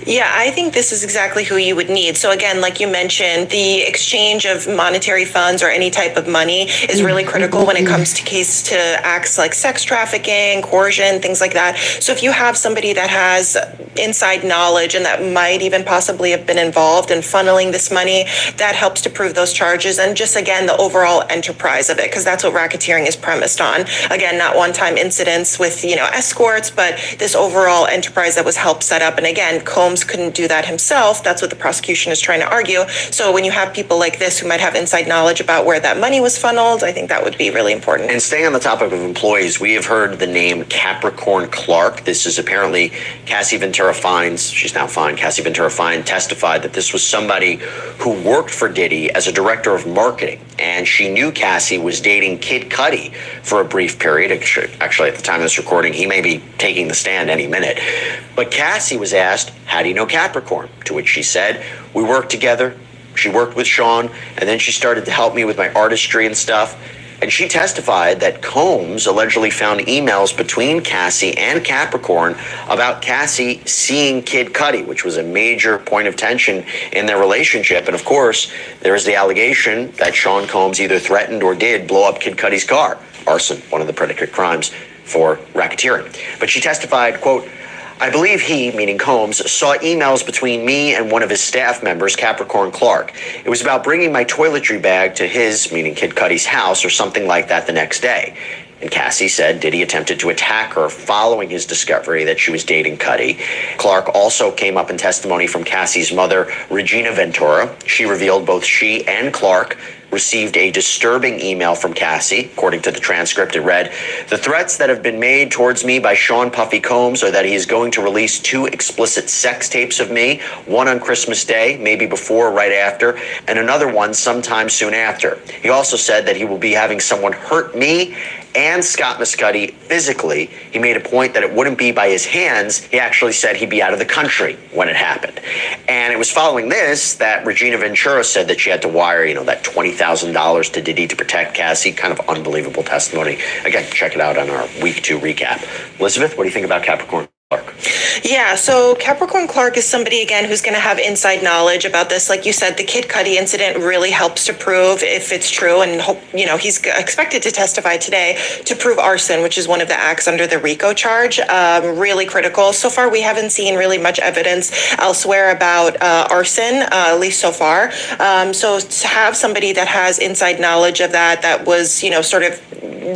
Yeah, I think this is exactly who you would need. So again, like you mentioned, the exchange of monetary funds or any type of money is really critical when it comes to acts like sex trafficking, coercion, things like that. So if you have somebody that has inside knowledge and that might even possibly have been involved in funneling this money, that helps to prove those charges. And just again, the overall enterprise of it, because that's what racketeering is premised on. Again, not one-time incidents with, escorts, but this overall enterprise that was helped set up. And again, Combs couldn't do that himself. That's what the prosecution is trying to argue. So when you have people like this who might have inside knowledge about where that money was funneled, I think that would be really important. And staying on the topic of employees, we have heard the name Capricorn Clark. This is apparently Cassie Ventura Fines. She's now fine. Cassie Ventura Fine testified that this was somebody who worked for Diddy as a director of marketing. And she knew Cassie was dating Kid Cudi for a brief period. Actually, at the time of this recording, he may be taking the stand any minute. But Cassie was asked, how do you know Capricorn? To which she said, we worked together. She worked with Sean, and then she started to help me with my artistry and stuff. And she testified that Combs allegedly found emails between Cassie and Capricorn about Cassie seeing Kid Cudi, which was a major point of tension in their relationship. And of course, there is the allegation that Sean Combs either threatened or did blow up Kid Cudi's car. Arson, one of the predicate crimes for racketeering. But she testified, quote, I believe he, meaning Combs, saw emails between me and one of his staff members, Capricorn Clark. It was about bringing my toiletry bag to his, meaning Kid Cudi's house or something like that the next day. And Cassie said Diddy attempted to attack her following his discovery that she was dating Cudi. Clark also came up in testimony from Cassie's mother, Regina Ventura. She revealed both she and Clark received a disturbing email from Cassie. According to the transcript, it read, "The threats that have been made towards me by Sean Puffy Combs are that he is going to release 2 explicit sex tapes of me, one on Christmas Day, maybe before or right after, and another one sometime soon after. He also said that he will be having someone hurt me and Scott Muscudi physically. He made a point that it wouldn't be by his hands. He actually said he'd be out of the country when it happened." And it was following this that Regina Ventura said that she had to wire, that $20,000 to Diddy to protect Cassie. Kind of unbelievable testimony. Again, check it out on our week 2 recap. Elizabeth, what do you think about Capricorn Clark? Yeah, so Capricorn Clark is somebody, again, who's going to have inside knowledge about this. Like you said, the Kid Cudi incident really helps to prove if it's true, and he's expected to testify today to prove arson, which is one of the acts under the RICO charge. Really critical. So far, we haven't seen really much evidence elsewhere about arson, at least so far. So to have somebody that has inside knowledge of that was, sort of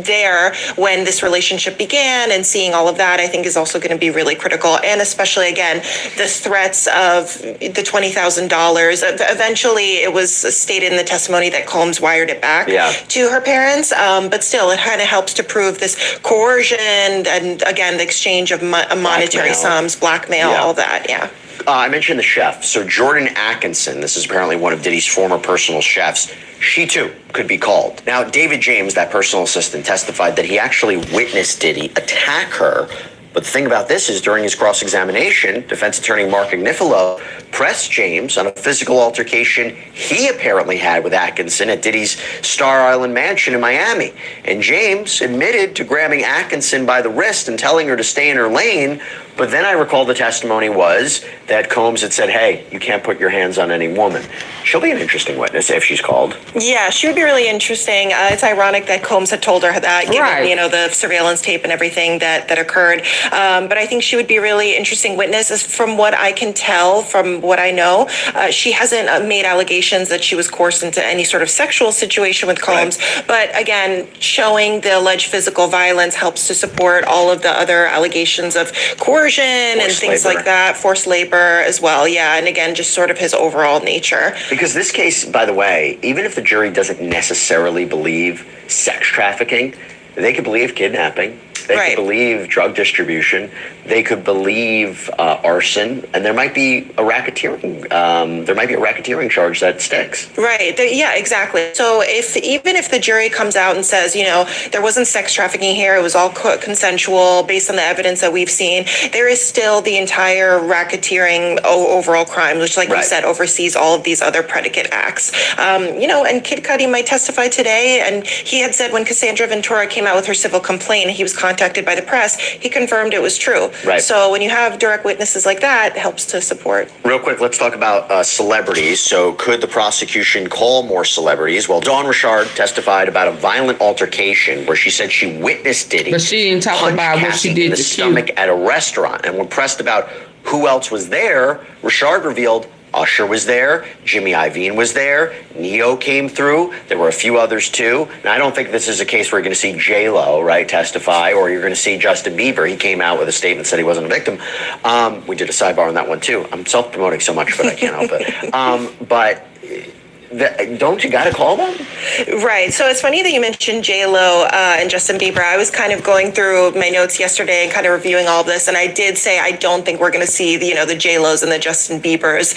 there when this relationship began and seeing all of that, I think is also going to be really critical. And especially, again, the threats of the $20,000. Eventually, it was stated in the testimony that Combs wired it back to her parents. But still, it kind of helps to prove this coercion and, again, the exchange of monetary sums, blackmail, all that. Yeah. I mentioned the chef. So Jordan Atkinson, this is apparently one of Diddy's former personal chefs. She, too, could be called. Now, David James, that personal assistant, testified that he actually witnessed Diddy attack her. But the thing about this is, during his cross-examination, defense attorney Mark Agnifilo pressed James on a physical altercation he apparently had with Atkinson at Diddy's Star Island mansion in Miami. And James admitted to grabbing Atkinson by the wrist and telling her to stay in her lane. But then I recall the testimony was that Combs had said, "Hey, you can't put your hands on any woman." She'll be an interesting witness if she's called. Yeah, she would be really interesting. It's ironic that Combs had told her that, given, the surveillance tape and everything that occurred. But I think she would be a really interesting witness. As from what I can tell, from what I know, she hasn't made allegations that she was coerced into any sort of sexual situation with Combs. Right. But again, showing the alleged physical violence helps to support all of the other allegations of coercion and things like that, forced labor as well. Yeah, and again, just sort of his overall nature. Because this case, by the way, even if the jury doesn't necessarily believe sex trafficking, they could believe kidnapping. They could believe drug distribution. They could believe arson, and there might be a racketeering. Charge that sticks. Right. Yeah. Exactly. So even if the jury comes out and says, there wasn't sex trafficking here, it was all consensual based on the evidence that we've seen, there is still the entire racketeering overall crime, which, like you said, oversees all of these other predicate acts. And Kid Cudi might testify today, and he had said when Cassandra Ventura came out with her civil complaint, he was contacted by the press, he confirmed it was true. Right. So when you have direct witnesses like that, it helps to support. Real quick, let's talk about celebrities. So could the prosecution call more celebrities? Well, Dawn Richard testified about a violent altercation where she said she witnessed Diddy, but she didn't talk about what she did in the stomach at a restaurant. And when pressed about who else was there, Richard revealed Usher was there, Jimmy Iovine was there, Neo came through, there were a few others too. Now, I don't think this is a case where you're going to see J-Lo, testify, or you're going to see Justin Bieber. He came out with a statement, said he wasn't a victim. We did a sidebar on that one too. I'm self-promoting so much, but I can't help it. But don't you got to call them? Right. So it's funny that you mentioned J-Lo and Justin Bieber. I was kind of going through my notes yesterday and kind of reviewing all of this, and I did say I don't think we're going to see the J-Los and the Justin Biebers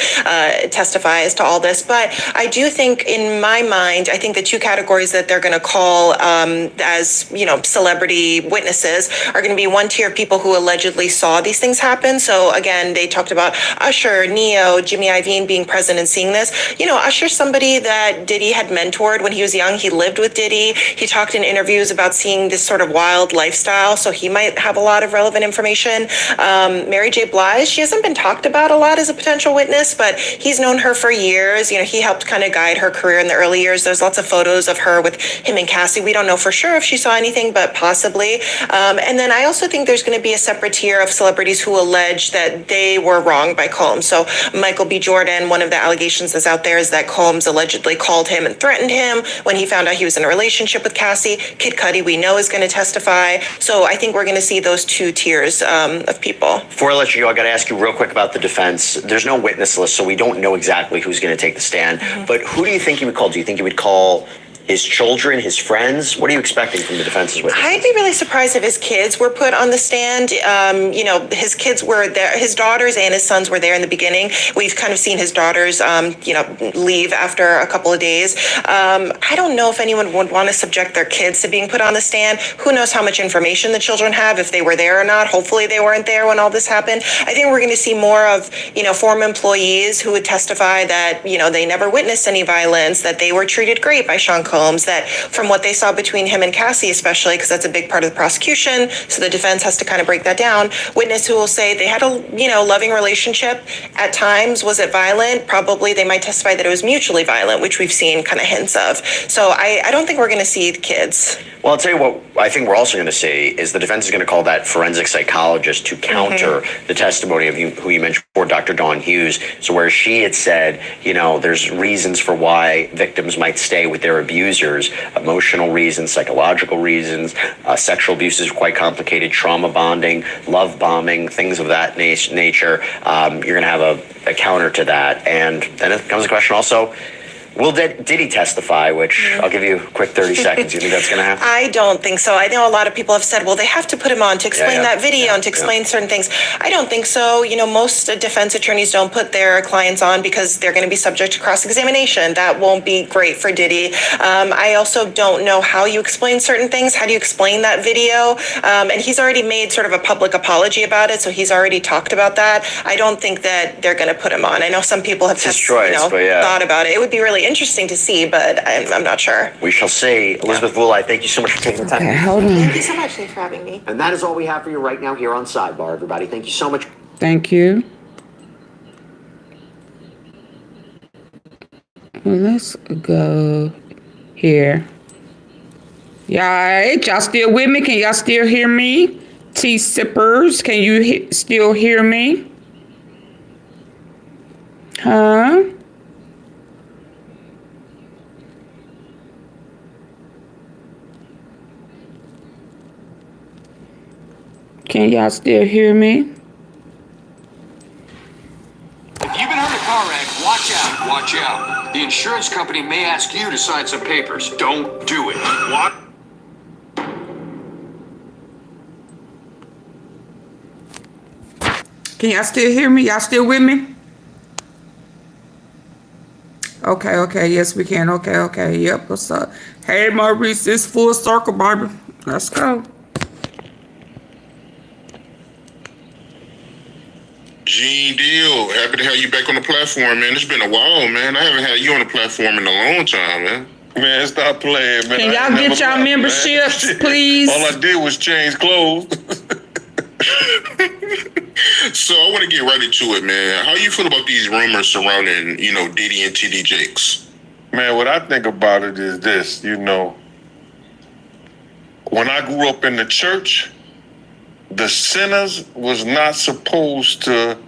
testify as to all this. But I do think, in my mind, I think the two categories that they're going to call as celebrity witnesses are going to be one tier of people who allegedly saw these things happen. So again, they talked about Usher, Neo, Jimmy Iovine being present and seeing this. Usher's somebody somebody that Diddy had mentored when he was young. He lived with Diddy. He talked in interviews about seeing this sort of wild lifestyle, so he might have a lot of relevant information. Mary J. Blige, she hasn't been talked about a lot as a potential witness, but he's known her for years. You know, he helped kind of guide her career in the early years. There's lots of photos of her with him and Cassie. We don't know for sure if she saw anything, but possibly. And then I also think there's going to be a separate tier of celebrities who allege that they were wronged by Combs. So Michael B. Jordan, one of the allegations that's out there is that Combs allegedly called him and threatened him when he found out he was in a relationship with Cassie. Kid Cudi, we know, is going to testify. So I think we're going to see those two tiers of people. Before I let you go, I got to ask you real quick about the defense. There's no witness list, so we don't know exactly who's going to take the stand. But who do you think he would call? Do you think he would call his children, his friends? What are you expecting from the defense's witnesses? I'd be really surprised if his kids were put on the stand. You know, his kids were there, his daughters and his sons were there in the beginning. We've kind of seen his daughters, you know, leave after a couple of days. I don't know if anyone would want to subject their kids to being put on the stand. Who knows how much information the children have, if they were there or not. Hopefully they weren't there when all this happened. I think we're going to see more of, you know, former employees who would testify that, you know, they never witnessed any violence, that they were treated great by Sean Combs, that from what they saw between him and Cassie, especially, because that's a big part of the prosecution, so the defense has to kind of break that down. Witness who will say they had a, you know, loving relationship at times. Was it violent? Probably. They might testify that it was mutually violent, which we've seen kind of hints of. So I don't think we're going to see the kids. Well, I'll tell you what I think we're also going to see is the defense is going to call that forensic psychologist to counter the testimony of who you mentioned before, Dr. Dawn Hughes. So where she had said, you know, there's reasons for why victims might stay with their abusers, emotional reasons, psychological reasons, sexual abuse is quite complicated, trauma bonding, love bombing, things of that nature. You're going to have a counter to that. And then it becomes a question also, will Diddy testify, which I'll give you a quick 30 seconds. You think that's going to happen? I don't think so. I know a lot of people have said, well, they have to put him on to explain that video and to explain certain things. I don't think so. You know, most defense attorneys don't put their clients on because they're going to be subject to cross-examination. That won't be great for Diddy. I also don't know how you explain certain things. How do you explain that video? And he's already made sort of a public apology about it, so he's already talked about that. I don't think that they're going to put him on. I know some people have thought about it. It would be really interesting to see, but I'm not sure. We shall see. Elizabeth Vulai, thank you so much for taking the time. Okay, hold on. Thank you so much for having me. And that is all we have for you right now here on Sidebar, everybody. Thank you so much. Thank you. Let's go here. Y'all still with me? Can y'all still hear me? Tea sippers, can you still hear me? Huh? Can y'all still hear me? If you've been hurt in a car wreck, watch out. Watch out. The insurance company may ask you to sign some papers. Don't do it. What? Can y'all still hear me? Y'all still with me? Okay, yes we can. Okay, yep, what's up? Hey Maurice, it's full circle, baby. Let's go. Gene Deal, happy to have you back on the platform, man. It's been a while, man. I haven't had you on the platform in a long time, man. Man, stop playing, man. Can y'all get y'all memberships, please? All I did was change clothes. So I want to get right into it, man. How you feel about these rumors surrounding, you know, Diddy and TD Jakes? Man, what I think about it is this, you know, when I grew up in the church, the sinners was not supposed to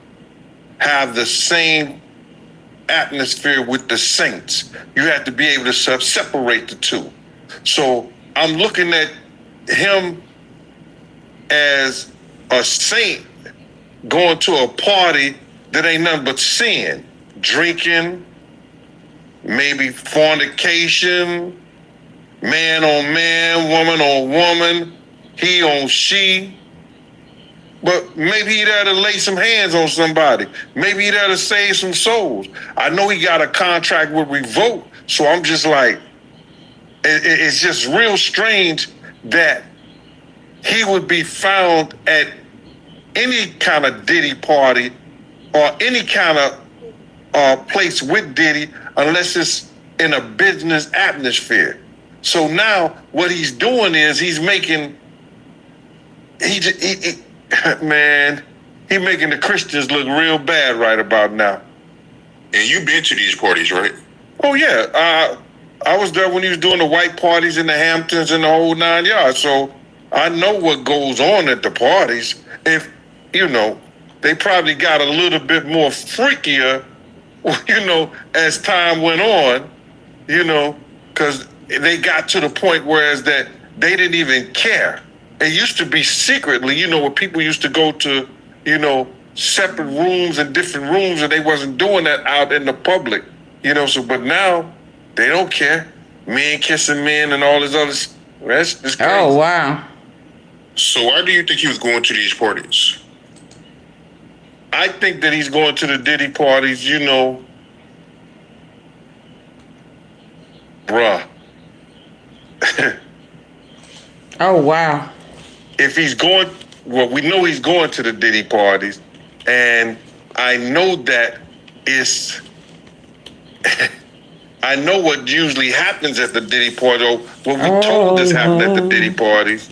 have the same atmosphere with the saints. You had to be able to separate the two. So I'm looking at him as a saint going to a party that ain't nothing but sin, drinking, maybe fornication, man on man, woman on woman, he on she. But maybe he there to lay some hands on somebody. Maybe he there to save some souls. I know he got a contract with Revolt, so I'm just like, it's just real strange that he would be found at any kind of Diddy party or any kind of place with Diddy unless it's in a business atmosphere. So now what he's doing is he's making, man, he making the Christians look real bad right about now. And you've been to these parties, right? Oh yeah, I was there when he was doing the white parties in the Hamptons and the whole 9 yards. So I know what goes on at the parties. If, you know, they probably got a little bit more freakier, you know, as time went on, you know, because they got to the point whereas that they didn't even care. It used to be secretly, you know, where people used to go to, you know, separate rooms and different rooms, and they wasn't doing that out in the public, you know. So, but now they don't care. Men kissing men and all this other. That's crazy. Oh wow. So why do you think he was going to these parties? I think that he's going to the Diddy parties, you know, bruh. Oh wow. If he's going, well, we know he's going to the Diddy parties, and I know that it's, I know what usually happens at the Diddy party, or what we told us happened at the Diddy parties.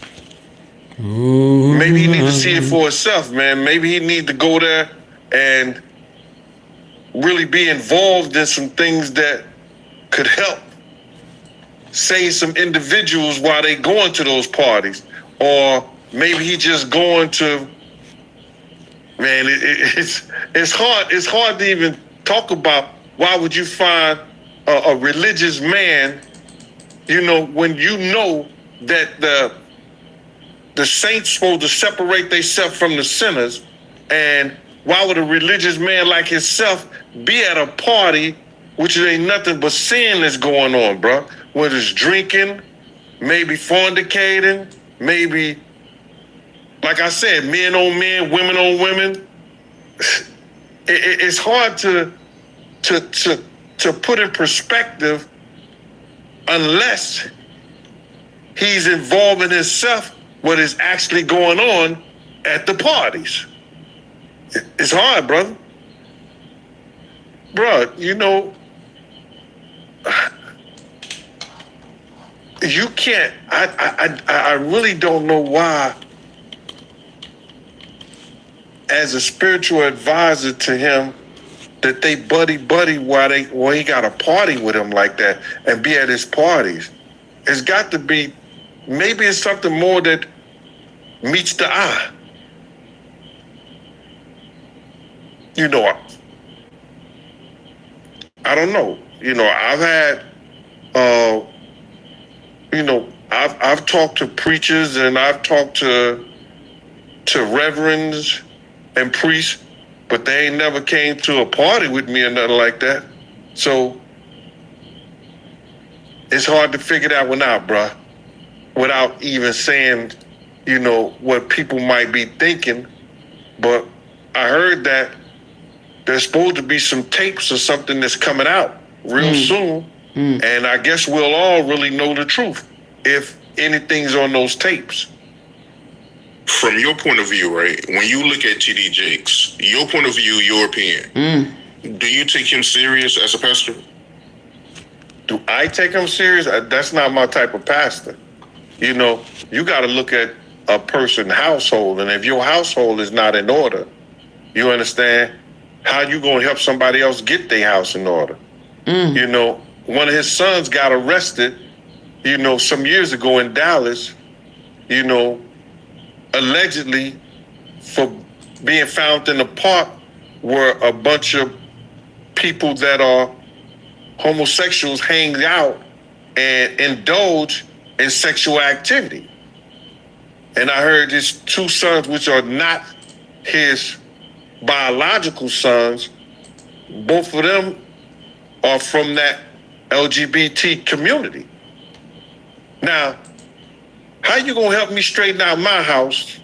Maybe he needs to see it for himself, man. Maybe he needs to go there and really be involved in some things that could help save some individuals while they going to those parties. Or maybe he just going to, man, it's hard to even talk about. Why would you find a religious man, you know, when you know that the saints supposed to separate themselves from the sinners? And why would a religious man like himself be at a party which ain't nothing but sin that's going on, bro? Whether it's drinking, maybe fornicating, maybe, like I said, men on men, women on women. It's hard to put in perspective unless he's involving himself what is actually going on at the parties. It's hard, brother. Bro, you know, you can't, I really don't know why, as a spiritual advisor to him, that they buddy while he got a party with him like that and be at his parties. It's got to be, maybe it's something more that meets the eye. You know, I don't know. You know, I've had, you know, I've talked to preachers and I've talked to reverends and priests, but they ain't never came to a party with me or nothing like that. So it's hard to figure that one out, bruh, without even saying, you know, what people might be thinking. But I heard that there's supposed to be some tapes or something that's coming out real soon. And I guess we'll all really know the truth if anything's on those tapes. From your point of view, right, when you look at TD Jakes, your point of view, your opinion, do you take him serious as a pastor? Do I take him serious? That's not my type of pastor. You know, you got to look at a person's household, and if your household is not in order, you understand, how you going to help somebody else get their house in order? You know, one of his sons got arrested, you know, some years ago in Dallas, you know, allegedly for being found in a park where a bunch of people that are homosexuals hang out and indulge in sexual activity. And I heard his two sons, which are not his biological sons, both of them are from that LGBT community. Now, how you gonna help me straighten out my house?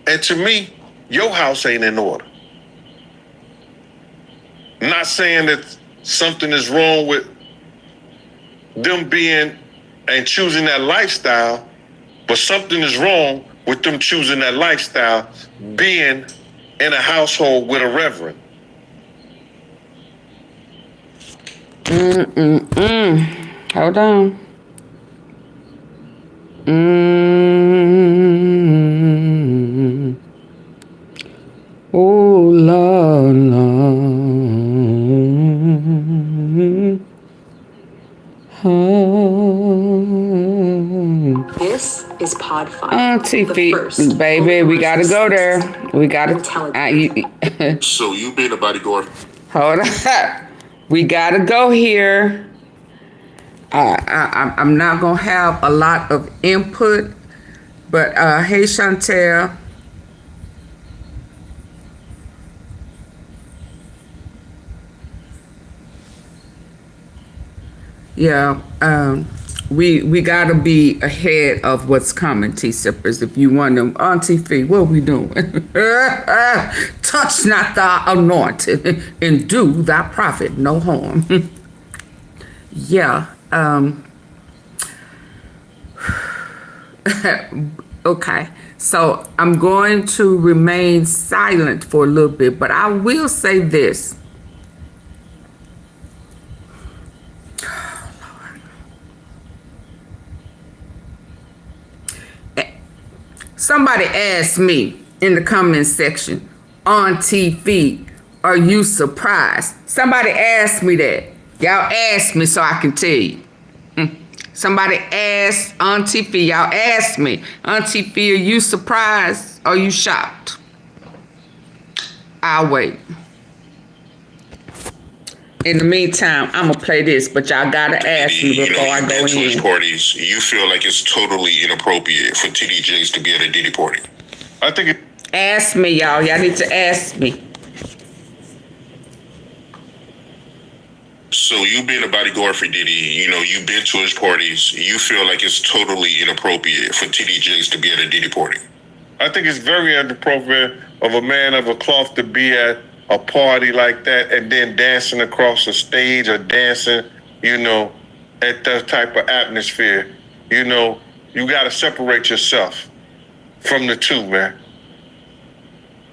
And to me, your house ain't in order. I'm not saying that something is wrong with them being and choosing that lifestyle, but something is wrong with them choosing that lifestyle, being in a household with a reverend. Hold on. Oh, Lord, Lord. This is Pod 5. Auntie Fee, baby, we gotta go there. We gotta. So you being a bodyguard? Hold on. We gotta go here. I'm not gonna have a lot of input, but hey, Chantel. Yeah, we gotta be ahead of what's coming, T-Sippers. If you want them, Auntie Fee, what we doing? Touch not thy anointed and do thy prophet no harm. Yeah. Okay. So I'm going to remain silent for a little bit, but I will say this. Somebody asked me in the comment section, Auntie Fee, are you surprised? Somebody asked me that. Y'all asked me so I can tell you. Somebody asked Auntie Fee, y'all asked me, Auntie Fee, are you surprised? Are you shocked? I'll wait. In the meantime, I'm gonna play this, but y'all gotta ask me before I go in. To parties, you feel like it's totally inappropriate for TD Jakes to be at a Diddy party? I think it. Ask me, y'all. Y'all need to ask me. So you being a bodyguard for Diddy, you've been to his parties. You feel like it's totally inappropriate for TD Jakes to be at a Diddy party? I think it's very inappropriate of a man of a cloth to be at a party like that and then dancing across the stage or dancing, at that type of atmosphere. You got to separate yourself from the two, man.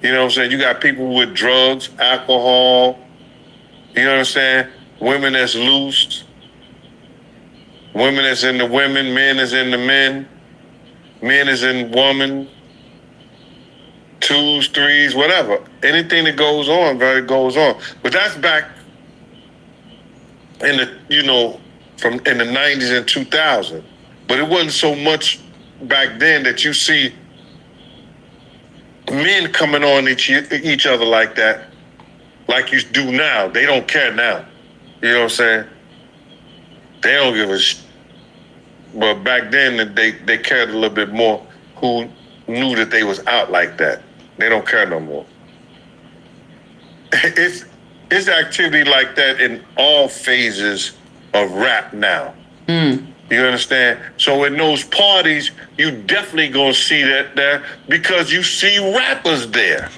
You know what I'm saying? You got people with drugs, alcohol, you know what I'm saying? Women that's loose, women that's in the women, men is in the men is in woman, twos, threes, whatever. Anything that goes on, it goes on. But that's back in the, in the 90s and 2000. But it wasn't so much back then that you see men coming on each other like that, like you do now. They don't care now. You know what I'm saying? They don't give a But back then, they cared a little bit more who knew that they was out like that. They don't care no more. It's activity like that in all phases of rap now. You understand? So in those parties, you definitely gonna see that there because you see rappers there.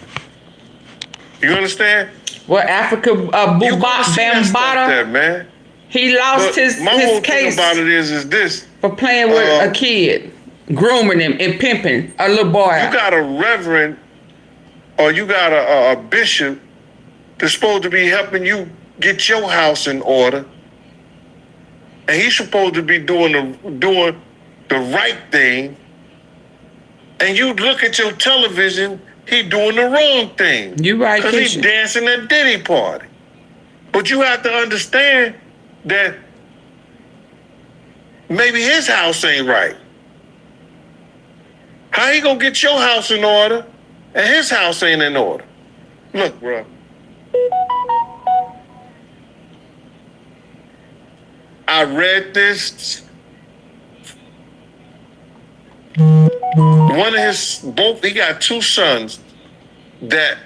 You understand? Well, Africa Bambaataa, man. He lost his whole case thing about it is this for playing with a kid, grooming him and pimping a little boy. You got a reverend or you got a bishop that's supposed to be helping you get your house in order. And he's supposed to be doing the right thing. And you look at your television, he doing the wrong thing. You right, because he's dancing at Diddy party. But you have to understand that maybe his house ain't right. How he gonna get your house in order and his house ain't in order? Look, bro. I read this. One of he got two sons that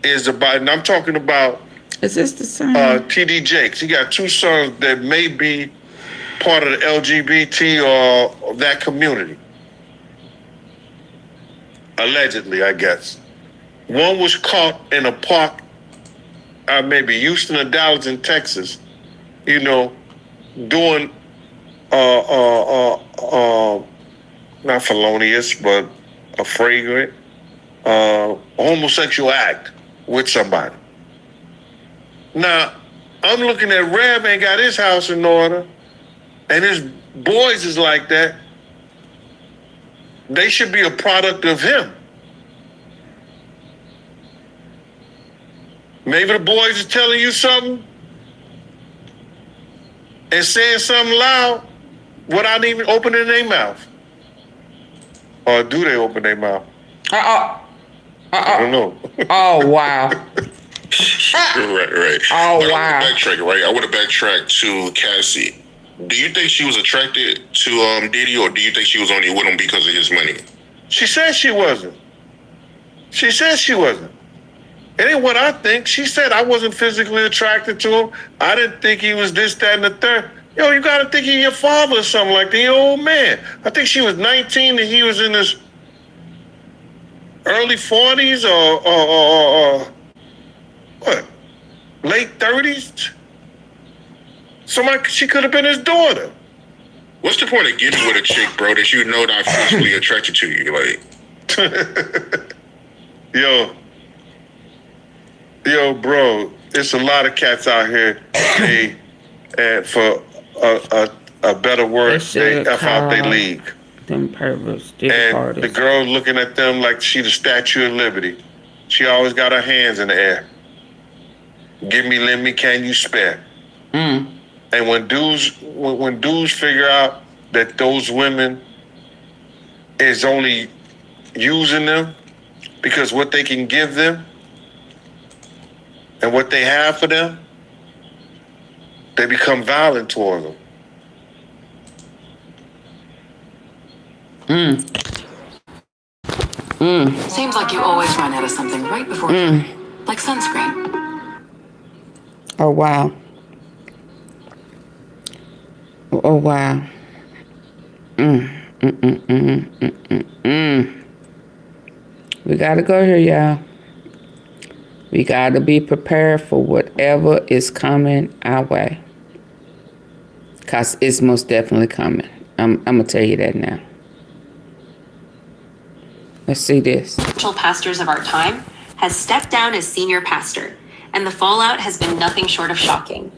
is about, and I'm talking about. Is this the son? TD Jakes. He got two sons that may be part of the LGBT or that community. Allegedly, I guess. One was caught in a park, maybe Houston or Dallas in Texas, doing not felonious, but a flagrant homosexual act with somebody. Now, I'm looking at Rev ain't got his house in order, and his boys is like that. They should be a product of him. Maybe the boys is telling you something and saying something loud without even opening their mouth. Or do they open their mouth? I don't know. Oh, wow. Right. Oh, but wow. I want to backtrack, right? I want to backtrack to Cassie. Do you think she was attracted to Diddy, or do you think she was only with him because of his money? She said she wasn't. It ain't what I think. She said I wasn't physically attracted to him. I didn't think he was this, that, and the third. Yo, you got to think of your father or something like that, your old man. I think she was 19 and he was in his early 40s or what? Late 30s? She could have been his daughter. What's the point of getting with a chick, bro, that you know not physically attracted to you? Like, Yo, bro, it's a lot of cats out here. And for a better word, they F out they league. Them perverts, and the girl looking at them like she the Statue of Liberty. She always got her hands in the air. Give me, lend me, can you spare? And when dudes figure out that those women is only using them because what they can give them and what they have for them, they become violent toward them. Seems like you always run out of something right before like sunscreen. Oh, wow. Oh, wow. We gotta go here, y'all. We gotta be prepared for whatever is coming our way. Cause it's most definitely coming. I'm gonna tell you that now. Let's see this. Pastors of our time has stepped down as senior pastor, and the fallout has been nothing short of shocking.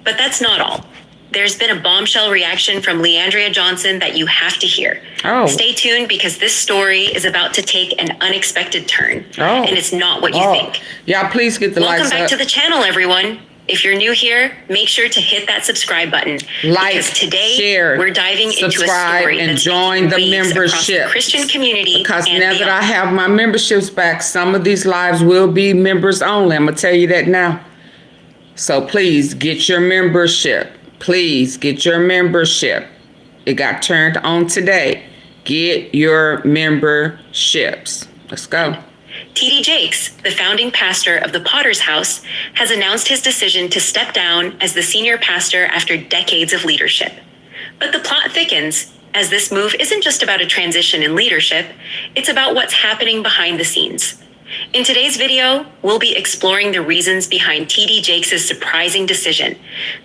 But that's not all. There's been a bombshell reaction from Leandria Johnson that you have to hear. Oh. Stay tuned because this story is about to take an unexpected turn. Oh. And it's not what you think. Y'all, please get the Welcome likes back up. to the channel, everyone. If you're new here, make sure to hit that subscribe button. Like, because today share, we're diving into a subscribe, story and that's join the making waves across membership. the Christian community. Because and now that beyond. I have my memberships back, some of these lives will be members only. I'm gonna tell you that now. So please get your membership. Please get your membership. It got turned on today. Get your memberships. Let's go. T.D. Jakes, the founding pastor of the Potter's House, has announced his decision to step down as the senior pastor after decades of leadership. But the plot thickens, as this move isn't just about a transition in leadership, it's about what's happening behind the scenes. In today's video, we'll be exploring the reasons behind T.D. Jakes' surprising decision,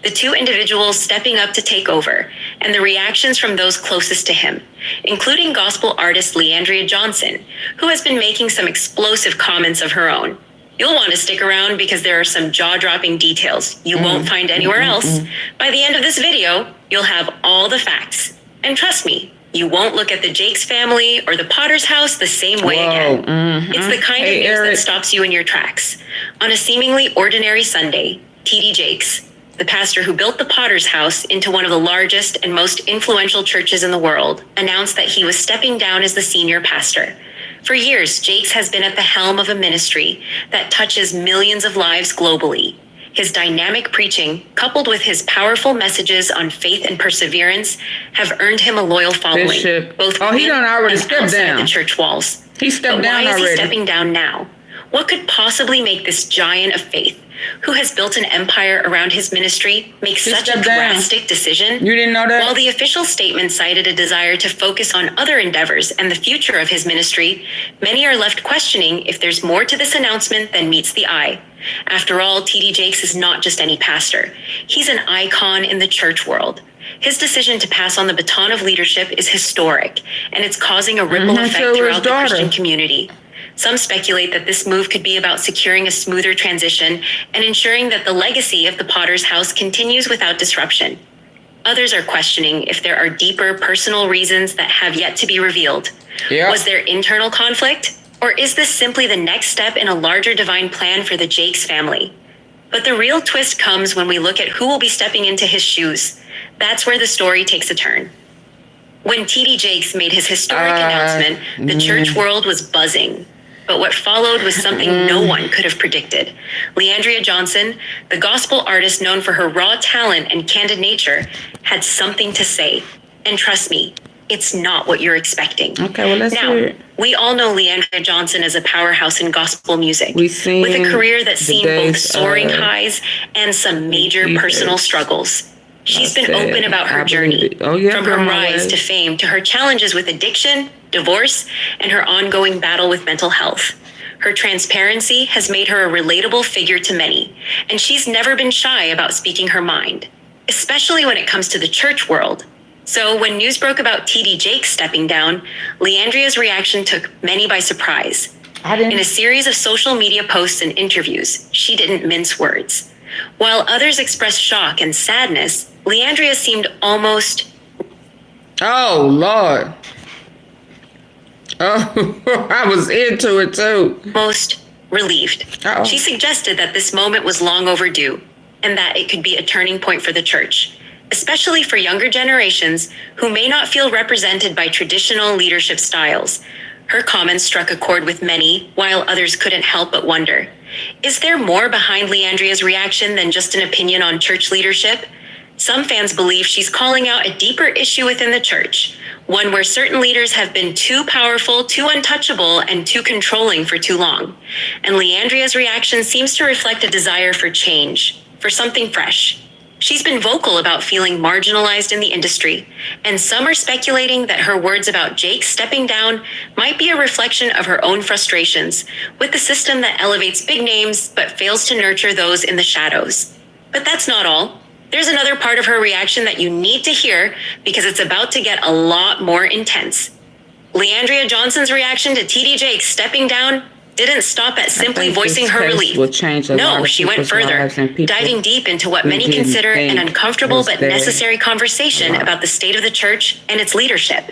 the two individuals stepping up to take over, and the reactions from those closest to him, including gospel artist Leandria Johnson, who has been making some explosive comments of her own. You'll want to stick around because there are some jaw-dropping details you won't find anywhere else. By the end of this video, you'll have all the facts. And trust me, you won't look at the Jakes family or the Potter's House the same way again. It's the kind of news that stops you in your tracks. On a seemingly ordinary Sunday, T.D. Jakes, the pastor who built the Potter's House into one of the largest and most influential churches in the world, announced that he was stepping down as the senior pastor. For years, Jakes has been at the helm of a ministry that touches millions of lives globally. His dynamic preaching, coupled with his powerful messages on faith and perseverance, have earned him a loyal following. Bishop. Both He done already and stepped outside down. the church walls. He stepped But down why is already. he stepping down now? What could possibly make this giant of faith, who has built an empire around his ministry, make such a stepped down. drastic decision? You didn't know that? While the official statement cited a desire to focus on other endeavors and the future of his ministry, many are left questioning if there's more to this announcement than meets the eye. After all, T.D. Jakes is not just any pastor. He's an icon in the church world. His decision to pass on the baton of leadership is historic, and it's causing a ripple effect throughout the Christian community. Some speculate that this move could be about securing a smoother transition and ensuring that the legacy of the Potter's house continues without disruption. Others are questioning if there are deeper personal reasons that have yet to be revealed. Yep. Was there internal conflict? Or is this simply the next step in a larger divine plan for the Jakes family? But the real twist comes when we look at who will be stepping into his shoes. That's where the story takes a turn. When T.D. Jakes made his historic announcement, the church world was buzzing. But what followed was something no one could have predicted. Leandria Johnson, the gospel artist known for her raw talent and candid nature, had something to say. And trust me, it's not what you're expecting. Okay, well, let's now, hear it. we all know Leandria Johnson as a powerhouse in gospel music, We've seen with a career that's the seen both days soaring of highs and some major personal struggles. She's been said, open about her I journey, believe it. Oh, yeah, from her girl, my rise way. to fame to her challenges with addiction, divorce, and her ongoing battle with mental health. Her transparency has made her a relatable figure to many, and she's never been shy about speaking her mind, especially when it comes to the church world. So when news broke about T.D. Jakes stepping down, Leandria's reaction took many by surprise. In a series of social media posts and interviews, she didn't mince words. While others expressed shock and sadness, Leandria seemed almost... Oh, Lord. Oh, I was into it too. Most relieved. Uh-oh. She suggested that this moment was long overdue and that it could be a turning point for the church, especially for younger generations who may not feel represented by traditional leadership styles. Her comments struck a chord with many, while others couldn't help but wonder, is there more behind Leandria's reaction than just an opinion on church leadership? Some fans believe she's calling out a deeper issue within the church, one where certain leaders have been too powerful, too untouchable, and too controlling for too long. And Leandria's reaction seems to reflect a desire for change, for something fresh. She's been vocal about feeling marginalized in the industry, and some are speculating that her words about Jake stepping down might be a reflection of her own frustrations with the system that elevates big names but fails to nurture those in the shadows. But that's not all. There's another part of her reaction that you need to hear because it's about to get a lot more intense. Leandria Johnson's reaction to T.D. Jakes stepping down didn't stop at simply voicing her relief. No, she went further, diving deep into what many consider an uncomfortable but necessary conversation about the state of the church and its leadership.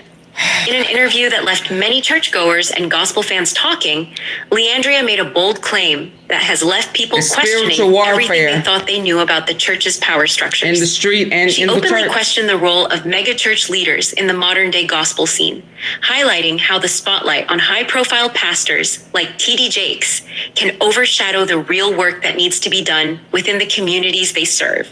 In an interview that left many churchgoers and gospel fans talking, Leandria made a bold claim that has left people questioning everything they thought they knew about the church's power structures. In the street and she in the church. She openly questioned the role of megachurch leaders in the modern-day gospel scene, highlighting how the spotlight on high-profile pastors like T.D. Jakes can overshadow the real work that needs to be done within the communities they serve.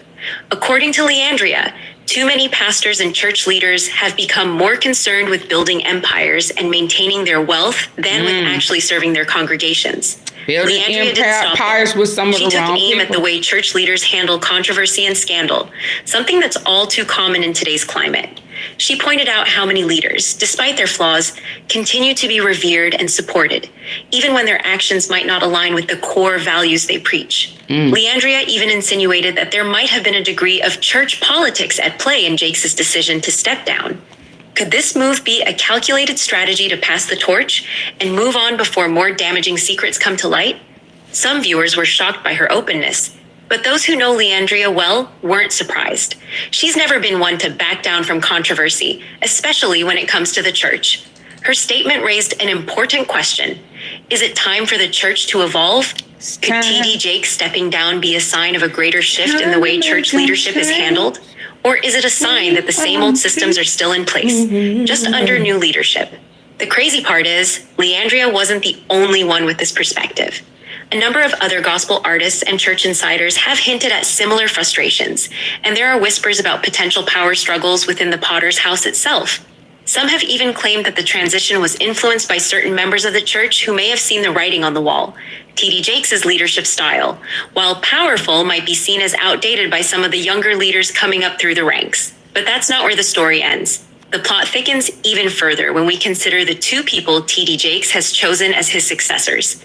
According to Leandria, too many pastors and church leaders have become more concerned with building empires and maintaining their wealth than with actually serving their congregations. Building empires with some of the wrong people. She took aim at the way church leaders handle controversy and scandal, something that's all too common in today's climate. She pointed out how many leaders, despite their flaws, continue to be revered and supported, even when their actions might not align with the core values they preach. Leandria even insinuated that there might have been a degree of church politics at play in Jakes' decision to step down. Could this move be a calculated strategy to pass the torch and move on before more damaging secrets come to light? Some viewers were shocked by her openness, but those who know Leandria well weren't surprised. She's never been one to back down from controversy, especially when it comes to the church. Her statement raised an important question. Is it time for the church to evolve? Could T.D. Jakes stepping down be a sign of a greater shift in the way church leadership is handled? Or is it a sign that the same old systems are still in place, just under new leadership? The crazy part is, Leandria wasn't the only one with this perspective. A number of other gospel artists and church insiders have hinted at similar frustrations, and there are whispers about potential power struggles within the Potter's house itself. Some have even claimed that the transition was influenced by certain members of the church who may have seen the writing on the wall. T.D. Jakes' leadership style, while powerful, might be seen as outdated by some of the younger leaders coming up through the ranks. But that's not where the story ends. The plot thickens even further when we consider the two people T.D. Jakes has chosen as his successors.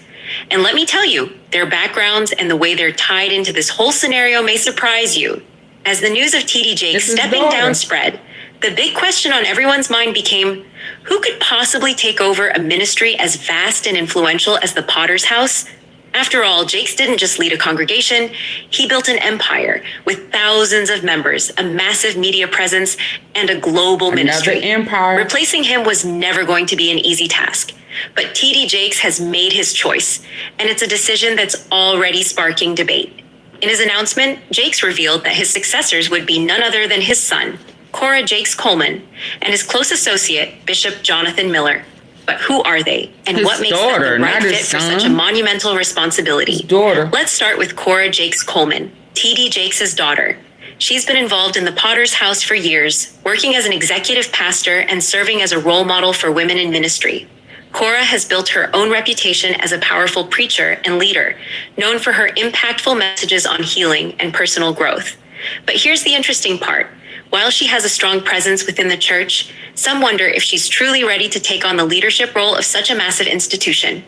And let me tell you, their backgrounds and the way they're tied into this whole scenario may surprise you. As the news of T.D. Jakes stepping down spread, The big question on everyone's mind became, who could possibly take over a ministry as vast and influential as the Potter's House? After all, Jakes didn't just lead a congregation, he built an empire with thousands of members, a massive media presence, and a global ministry. Empire. Replacing him was never going to be an easy task. But TD Jakes has made his choice, and it's a decision that's already sparking debate. In his announcement, Jakes revealed that his successors would be none other than his son, Cora Jakes Coleman, and his close associate, Bishop Jonathan Miller. But who are they, and His what makes daughter, them the right not his fit for son. such a monumental responsibility? His daughter. Let's start with Cora Jakes Coleman, TD Jakes' daughter. She's been involved in the Potter's House for years, working as an executive pastor and serving as a role model for women in ministry. Cora has built her own reputation as a powerful preacher and leader, known for her impactful messages on healing and personal growth. But here's the interesting part. While she has a strong presence within the church, some wonder if she's truly ready to take on the leadership role of such a massive institution.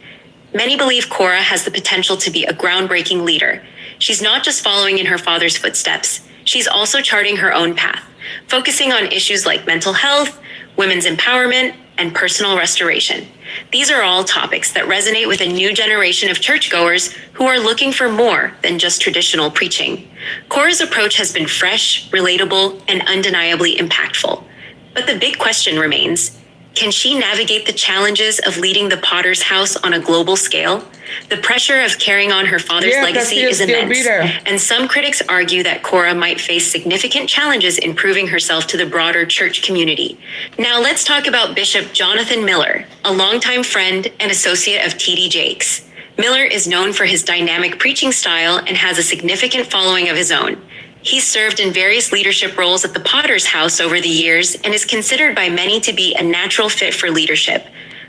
Many believe Cora has the potential to be a groundbreaking leader. She's not just following in her father's footsteps, she's also charting her own path, focusing on issues like mental health, women's empowerment, and personal restoration. These are all topics that resonate with a new generation of churchgoers who are looking for more than just traditional preaching. Cora's approach has been fresh, relatable, and undeniably impactful. But the big question remains, can she navigate the challenges of leading the Potter's House on a global scale? The pressure of carrying on her father's legacy is immense, and some critics argue that Cora might face significant challenges in proving herself to the broader church community. Now let's talk about Bishop Jonathan Miller, a longtime friend and associate of TD Jakes. Miller is known for his dynamic preaching style and has a significant following of his own. He's served in various leadership roles at the Potter's House over the years and is considered by many to be a natural fit for leadership.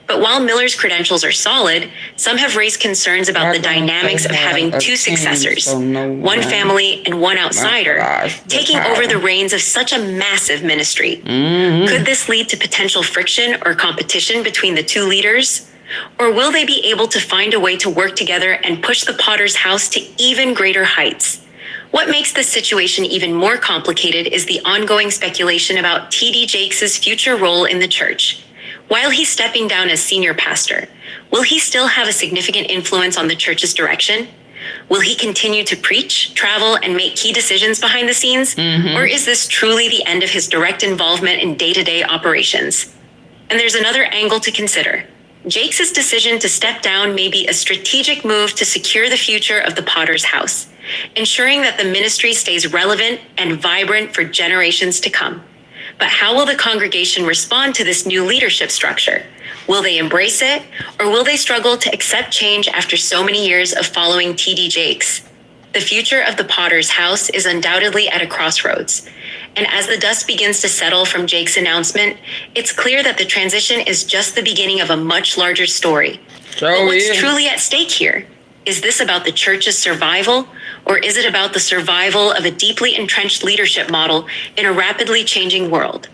But while Miller's credentials are solid, some have raised concerns about the dynamics of having two successors, one family and one outsider, taking over the reins of such a massive ministry. Could this lead to potential friction or competition between the two leaders? Or will they be able to find a way to work together and push the Potter's House to even greater heights? What makes this situation even more complicated is the ongoing speculation about TD Jakes' future role in the church. While he's stepping down as senior pastor, will he still have a significant influence on the church's direction? Will he continue to preach, travel, and make key decisions behind the scenes? Or is this truly the end of his direct involvement in day-to-day operations? And there's another angle to consider. Jakes' decision to step down may be a strategic move to secure the future of the Potter's House, ensuring that the ministry stays relevant and vibrant for generations to come. But how will the congregation respond to this new leadership structure? Will they embrace it, or will they struggle to accept change after so many years of following TD Jakes? The future of the Potter's House is undoubtedly at a crossroads. And as the dust begins to settle from Jakes' announcement, it's clear that the transition is just the beginning of a much larger story. But what's truly at stake here? Is this about the church's survival, or is it about the survival of a deeply entrenched leadership model in a rapidly changing world?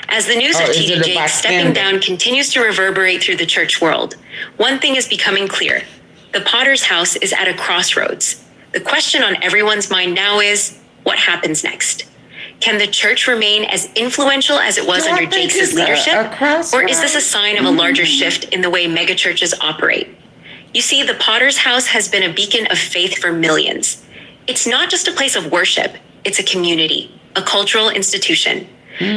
As the news of TD Jakes stepping down continues to reverberate through the church world, one thing is becoming clear. The Potter's House is at a crossroads. The question on everyone's mind now is, what happens next? Can the church remain as influential as it was under Jakes' leadership? Or is this a sign of a larger shift in the way megachurches operate? You see, the Potter's House has been a beacon of faith for millions. It's not just a place of worship, it's a community, a cultural institution.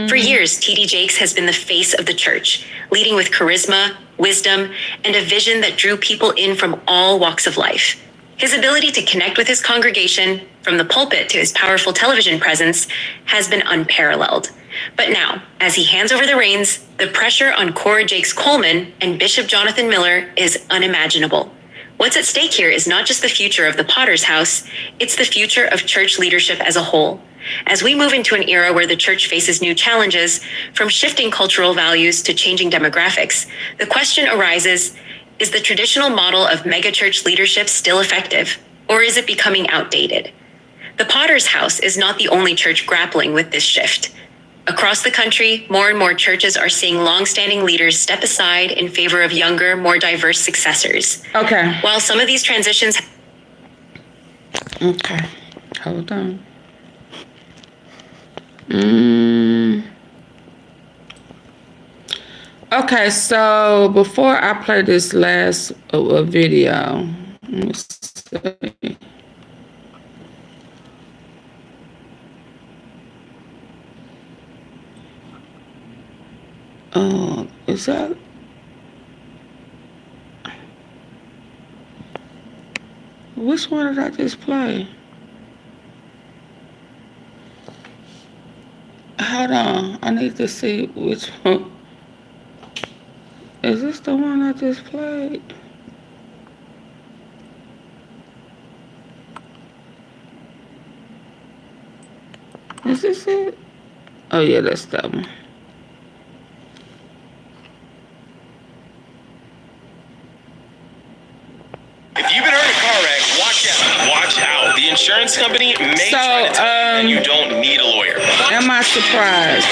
For years, TD Jakes has been the face of the church, leading with charisma, wisdom, and a vision that drew people in from all walks of life. His ability to connect with his congregation, from the pulpit to his powerful television presence, has been unparalleled. But now, as he hands over the reins, the pressure on Cora Jakes Coleman and Bishop Jonathan Miller is unimaginable. What's at stake here is not just the future of the Potter's House, it's the future of church leadership as a whole. As we move into an era where the church faces new challenges, from shifting cultural values to changing demographics, the question arises, is the traditional model of megachurch leadership still effective, or is it becoming outdated? The Potter's House is not the only church grappling with this shift. Across the country, more and more churches are seeing long-standing leaders step aside in favor of younger, more diverse successors. Okay. While some of these transitions... Okay. Hold on. Okay, so before I play this last video, let me see. Is that? Which one did I just play? Hold on, I need to see which one. Is this the one I just played? Is this it? Oh yeah, that's that one. If you've been hurt in a car wreck, watch out. Watch out. The insurance company may try to tell you that you don't need a lawyer. Am I surprised?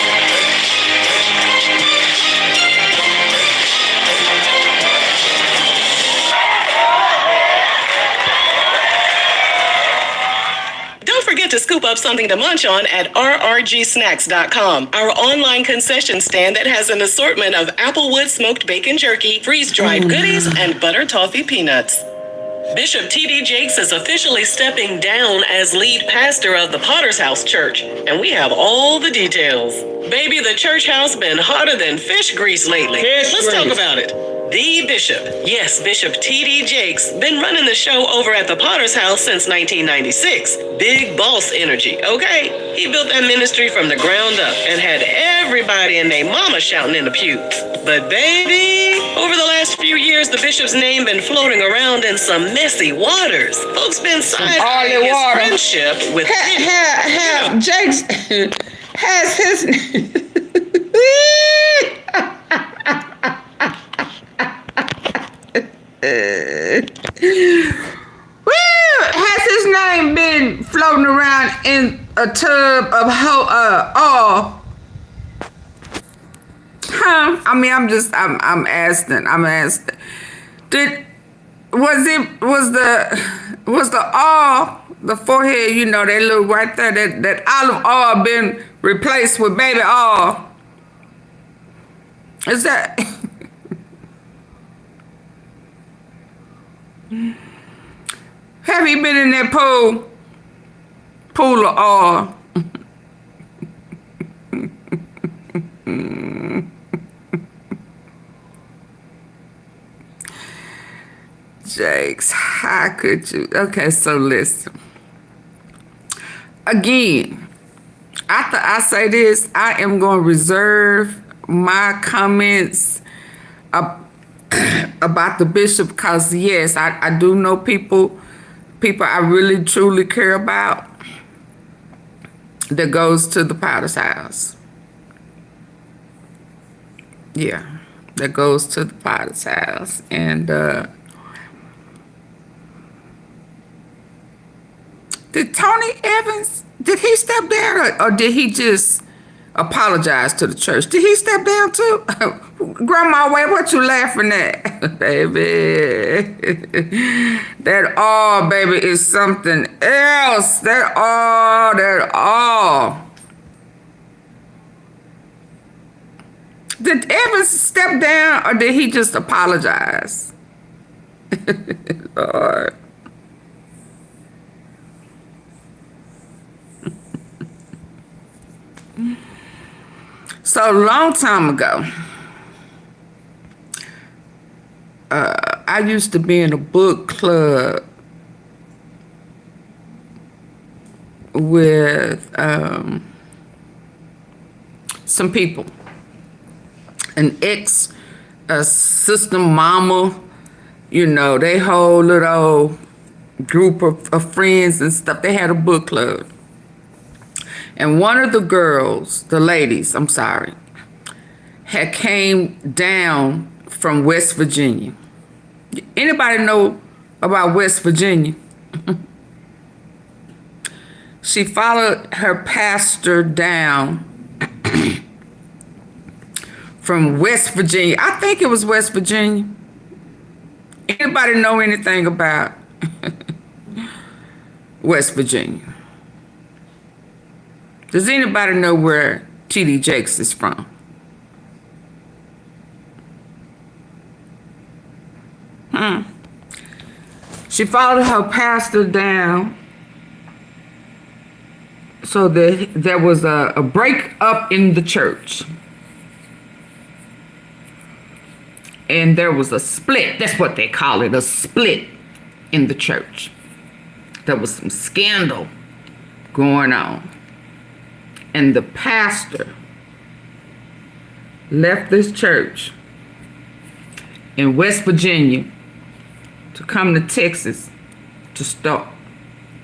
Don't forget to scoop up something to munch on at rrgsnacks.com, our online concession stand that has an assortment of applewood smoked bacon jerky, freeze-dried goodies, and butter toffee peanuts. Bishop T.D. Jakes is officially stepping down as lead pastor of the Potter's House Church, and we have all the details. Baby, the church house been hotter than fish grease lately. Let's talk about it. The bishop, yes, Bishop T.D. Jakes, been running the show over at the Potter's House since 1996. Big boss energy, okay? He built that ministry from the ground up and had everybody and their mama shouting in the pew. But baby, over the last few years, the bishop's name been floating around in some messy waters. Folks been side-eyeing his friendship with Jakes has his has his name been floating around in a tub of oil? Huh? I mean, I'm asking. Was the oil, the forehead, you know, that little right there, that olive oil been replaced with baby oil? Is that? Have you been in that pool of oil? Jakes, how could you? Okay, so listen. Again, after I say this, I am going to reserve my comments about the bishop, because yes, I do know people I really truly care about that goes to the Potter's House. Yeah, that goes to the Potter's House. And did Tony Evans, did he step down, or did he just apologize to the church? Did he step down too? Grandma, wait, what you laughing at? Baby, that all, baby, is something else. That all. Did Evans step down, or did he just apologize? Lord. So a long time ago, I used to be in a book club with some people, an ex-sister mama, you know, they whole little group of friends and stuff. They had a book club. And one of the girls, the ladies, I'm sorry, had came down from West Virginia. Anybody know about West Virginia? She followed her pastor down from West Virginia. I think it was West Virginia. Anybody know anything about West Virginia? Does anybody know where T.D. Jakes is from? She followed her pastor down so that there was a break up in the church. And there was a split. That's what they call it, a split in the church. There was some scandal going on. And the pastor left this church in West Virginia to come to Texas to start.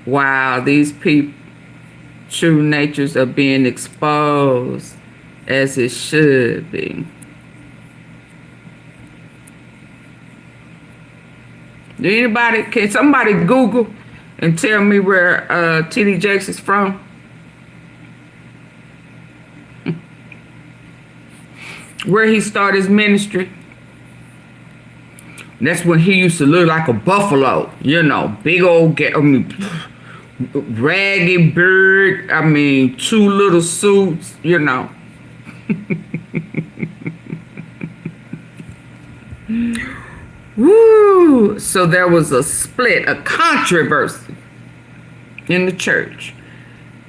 Wow, these people, true natures are being exposed as it should be. Can somebody Google and tell me where T.D. Jakes is from? Where he started his ministry. That's when he used to look like a buffalo, you know, big old, ragged beard, 2 little suits, you know. Woo! So there was a split, a controversy in the church.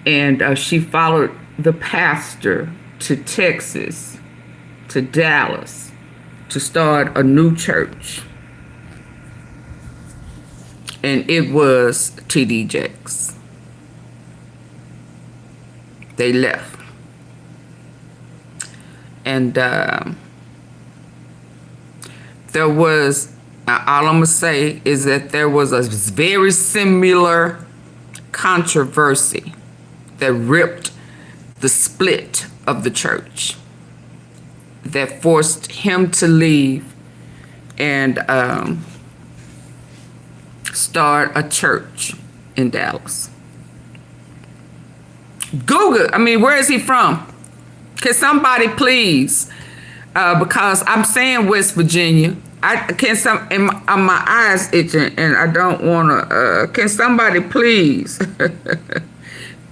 And she followed the pastor to Texas, to Dallas, to start a new church. And it was T.D. Jakes. They left. And there was, all I'm going to say is that there was a very similar controversy that ripped the split of the church, that forced him to leave and start a church in Dallas. Google, where is he from? Can somebody please, because I'm saying West Virginia, my eyes itching and I don't want to, can somebody please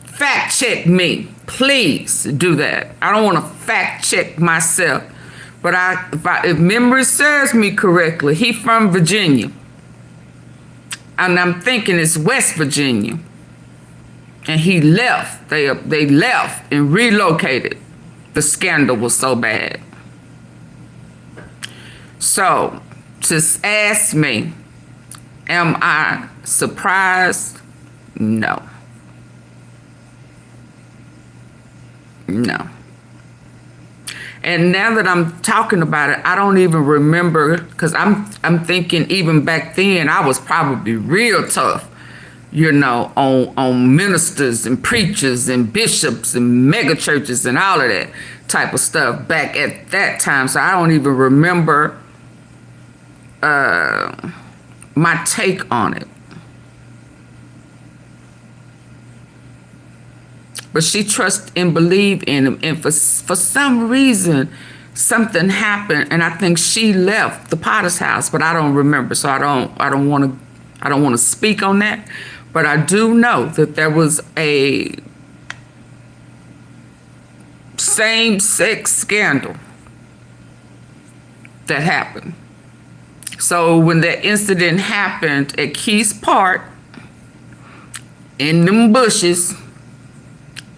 fact check me? Please do that. I don't want to fact check myself, but if memory serves me correctly, he from Virginia. And I'm thinking it's West Virginia. And he left. They left and relocated. The scandal was so bad. So, just ask me, am I surprised? No. No. And now that I'm talking about it, I don't even remember, because I'm thinking even back then I was probably real tough, you know, on ministers and preachers and bishops and mega churches and all of that type of stuff back at that time. So I don't even remember my take on it. But she trusts and believed in him, and for some reason something happened, and I think she left the Potter's house, but I don't remember, so I don't want to speak on that. But I do know that there was a same-sex scandal that happened. So when that incident happened at Keys Park, in them bushes,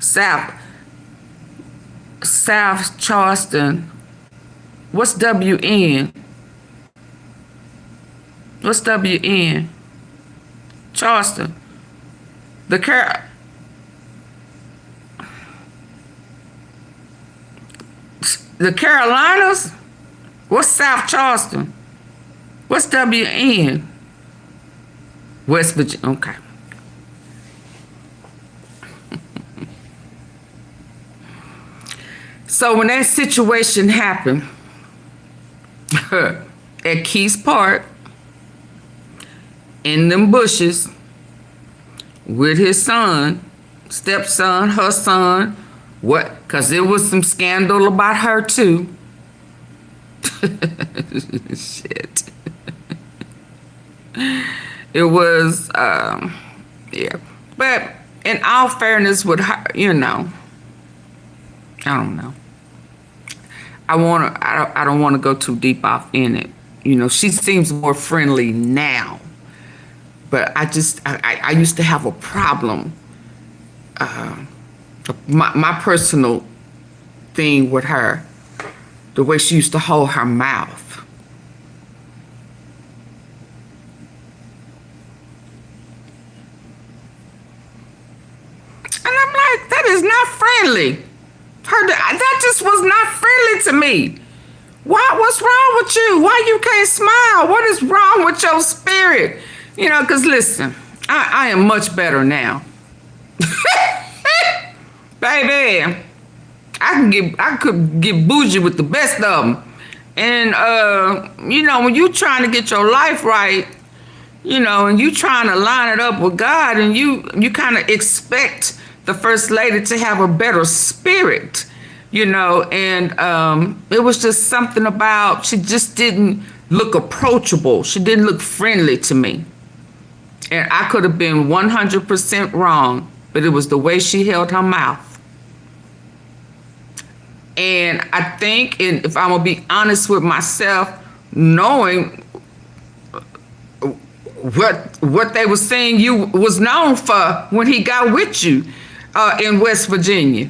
South Charleston, what's WN? What's WN? Charleston. The Carolinas? What's South Charleston? What's WN? West Virginia. Okay. So when that situation happened at Keys Park, in them bushes, with his son, stepson, her son, what? Because there was some scandal about her too. Shit. It was, yeah. But in all fairness with her, you know, I don't know. I don't want to go too deep off in it, You know, she seems more friendly now. But I used to have a problem. My personal thing with her, the way she used to hold her mouth. And I'm like, that is not friendly. That just was not friendly to me. What's wrong with you? Why you can't smile? What is wrong with your spirit? You know, because listen, I am much better now. Baby, I could get bougie with the best of them. And, you know, when you trying to get your life right, you know, and you trying to line it up with God, and you kind of expect the First Lady to have a better spirit, you know, and it was just something about, she just didn't look approachable. She didn't look friendly to me. And I could have been 100% wrong, but it was the way she held her mouth. And I think, and if I'm gonna be honest with myself, knowing what they were saying you was known for when he got with you in West Virginia.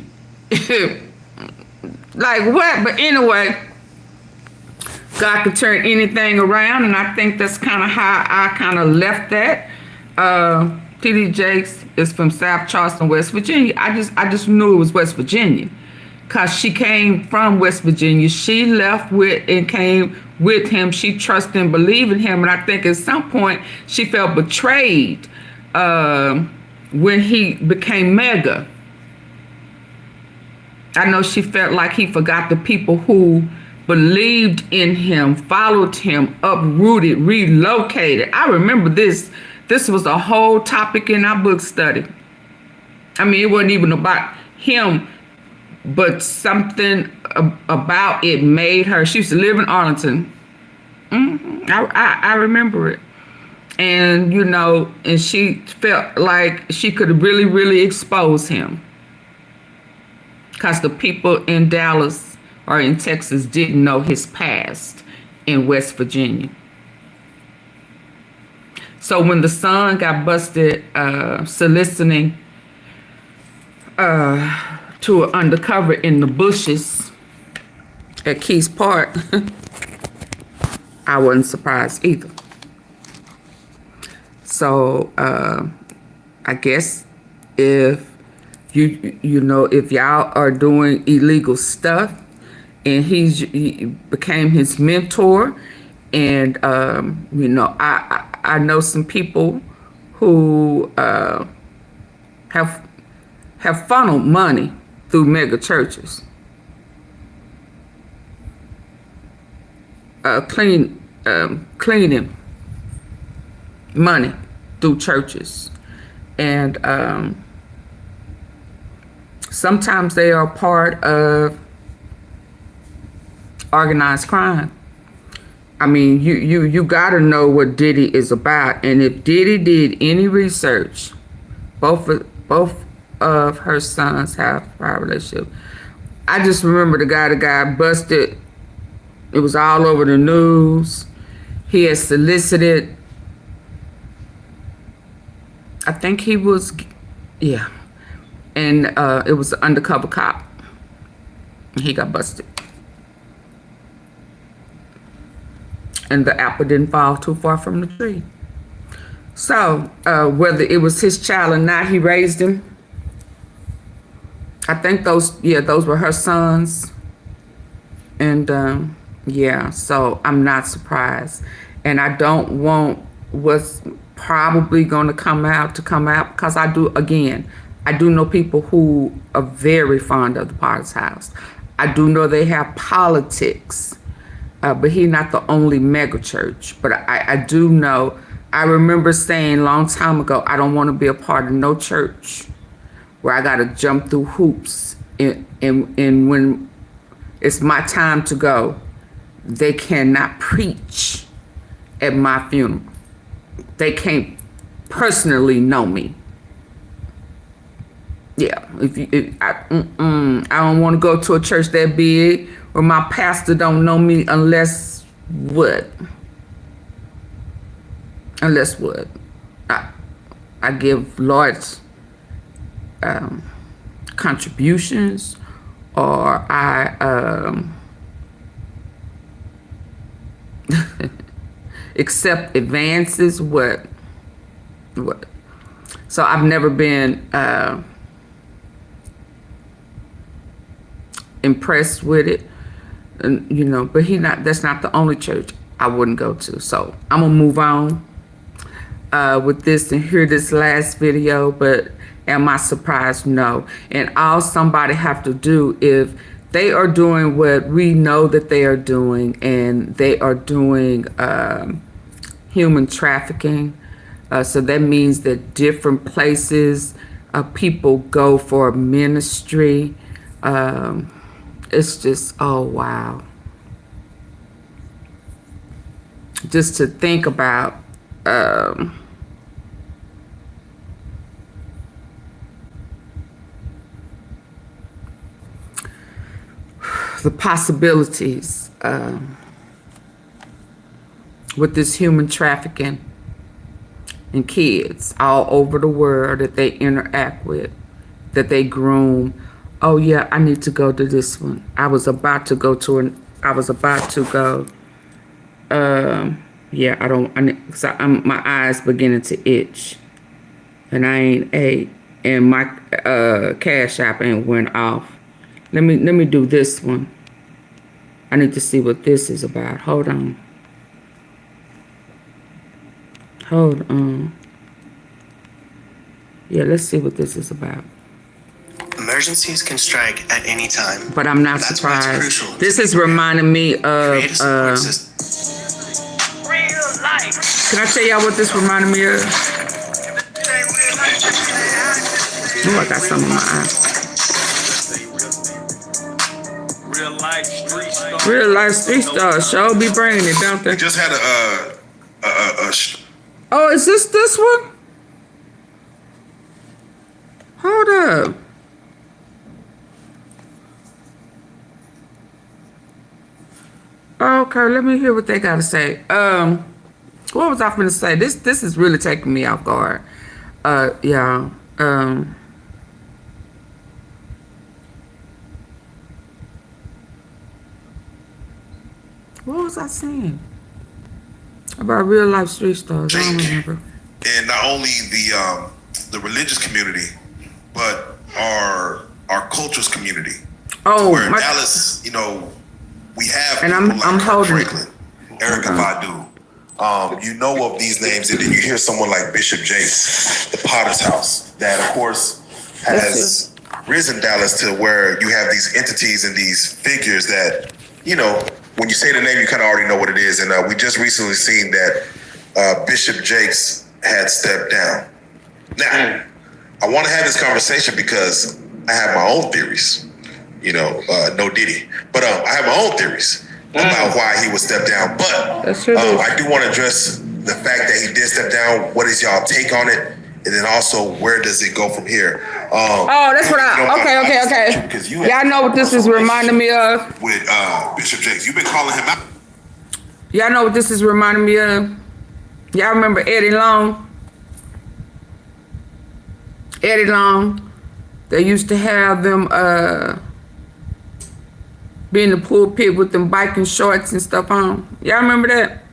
Like what? But anyway, God could turn anything around, and I think that's kind of how I kind of left that. T.D. Jakes is from South Charleston, West Virginia. I just knew it was West Virginia, because she came from West Virginia. She left with and came with him. She trusted and believed in him, and I think at some point she felt betrayed when he became mega. I know she felt like he forgot the people who believed in him, followed him, uprooted, relocated. I remember this. This was a whole topic in our book study. I mean, it wasn't even about him, but something about it made her. She used to live in Arlington. I remember it. And, you know, and she felt like she could really, really expose him, because the people in Dallas or in Texas didn't know his past in West Virginia. So when the son got busted soliciting to an undercover in the bushes at Keys Park, I wasn't surprised either. So I guess if you know, if y'all are doing illegal stuff, and he became his mentor, and you know, I know some people who have funneled money through mega churches, cleaning money through churches, and sometimes they are part of organized crime. I mean, you gotta know what Diddy is about. And if Diddy did any research, both of her sons have a prior relationship. I just remember the guy that got busted. It was all over the news. He had solicited, I think he was, yeah. And it was an undercover cop. He got busted. And the apple didn't fall too far from the tree. So whether it was his child or not, he raised him. I think those were her sons. And yeah, so I'm not surprised. And I don't want what's probably going to come out, because I do know people who are very fond of the Potter's house. I do know they have politics. But he's not the only mega church. But I do know, I remember saying a long time ago, I don't want to be a part of no church where I got to jump through hoops. And when it's my time to go, they cannot preach at my funeral. They can't personally know me. Yeah, I don't want to go to a church that big where my pastor don't know me unless what? unless what I give large contributions, or I accept advances. What? So I've never been impressed with it, and, you know. But that's not the only church I wouldn't go to. So I'm gonna move on with this and hear this last video. But am I surprised? No. And all somebody have to do, if they are doing what we know that they are doing, and they are doing human trafficking. So that means that different places people go for ministry. It's just, oh, wow. Just to think about the possibilities with this human trafficking and kids all over the world that they interact with, that they groom. Oh yeah, I need to go to this one. I was about to go. Yeah, my eyes beginning to itch, and I ain't ate, and my Cash App ain't went off. Let me do this one. I need to see what this is about. Hold on. Yeah, let's see what this is about. Emergencies can strike at any time. But I'm not surprised. This is reminding me of can I tell y'all what this reminded me of? Oh, I got something in my eye. Real life street stars sure be bringing it, don't they? Just had Oh, is this one? Hold up. Okay, let me hear what they gotta say. What was I finna say? This is really taking me off guard. Yeah. What was I saying about real life street stars? I don't remember. And not only the religious community, but our culture's community. Oh, where in Dallas, you know, we have, and people I'm like holding Franklin, Erykah Badu. You know of these names, and then you hear someone like Bishop Jakes, the Potter's House, that of course has risen Dallas to where you have these entities and these figures that, you know, when you say the name, you kind of already know what it is. And we just recently seen that Bishop Jakes had stepped down. Now, I want to have this conversation because I have my own theories. You know, no Diddy. But I have my own theories about why he would step down. But I do want to address the fact that he did step down. What is y'all take on it? And then also, where does it go from here? That's what okay. Y'all know what this is reminding me of? With Bishop Jakes. You've been calling him out. Y'all know what this is reminding me of? Y'all remember Eddie Long? Eddie Long. They used to have them be in the pulpit with them biking shorts and stuff on. Y'all remember that?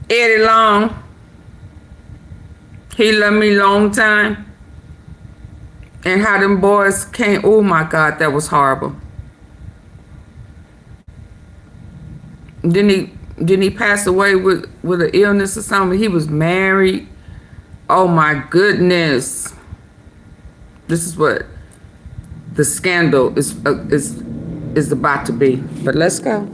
Eddie Long. He loved me long time. And how them boys came, oh my God, that was horrible. Didn't he pass away with an illness or something? He was married. Oh my goodness. This is what the scandal is about to be. But let's go.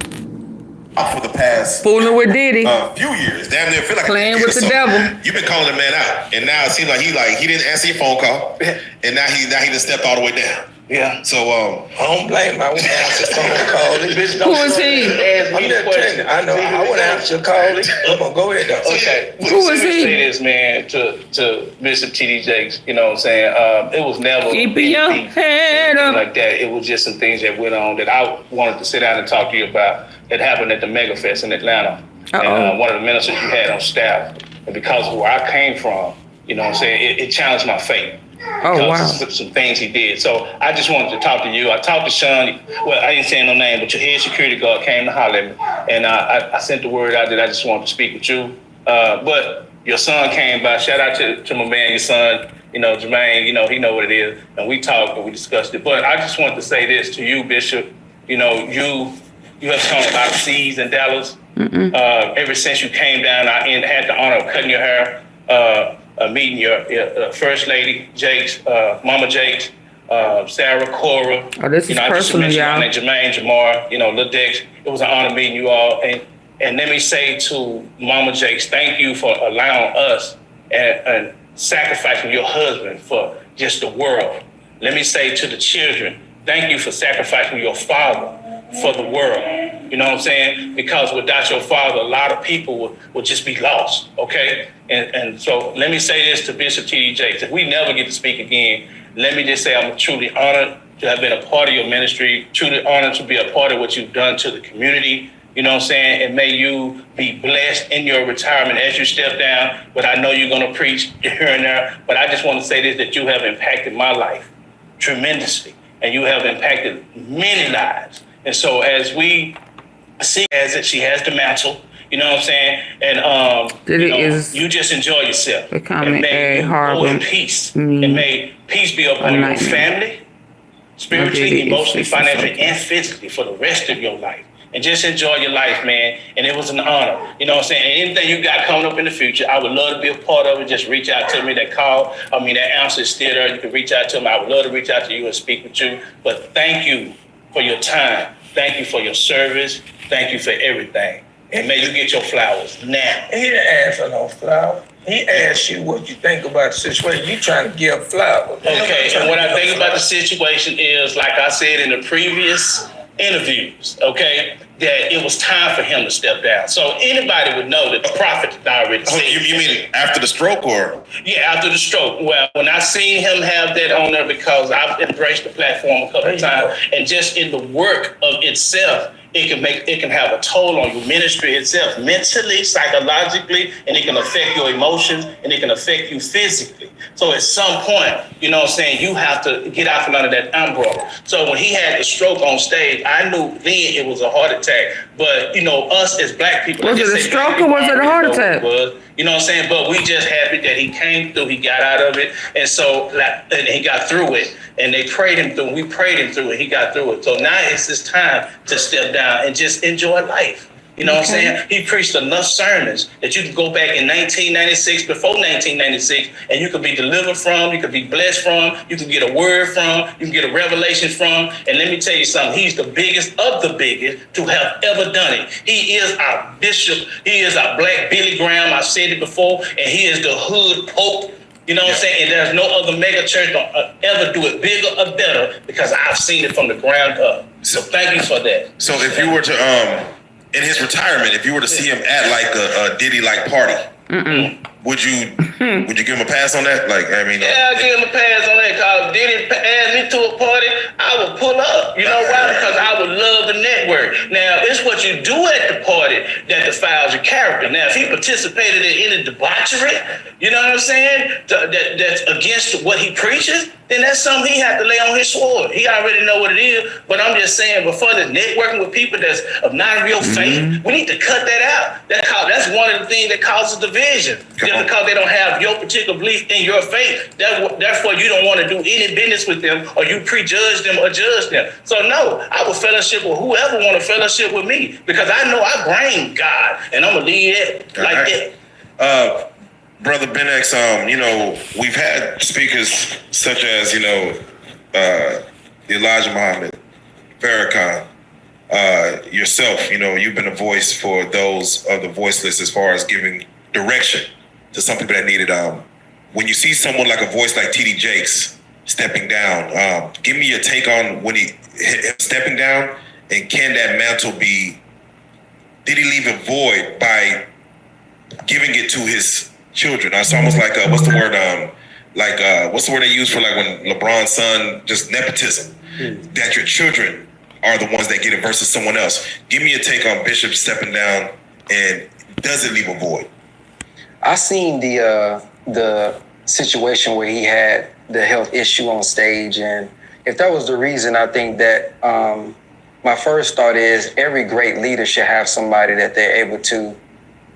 For the past fooling with Diddy, few years, damn near feel like playing with the devil. You've been calling the man out, and now it seems like he didn't answer your phone call, and now he just stepped all the way down. Yeah. So I don't blame him. I wouldn't answer the phone call. Who is he? I'm just telling you. I know I wouldn't answer your call. Come on, go ahead though. Okay. Who is he? Say this, man, to Bishop T.D. Jakes. You know what I'm saying? It was never Keeping your head up like that. It was just some things that went on that I wanted to sit down and talk to you about that happened at the MEGAFest in Atlanta. And one of the ministers you had on staff, and because of where I came from, you know what I'm saying, it challenged my faith. Oh, wow. Some things he did. So I just wanted to talk to you. I talked to Sean. Well, I didn't say no name, but your head security guard came to holler at me. And I sent the word out that I just wanted to speak with you. But your son came by. Shout out to my man, your son, Jermaine, he know what it is. And we talked and we discussed it. But I just wanted to say this to you, Bishop. You have sown a lot of seeds in Dallas. Ever since you came down, I had the honor of cutting your hair. Meeting your First Lady, Jakes, Mama Jakes, Sarah, Cora. Oh, this is personal, y'all. Jermaine, Jamar, Lil Dex. It was an honor meeting you all. And let me say to Mama Jakes, thank you for allowing us and sacrificing your husband for just the world. Let me say to the children, thank you for sacrificing your father for the world. You know what I'm saying? Because without your father, a lot of people would just be lost, okay? And so let me say this to Bishop T.D. Jakes. If we never get to speak again, let me just say I'm truly honored to have been a part of your ministry, truly honored to be a part of what you've done to the community. You know what I'm saying? And may you be blessed in your retirement as you step down. But I know you're going to preach here and there. But I just want to say this, that you have impacted my life tremendously. And you have impacted many lives. And so as we see as that she has the mantle, you know what I'm saying? And you just enjoy yourself. And may you go in peace. And may peace be upon your family, spiritually, emotionally, financially, and physically for the rest of your life. And just enjoy your life, man. And it was an honor. You know what I'm saying? And anything you got coming up in the future, I would love to be a part of it. Just reach out to me. That answer is still there. You can reach out to me. I would love to reach out to you and speak with you. But thank you for your time. Thank you for your service. Thank you for everything. And may you get your flowers now. He didn't ask for no flowers. He asked you what you think about the situation. You trying to give flowers. Okay, and what I think about the situation is, like I said in the previous interviews, okay, that it was time for him to step down. So anybody would know that the prophet had already said. You mean after the stroke or? Yeah, after the stroke. Well, when I seen him have that on there, because I've embraced the platform a couple of times, and just in the work of itself, it can have a toll on your ministry itself, mentally, psychologically, and it can affect your emotions, and it can affect you physically. So at some point, you know what I'm saying, you have to get out from under that umbrella. So when he had the stroke on stage, I knew then it was a heart attack. But, us as black people... Was it a stroke or was it a heart attack? You know what I'm saying? But we just happy that he came through, he got out of it, and so and he got through it. And they prayed him through, we prayed him through it, he got through it. So now it's his time to step down and just enjoy life. You know what I'm saying? He preached enough sermons that you can go back in 1996, before 1996, and you could be delivered from, you could be blessed from, you can get a word from, you can get a revelation from. And let me tell you something, he's the biggest of the biggest to have ever done it. He is our bishop, he is our black Billy Graham, I said it before, and he is the hood pope. You know what I'm saying? And there's no other mega church gonna ever do it bigger or better, because I've seen it from the ground up. So thank you for that. So if you were to, in his retirement, if you were to see him at like a Diddy-like party, would you give him a pass on that? Yeah, I'll give him a pass on that, because Diddy asked me to a party, I would pull up. You know why? Because I would love the network. Now, it's what you do at the party that defiles your character. Now, if he participated in any debauchery, you know what I'm saying, that's against what he preaches, then that's something he had to lay on his sword. He already know what it is. But I'm just saying, before the networking with people that's of not real faith, we need to cut that out. That's one of the things that causes division. Just because they don't have your particular belief in your faith, therefore you don't want to do any business with them, or you prejudge them or judge them. So no, I will fellowship with whoever want to fellowship with me, because I know I bring God, and I'm gonna lead it like that. Brother Ben X, we've had speakers such as, Elijah Muhammad, Farrakhan, yourself, you've been a voice for those of the voiceless as far as giving direction to some people that need it. When you see someone like a voice like T.D. Jakes stepping down. Give me your take on when he stepping down, and can that mantle did he leave it void by giving it to his children? It's almost like, what's the word? What's the word they use for like when LeBron's son, just nepotism, that your children are the ones that get it versus someone else. Give me a take on Bishop stepping down, and does it leave a void? I seen the situation where he had the health issue on stage, and if that was the reason, I think that my first thought is every great leader should have somebody that they're able to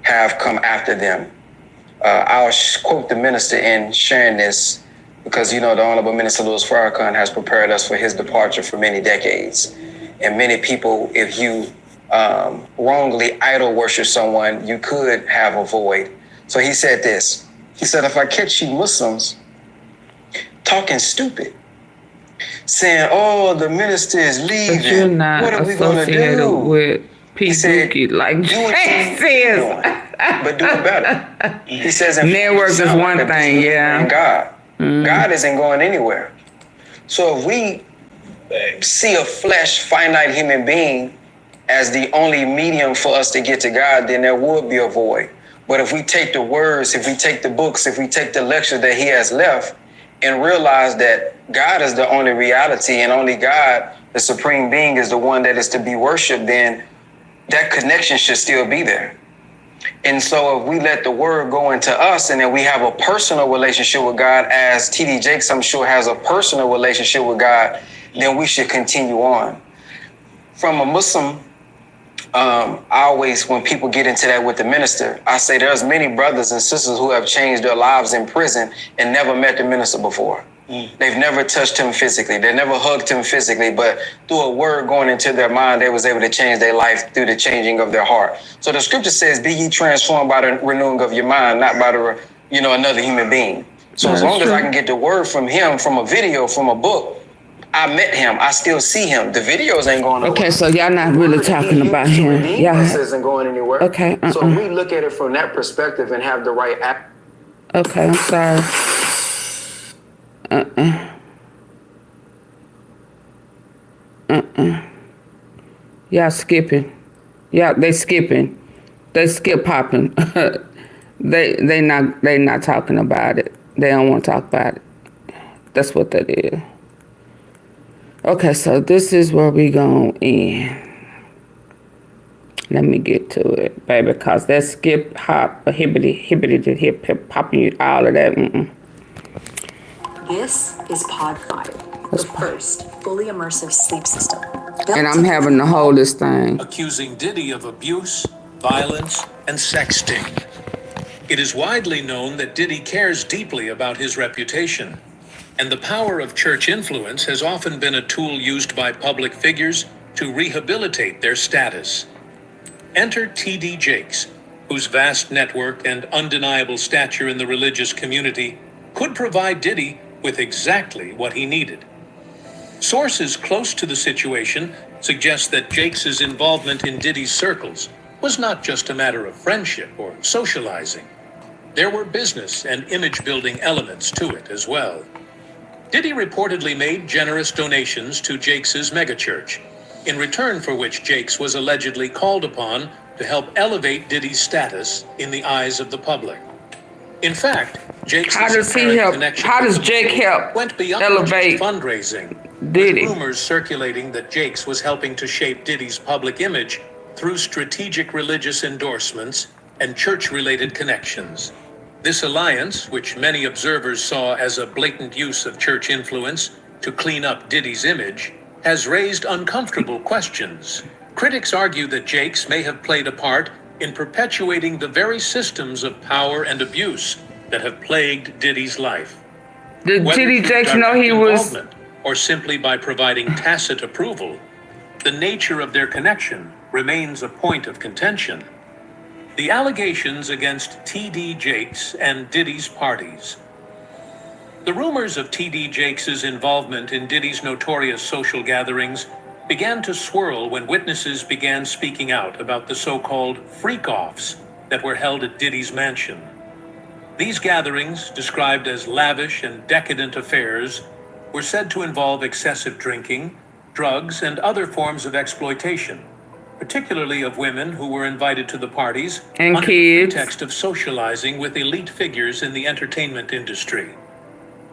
have come after them. I'll quote the minister in sharing this because, the Honorable Minister Louis Farrakhan has prepared us for his departure for many decades. And many people, if you wrongly idol worship someone, you could have a void. So he said this. He said, if I catch you Muslims talking stupid, saying, oh, the minister is leaving, but you're not what are we going to do? With P. like Jake says. But do it better. He says, network is one thing, yeah. God. God isn't going anywhere. So if we see a flesh, finite human being as the only medium for us to get to God, then there would be a void. But if we take the words, if we take the books, if we take the lecture that he has left and realize that God is the only reality and only God, the supreme being, is the one that is to be worshiped, then that connection should still be there. And so if we let the word go into us and then we have a personal relationship with God, as T.D. Jakes, I'm sure, has a personal relationship with God, then we should continue on. From a Muslim, I always, when people get into that with the minister, I say there's many brothers and sisters who have changed their lives in prison and never met the minister before. They've never touched him physically. They never hugged him physically, but through a word going into their mind, they was able to change their life through the changing of their heart. So the scripture says, be ye transformed by the renewing of your mind, not by the, another human being. So as long as I can get the word from him, from a video, from a book, I met him. I still see him. The videos ain't going nowhere. Okay, so y'all not really talking about him. Yeah, isn't going anywhere. Okay. So if we look at it from that perspective and have the right act. Okay, I'm sorry. Y'all skipping. They skipping. They skip popping. they not talking about it. They don't want to talk about it. That's what that is. Okay, so this is where we going in. Let me get to it, baby, because that skip, hop, hibbity, hip, hip, popping, all of that. This is Pod 5, the first fully immersive sleep system. And I'm having to hold this thing. Accusing Diddy of abuse, violence, and sexting. It is widely known that Diddy cares deeply about his reputation, and the power of church influence has often been a tool used by public figures to rehabilitate their status. Enter T.D. Jakes, whose vast network and undeniable stature in the religious community could provide Diddy with exactly what he needed. Sources close to the situation suggest that Jakes' involvement in Diddy's circles was not just a matter of friendship or socializing. There were business and image-building elements to it as well. Diddy reportedly made generous donations to Jakes' megachurch, in return for which Jakes was allegedly called upon to help elevate Diddy's status in the eyes of the public. In fact, Jakes' Jake help went beyond elevate fundraising, Diddy? with rumors circulating that Jakes was helping to shape Diddy's public image through strategic religious endorsements and church-related connections. This alliance, which many observers saw as a blatant use of church influence to clean up Diddy's image, has raised uncomfortable questions. Critics argue that Jakes may have played a part in perpetuating the very systems of power and abuse that have plagued Diddy's life. Did T.D. Jakes know he was... or simply by providing tacit approval, the nature of their connection remains a point of contention. The allegations against T.D. Jakes and Diddy's parties. The rumors of T.D. Jakes' involvement in Diddy's notorious social gatherings began to swirl when witnesses began speaking out about the so-called freak-offs that were held at Diddy's mansion. These gatherings, described as lavish and decadent affairs, were said to involve excessive drinking, drugs, and other forms of exploitation, particularly of women who were invited to the parties and under kids. the pretext of socializing with elite figures in the entertainment industry.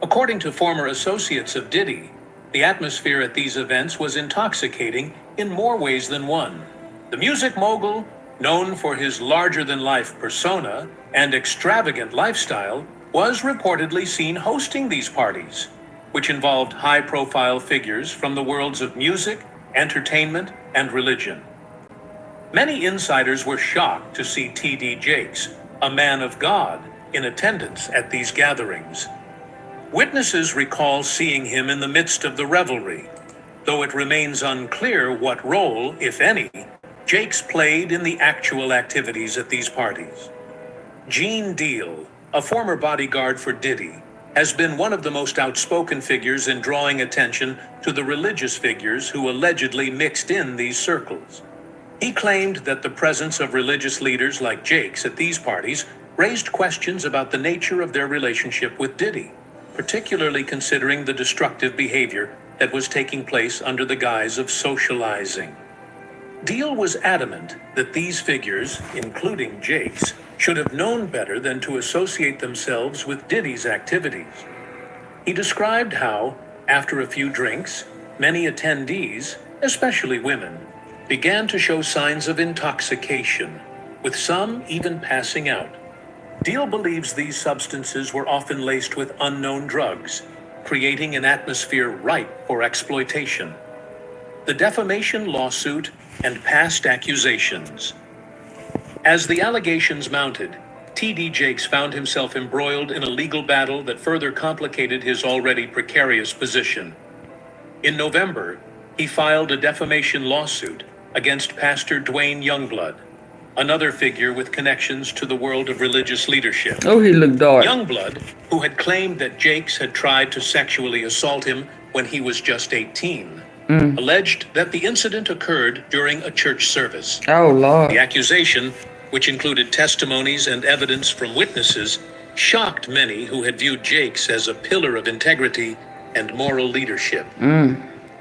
According to former associates of Diddy, the atmosphere at these events was intoxicating in more ways than one. The music mogul, known for his larger-than-life persona and extravagant lifestyle, was reportedly seen hosting these parties, which involved high-profile figures from the worlds of music, entertainment, and religion. Many insiders were shocked to see T.D. Jakes, a man of God, in attendance at these gatherings. Witnesses recall seeing him in the midst of the revelry, though it remains unclear what role, if any, Jakes played in the actual activities at these parties. Gene Deal, a former bodyguard for Diddy, has been one of the most outspoken figures in drawing attention to the religious figures who allegedly mixed in these circles. He claimed that the presence of religious leaders like Jakes at these parties raised questions about the nature of their relationship with Diddy, particularly considering the destructive behavior that was taking place under the guise of socializing. Deal was adamant that these figures, including Jakes, should have known better than to associate themselves with Diddy's activities. He described how, after a few drinks, many attendees, especially women, began to show signs of intoxication, with some even passing out. Deal believes these substances were often laced with unknown drugs, creating an atmosphere ripe for exploitation. The defamation lawsuit and past accusations. As the allegations mounted, T.D. Jakes found himself embroiled in a legal battle that further complicated his already precarious position. In November, he filed a defamation lawsuit against Pastor Dwayne Youngblood, another figure with connections to the world of religious leadership. Oh, he looked dark. Youngblood, who had claimed that Jakes had tried to sexually assault him when he was just 18, alleged that the incident occurred during a church service. Oh, Lord. The accusation, which included testimonies and evidence from witnesses, shocked many who had viewed Jakes as a pillar of integrity and moral leadership.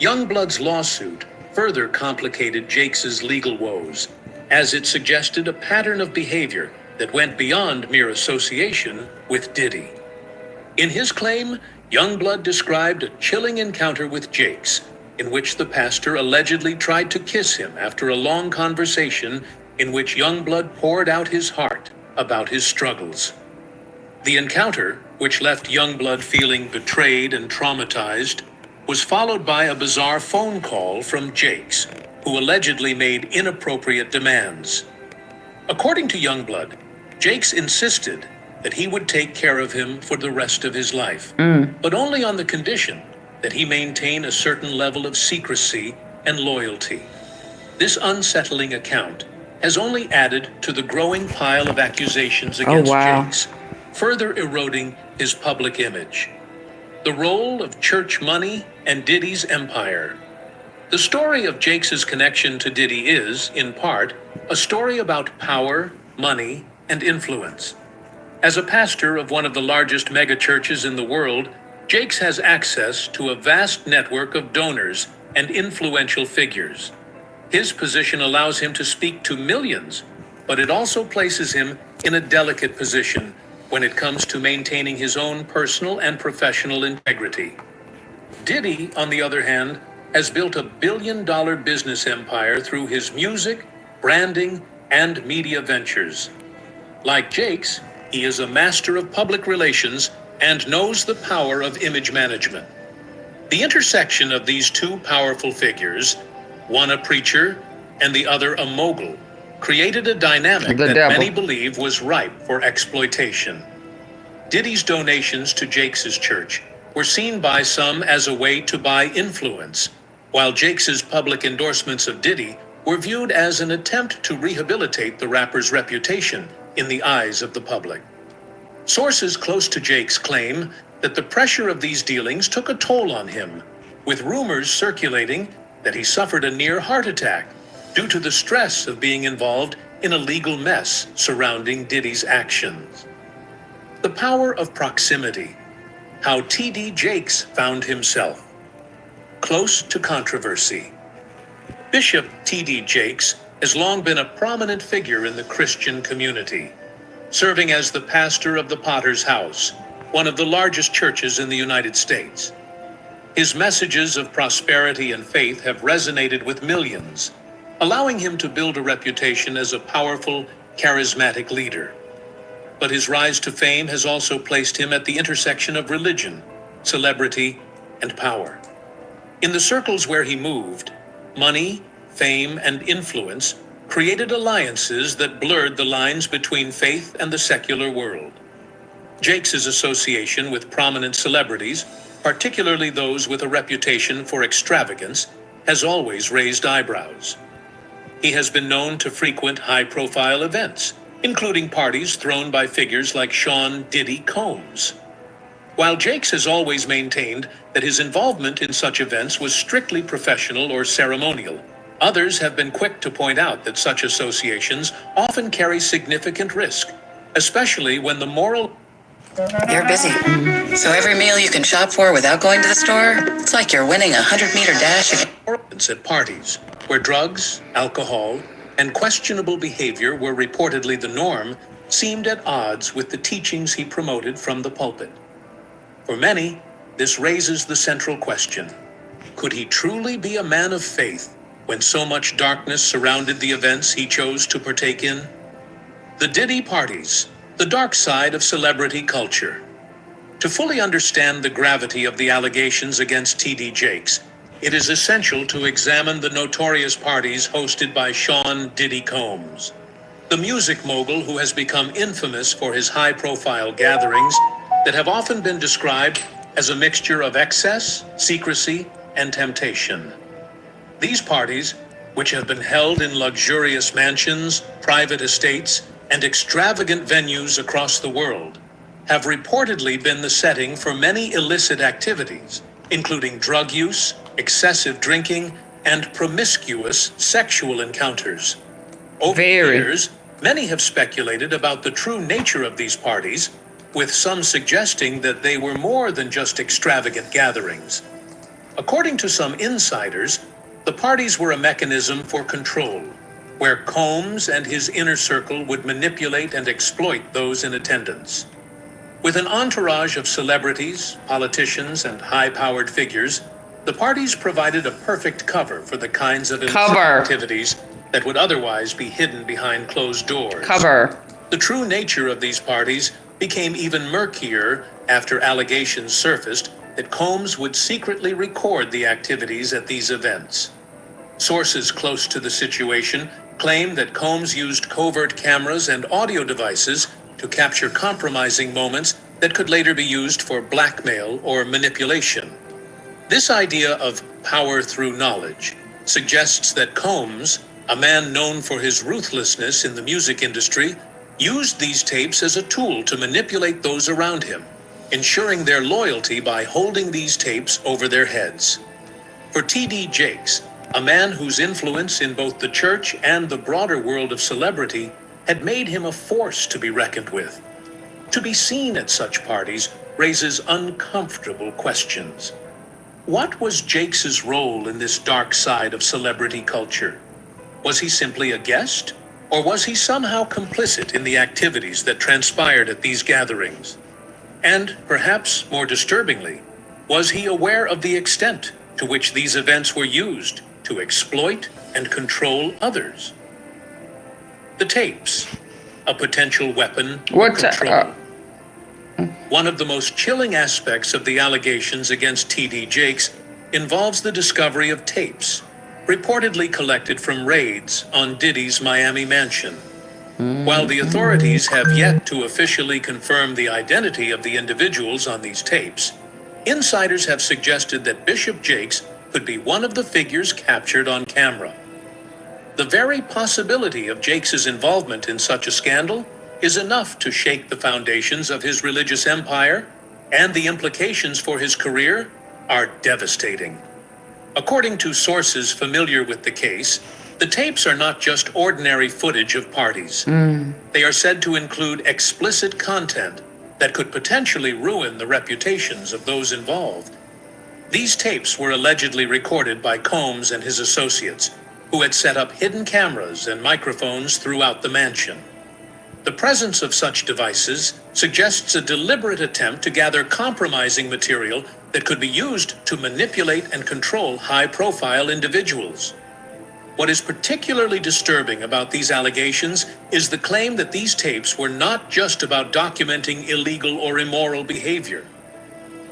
Youngblood's lawsuit further complicated Jakes's legal woes, as it suggested a pattern of behavior that went beyond mere association with Diddy. In his claim, Youngblood described a chilling encounter with Jakes, in which the pastor allegedly tried to kiss him after a long conversation in which Youngblood poured out his heart about his struggles. The encounter, which left Youngblood feeling betrayed and traumatized, was followed by a bizarre phone call from Jakes, who allegedly made inappropriate demands. According to Youngblood, Jakes insisted that he would take care of him for the rest of his life, but only on the condition that he maintain a certain level of secrecy and loyalty. This unsettling account has only added to the growing pile of accusations against Jakes, further eroding his public image. The role of church money and Diddy's empire. The story of Jakes' connection to Diddy is, in part, a story about power, money, and influence. As a pastor of one of the largest megachurches in the world, Jakes has access to a vast network of donors and influential figures. His position allows him to speak to millions, but it also places him in a delicate position when it comes to maintaining his own personal and professional integrity. Diddy, on the other hand, has built a billion-dollar business empire through his music, branding, and media ventures. Like Jakes, he is a master of public relations and knows the power of image management. The intersection of these two powerful figures, one a preacher and the other a mogul, created a dynamic that many believe was ripe for exploitation. Diddy's donations to Jakes' church were seen by some as a way to buy influence, while Jakes' public endorsements of Diddy were viewed as an attempt to rehabilitate the rapper's reputation in the eyes of the public. Sources close to Jakes claim that the pressure of these dealings took a toll on him, with rumors circulating that he suffered a near heart attack due to the stress of being involved in a legal mess surrounding Diddy's actions. The power of proximity. How T.D. Jakes Found Himself. Close to controversy. Bishop T.D. Jakes has long been a prominent figure in the Christian community, serving as the pastor of the Potter's House, one of the largest churches in the United States. His messages of prosperity and faith have resonated with millions, allowing him to build a reputation as a powerful, charismatic leader. But his rise to fame has also placed him at the intersection of religion, celebrity, and power. In the circles where he moved, money, fame, and influence created alliances that blurred the lines between faith and the secular world. Jakes' association with prominent celebrities, particularly those with a reputation for extravagance, has always raised eyebrows. He has been known to frequent high-profile events, including parties thrown by figures like Sean Diddy Combs. While Jakes has always maintained that his involvement in such events was strictly professional or ceremonial, others have been quick to point out that such associations often carry significant risk, especially when the moral... You're busy. So every meal you can shop for without going to the store, it's like you're winning a 100-meter dash. At parties, where drugs, alcohol, and questionable behavior were reportedly the norm, seemed at odds with the teachings he promoted from the pulpit. For many, this raises the central question: could he truly be a man of faith when so much darkness surrounded the events he chose to partake in? The Diddy parties, the dark side of celebrity culture. To fully understand the gravity of the allegations against T.D. Jakes, it is essential to examine the notorious parties hosted by Sean Diddy Combs, the music mogul who has become infamous for his high-profile gatherings that have often been described as a mixture of excess, secrecy, and temptation. These parties, which have been held in luxurious mansions, private estates, and extravagant venues across the world, have reportedly been the setting for many illicit activities, including drug use, excessive drinking, and promiscuous sexual encounters. Over the years, many have speculated about the true nature of these parties, with some suggesting that they were more than just extravagant gatherings. According to some insiders, the parties were a mechanism for control, where Combs and his inner circle would manipulate and exploit those in attendance. With an entourage of celebrities, politicians, and high-powered figures, the parties provided a perfect cover for the kinds of activities that would otherwise be hidden behind closed doors. The true nature of these parties became even murkier after allegations surfaced that Combs would secretly record the activities at these events. Sources close to the situation claim that Combs used covert cameras and audio devices to capture compromising moments that could later be used for blackmail or manipulation. This idea of power through knowledge suggests that Combs, a man known for his ruthlessness in the music industry, used these tapes as a tool to manipulate those around him, ensuring their loyalty by holding these tapes over their heads. For T.D. Jakes, a man whose influence in both the church and the broader world of celebrity had made him a force to be reckoned with. To be seen at such parties raises uncomfortable questions. What was Jakes' role in this dark side of celebrity culture? Was he simply a guest, or was he somehow complicit in the activities that transpired at these gatherings? And, perhaps more disturbingly, was he aware of the extent to which these events were used to exploit and control others? The tapes, a potential weapon of control. One of the most chilling aspects of the allegations against T.D. Jakes involves the discovery of tapes, reportedly collected from raids on Diddy's Miami mansion. While the authorities have yet to officially confirm the identity of the individuals on these tapes, insiders have suggested that Bishop Jakes could be one of the figures captured on camera. The very possibility of Jakes' involvement in such a scandal is enough to shake the foundations of his religious empire, and the implications for his career are devastating. According to sources familiar with the case, the tapes are not just ordinary footage of parties. They are said to include explicit content that could potentially ruin the reputations of those involved. These tapes were allegedly recorded by Combs and his associates, who had set up hidden cameras and microphones throughout the mansion. The presence of such devices suggests a deliberate attempt to gather compromising material that could be used to manipulate and control high-profile individuals. What is particularly disturbing about these allegations is the claim that these tapes were not just about documenting illegal or immoral behavior.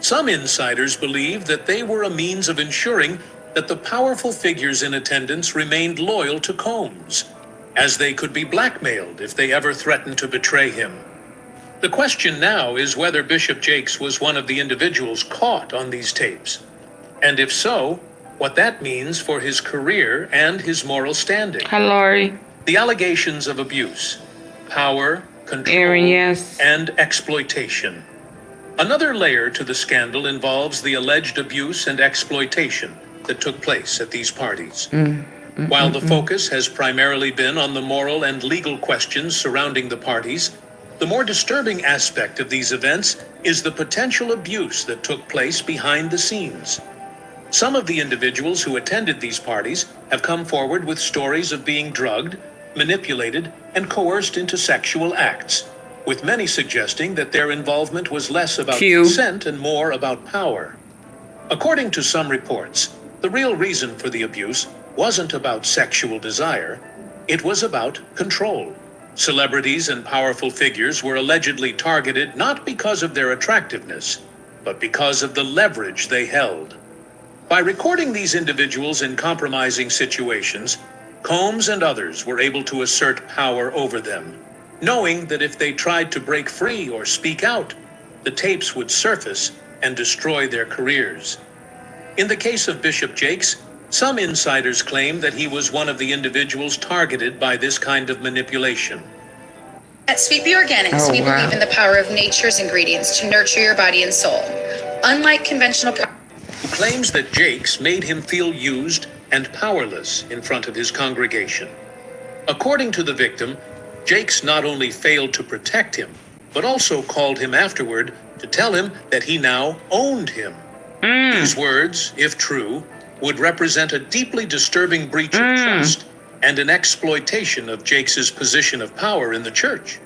Some insiders believe that they were a means of ensuring that the powerful figures in attendance remained loyal to Combs, as they could be blackmailed if they ever threatened to betray him. The question now is whether Bishop Jakes was one of the individuals caught on these tapes, and if so, what that means for his career and his moral standing. Hi, Lori. The allegations of abuse, power, control, Aaron, yes. and exploitation. Another layer to the scandal involves the alleged abuse and exploitation that took place at these parties. While the focus has primarily been on the moral and legal questions surrounding the parties, the more disturbing aspect of these events is the potential abuse that took place behind the scenes. Some of the individuals who attended these parties have come forward with stories of being drugged, manipulated, and coerced into sexual acts, with many suggesting that their involvement was less about consent and more about power. According to some reports, the real reason for the abuse wasn't about sexual desire, it was about control. Celebrities and powerful figures were allegedly targeted not because of their attractiveness, but because of the leverage they held. By recording these individuals in compromising situations, Combs and others were able to assert power over them, knowing that if they tried to break free or speak out, the tapes would surface and destroy their careers. In the case of Bishop Jakes, some insiders claim that he was one of the individuals targeted by this kind of manipulation. At Sweet Bee Organics, we believe in the power of nature's ingredients to nurture your body and soul. Unlike conventional who claims that Jakes made him feel used and powerless in front of his congregation. According to the victim, Jakes not only failed to protect him, but also called him afterward to tell him that he now owned him. These words, if true, would represent a deeply disturbing breach of trust and an exploitation of Jakes's position of power in the church.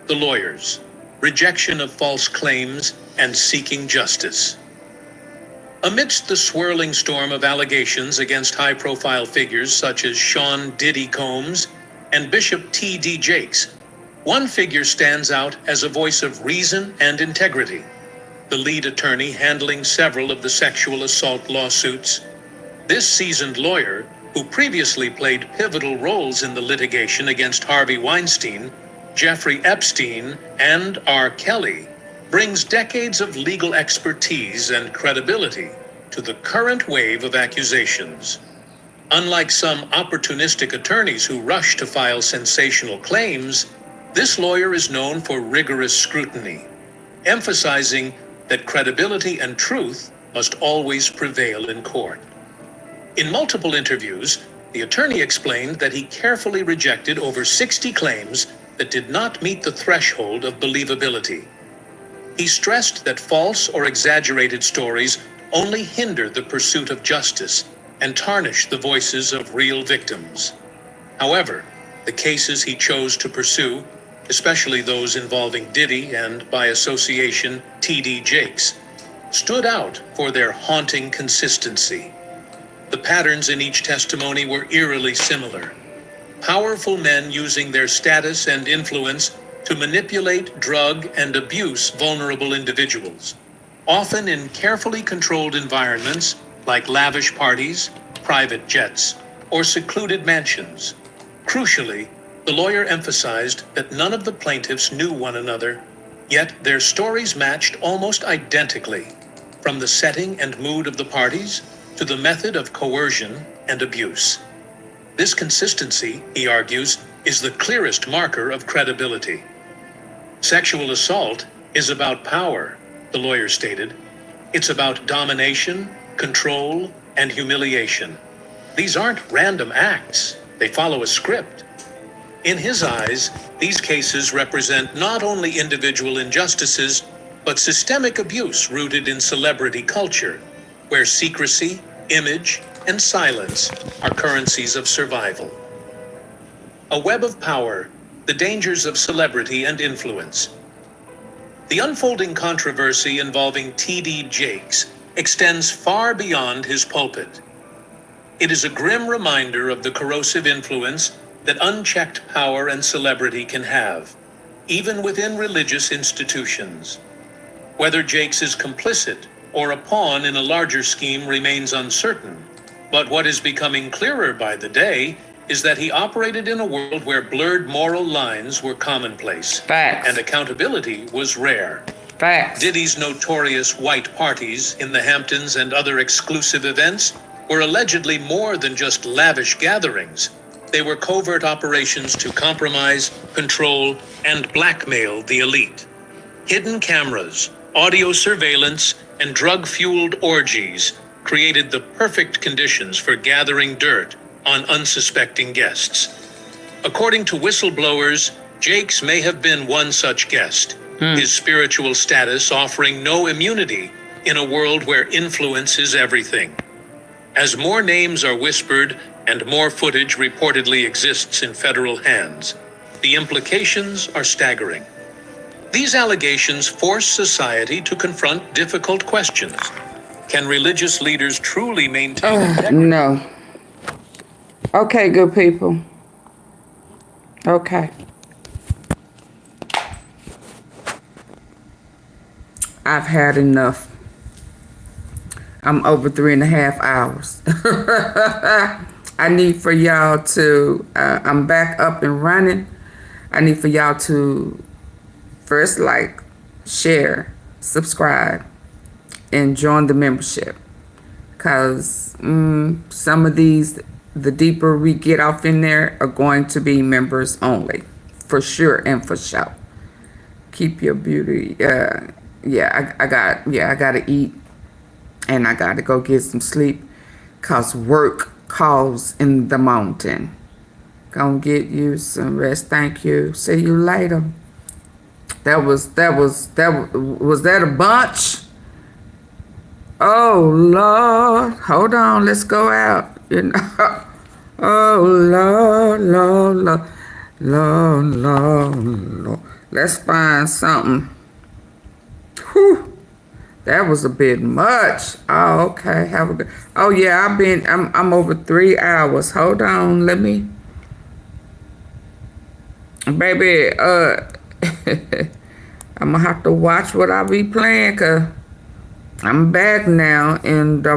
The lawyers, rejection of false claims, and seeking justice. Amidst the swirling storm of allegations against high-profile figures such as Sean Diddy Combs and Bishop T.D. Jakes, one figure stands out as a voice of reason and integrity, the lead attorney handling several of the sexual assault lawsuits. This seasoned lawyer, who previously played pivotal roles in the litigation against Harvey Weinstein, Jeffrey Epstein, and R. Kelly, brings decades of legal expertise and credibility to the current wave of accusations. Unlike some opportunistic attorneys who rush to file sensational claims, this lawyer is known for rigorous scrutiny, emphasizing that credibility and truth must always prevail in court. In multiple interviews, the attorney explained that he carefully rejected over 60 claims that did not meet the threshold of believability. He stressed that false or exaggerated stories only hinder the pursuit of justice and tarnish the voices of real victims. However, the cases he chose to pursue, especially those involving Diddy and, by association, T.D. Jakes, stood out for their haunting consistency. The patterns in each testimony were eerily similar. Powerful men using their status and influence to manipulate, drug, and abuse vulnerable individuals, often in carefully controlled environments like lavish parties, private jets, or secluded mansions. Crucially, the lawyer emphasized that none of the plaintiffs knew one another, yet their stories matched almost identically, from the setting and mood of the parties to the method of coercion and abuse. This consistency, he argues, is the clearest marker of credibility. Sexual assault is about power, the lawyer stated. It's about domination, control, and humiliation. These aren't random acts. They follow a script. In his eyes, these cases represent not only individual injustices, but systemic abuse rooted in celebrity culture, where secrecy, image, and silence are currencies of survival. A web of power, the dangers of celebrity and influence. The unfolding controversy involving T.D. Jakes extends far beyond his pulpit. It is a grim reminder of the corrosive influence that unchecked power and celebrity can have, even within religious institutions. Whether Jakes is complicit or a pawn in a larger scheme remains uncertain, but what is becoming clearer by the day is that he operated in a world where blurred moral lines were commonplace. Facts. And accountability was rare. Facts. Diddy's notorious white parties in the Hamptons and other exclusive events were allegedly more than just lavish gatherings. They were covert operations to compromise, control, and blackmail the elite. Hidden cameras, audio surveillance, and drug-fueled orgies created the perfect conditions for gathering dirt on unsuspecting guests. According to whistleblowers, Jakes may have been one such guest, his spiritual status offering no immunity in a world where influence is everything. As more names are whispered and more footage reportedly exists in federal hands, the implications are staggering. These allegations force society to confront difficult questions. Can religious leaders truly maintain No. Okay, good people. Okay. I've had enough. I'm over 3.5 hours. I need for y'all to, I'm back up and running. I need for y'all to first like, share, subscribe, and join the membership. Because some of these, the deeper we get off in there, are going to be members only. For sure and for sure. Keep your beauty. I gotta eat. And I gotta go get some sleep. Cause work calls in the mountain. Gonna get you some rest. Thank you. See you later. Was that a bunch? Oh Lord. Hold on, let's go out. You know. Oh Lord. Let's find something. Whew. That was a bit much. Oh, okay. Have a good. Oh yeah, I'm over 3 hours. Hold on, let me. Baby, I'm gonna have to watch what I be playing, cause I'm back now in the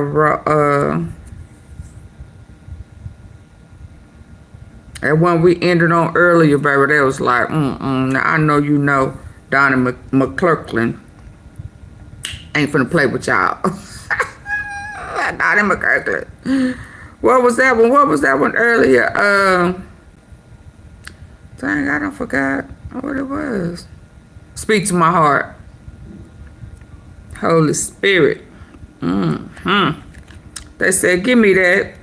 and when we ended on earlier, baby, that was like, I know you know Donnie McClurkin ain't finna play with y'all. Donnie McClurkin. What was that one? What was that one earlier? Dang, I don't forgot what it was. Speak to my heart. Holy Spirit. They said, give me that.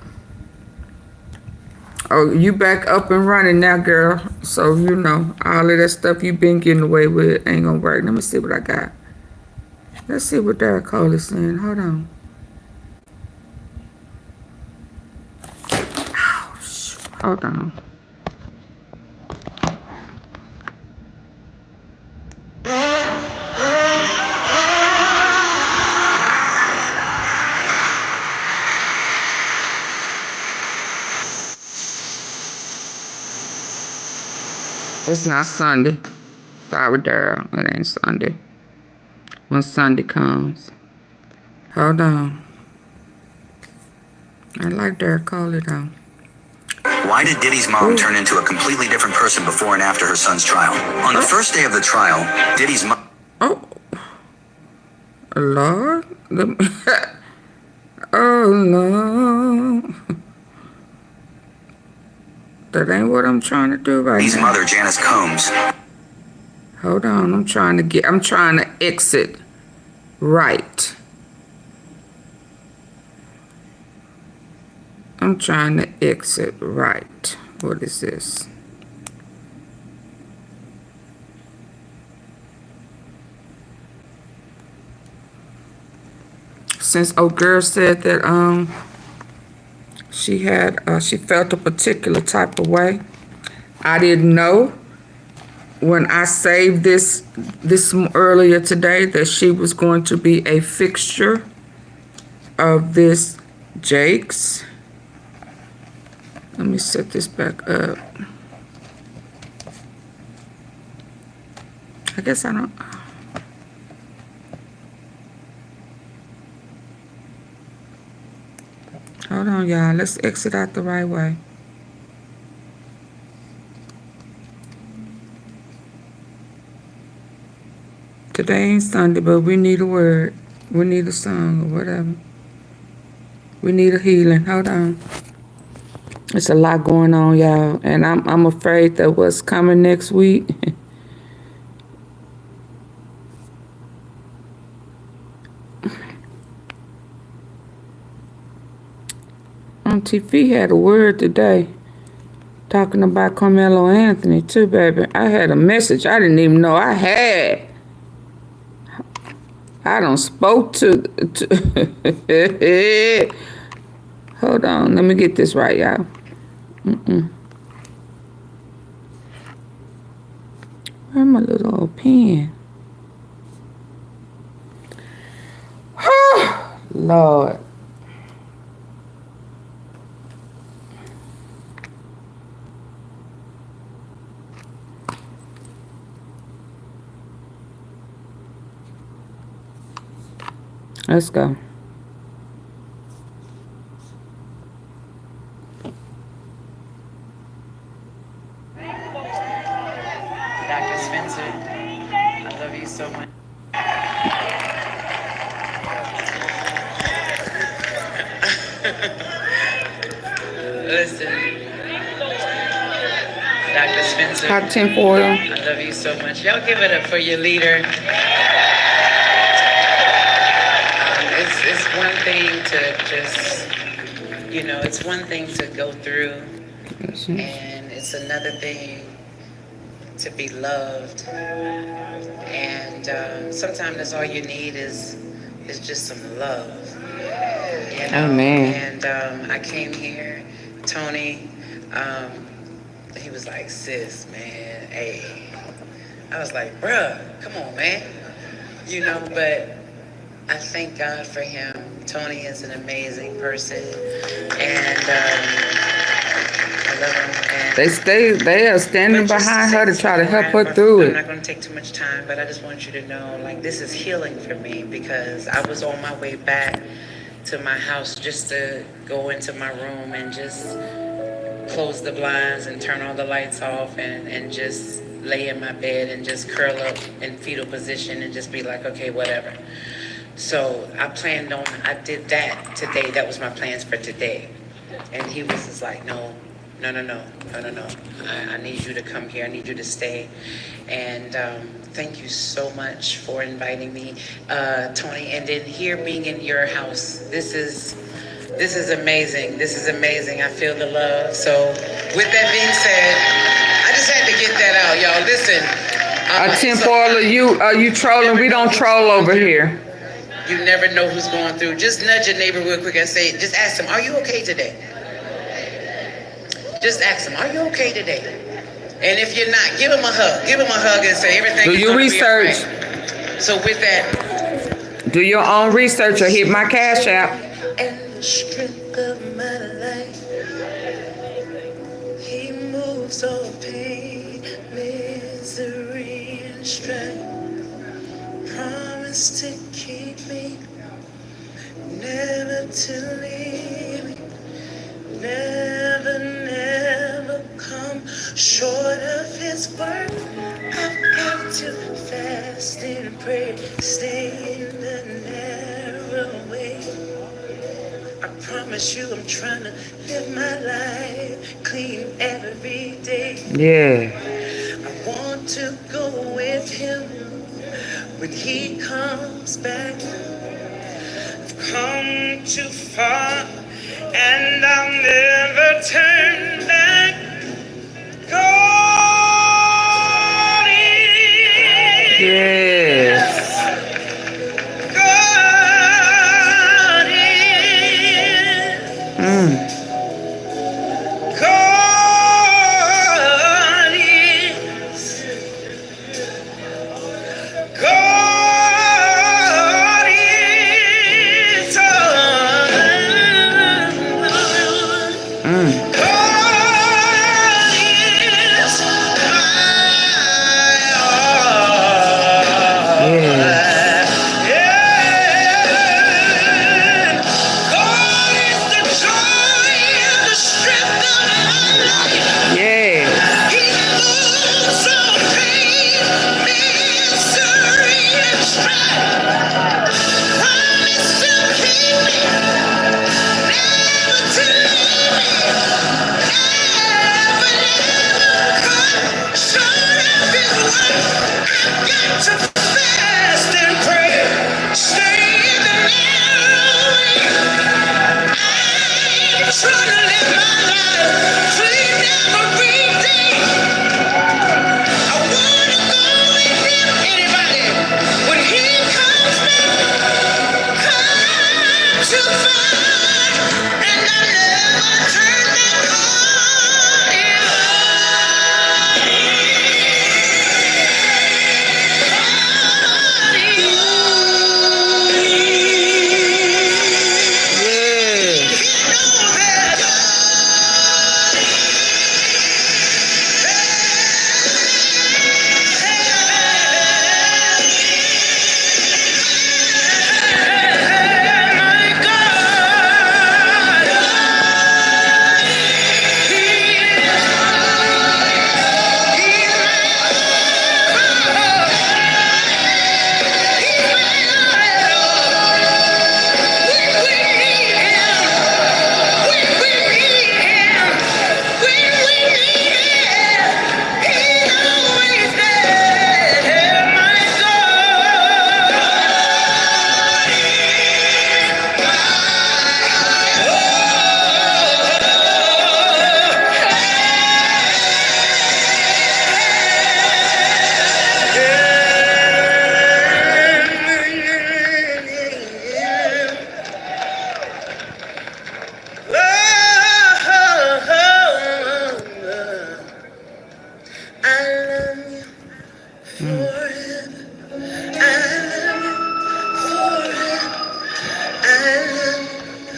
Oh, you back up and running now, girl. So, you know, all of that stuff you been getting away with ain't gonna work. Let me see what I got. Let's see what Derek Cole is saying. Hold on. Ouch. Hold on. It's not Sunday. Sorry, Daryl. It ain't Sunday. When Sunday comes. Hold on. I like Derek Coley though. Why did Diddy's mom turn into a completely different person before and after her son's trial? On the first day of the trial, Diddy's mom... Oh. Lord. Oh, Lord. That ain't what I'm trying to do right Diddy's now. mother, Janice Combs. Hold on, I'm trying to exit right. I'm trying to exit right. What is this? since old girl said that she felt a particular type of way. I didn't know when I saved this earlier today that she was going to be a fixture of this Jakes. Let me set this back up. I guess I don't. Hold on, y'all. Let's exit out the right way. Today ain't Sunday, but we need a word. We need a song or whatever. We need a healing. Hold on. It's a lot going on, y'all. And I'm afraid that what's coming next week. Auntie Fee had a word today talking about Carmelo Anthony too, baby. I had a message I didn't even know I had. I done spoke to hold on, let me get this right, y'all. Where's my little old pen? Lord. Let's go. Dr. Spencer, I love you so much. Listen, Dr. Spencer. Hot tinfoil. I love you so much. Y'all give it up for your leader. It's one thing to just, you know, it's one thing to go through, and it's another thing to be loved. And sometimes that's all you need is just some love. You know? Amen. And I came here, Tony, he was like, sis, man, hey. I was like, bruh, come on, man. You know, but I thank God for him. Tony is an amazing person, and I love him. And They are standing behind her to try to help her through I'm it. not going to take too much time, but I just want you to know, like, this is healing for me, because I was on my way back to my house just to go into my room and just close the blinds and turn all the lights off and just lay in my bed and just curl up in fetal position and just be like, okay, whatever. So I did that today. That was my plans for today. And he was just like, no. I need you to come here. I need you to stay. And thank you so much for inviting me, Tony. And then here being in your house, this is amazing. This is amazing. I feel the love. So with that being said, I just had to get that out, y'all. Listen. Tinfoil, are you trolling? We don't troll over here. You never know who's going through. Just nudge your neighbor real quick and say, just ask him, are you okay today? Just ask him, are you okay today? And if you're not, give him a hug. Give him a hug and say everything is going to be all right. So with that, do your own research or hit my Cash App. and the strength of my life, he moves all pain, misery, and strife. Promise to keep me, never to leave me, never come short of his word. I've got to fast and pray, stay in the narrow way. I promise you I'm trying to live my life clean every day. Yeah. I want to go with him when he comes back. I've come too far and I'll never turn back. God is. Yes. God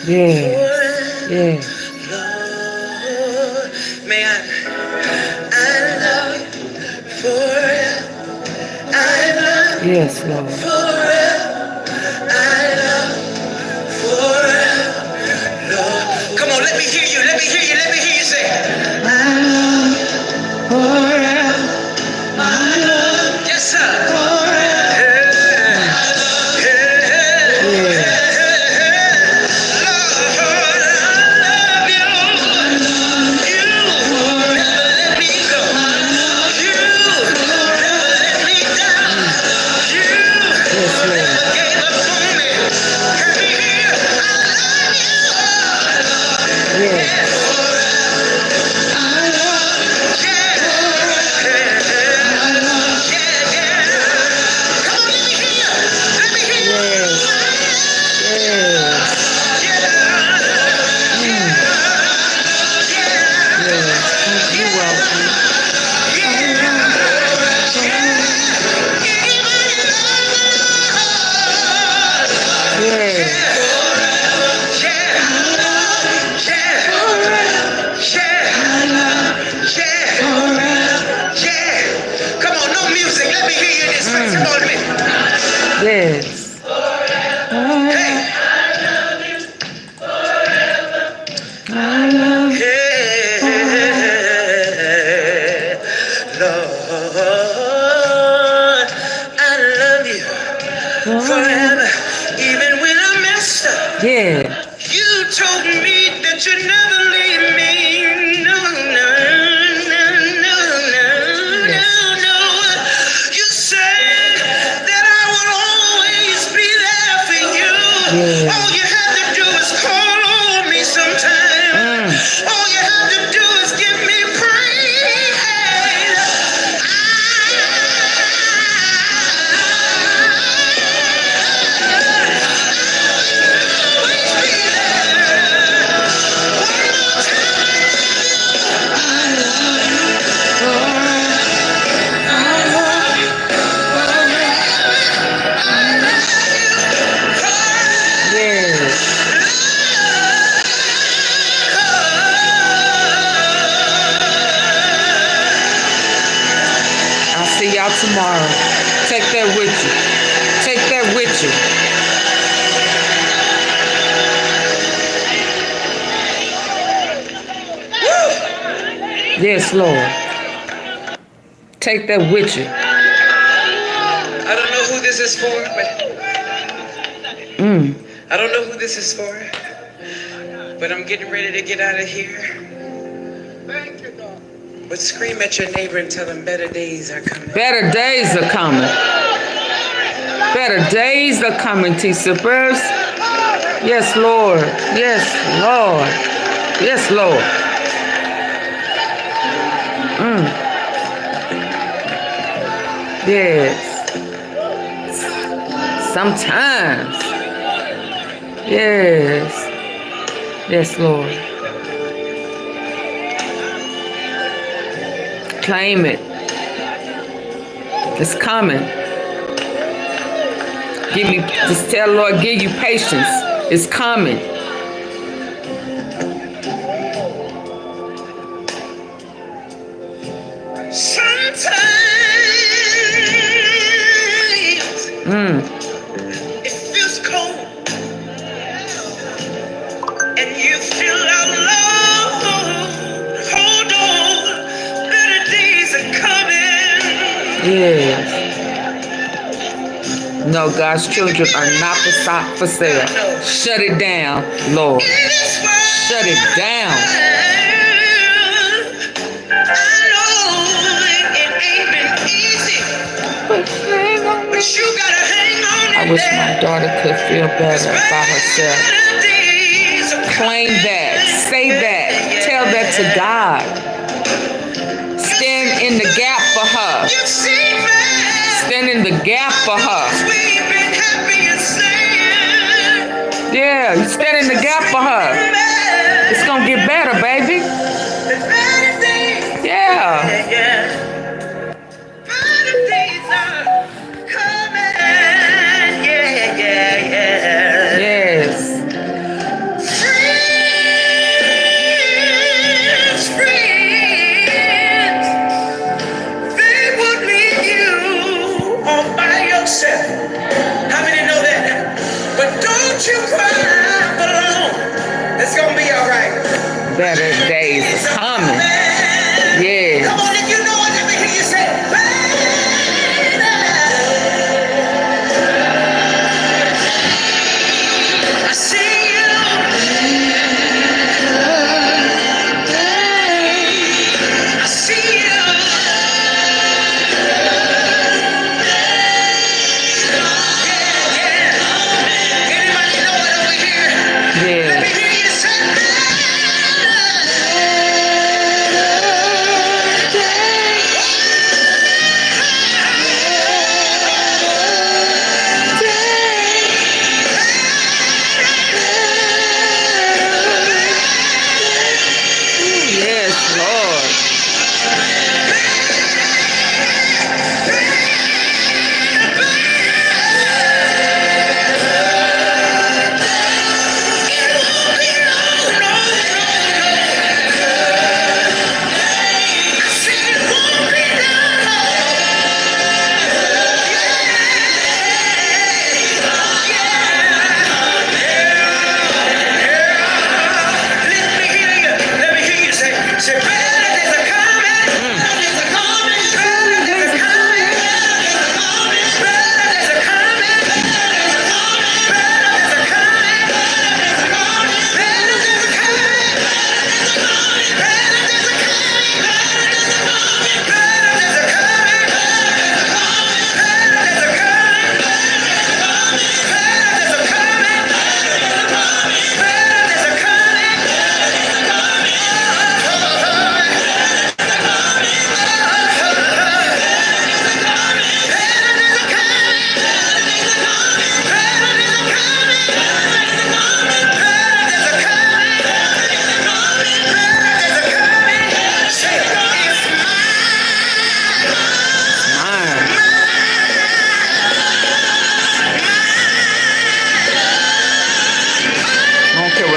Yeah. Yeah. May I love you forever. I love you Yes, Lord. forever. I love you forever. Lord. Come on, let me hear you. Let me hear you. Let me hear you say, I love you forever. I love you. Yes, sir. Forever. Yes. I love you. Lord, I love you forever, even when I messed up. Yeah. You told me that you'd never leave me. No, no, no, no, no, no, no. You said that I would always be there for you. All you have to do is call on me sometimes. All you have to do is give me praise. See y'all tomorrow. Take that with you. Take that with you. Yes, Lord. Take that with you. I don't know who this is for, but I don't know who this is for, but I'm getting ready to get out of here. But scream at your neighbor and tell them better days are coming. Better days are coming. Better days are coming, T-Sippers. Yes, Lord. Yes, Lord. Yes, Lord. Yes. Sometimes. Yes. Yes, Lord. Claim it. It's coming. Just tell Lord, give you patience. It's coming. It feels cold, and you feel alone. Hold on, better days are coming. Yes. No, God's children are not for sale. Shut it down, Lord. Shut it down. But you gotta hang on. I wish my daughter could feel better by herself. Claim that. Say that. Tell that to God. Stand in the gap for her. Stand in the gap for her. Yeah, you stand in the gap for her. It's gonna get better, baby. Yeah.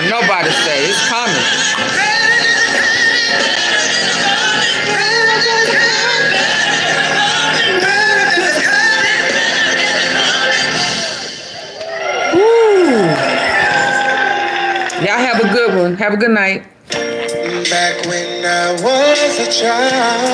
Nobody say it's coming. Y'all have a good one. Have a good night. Back when I was a child.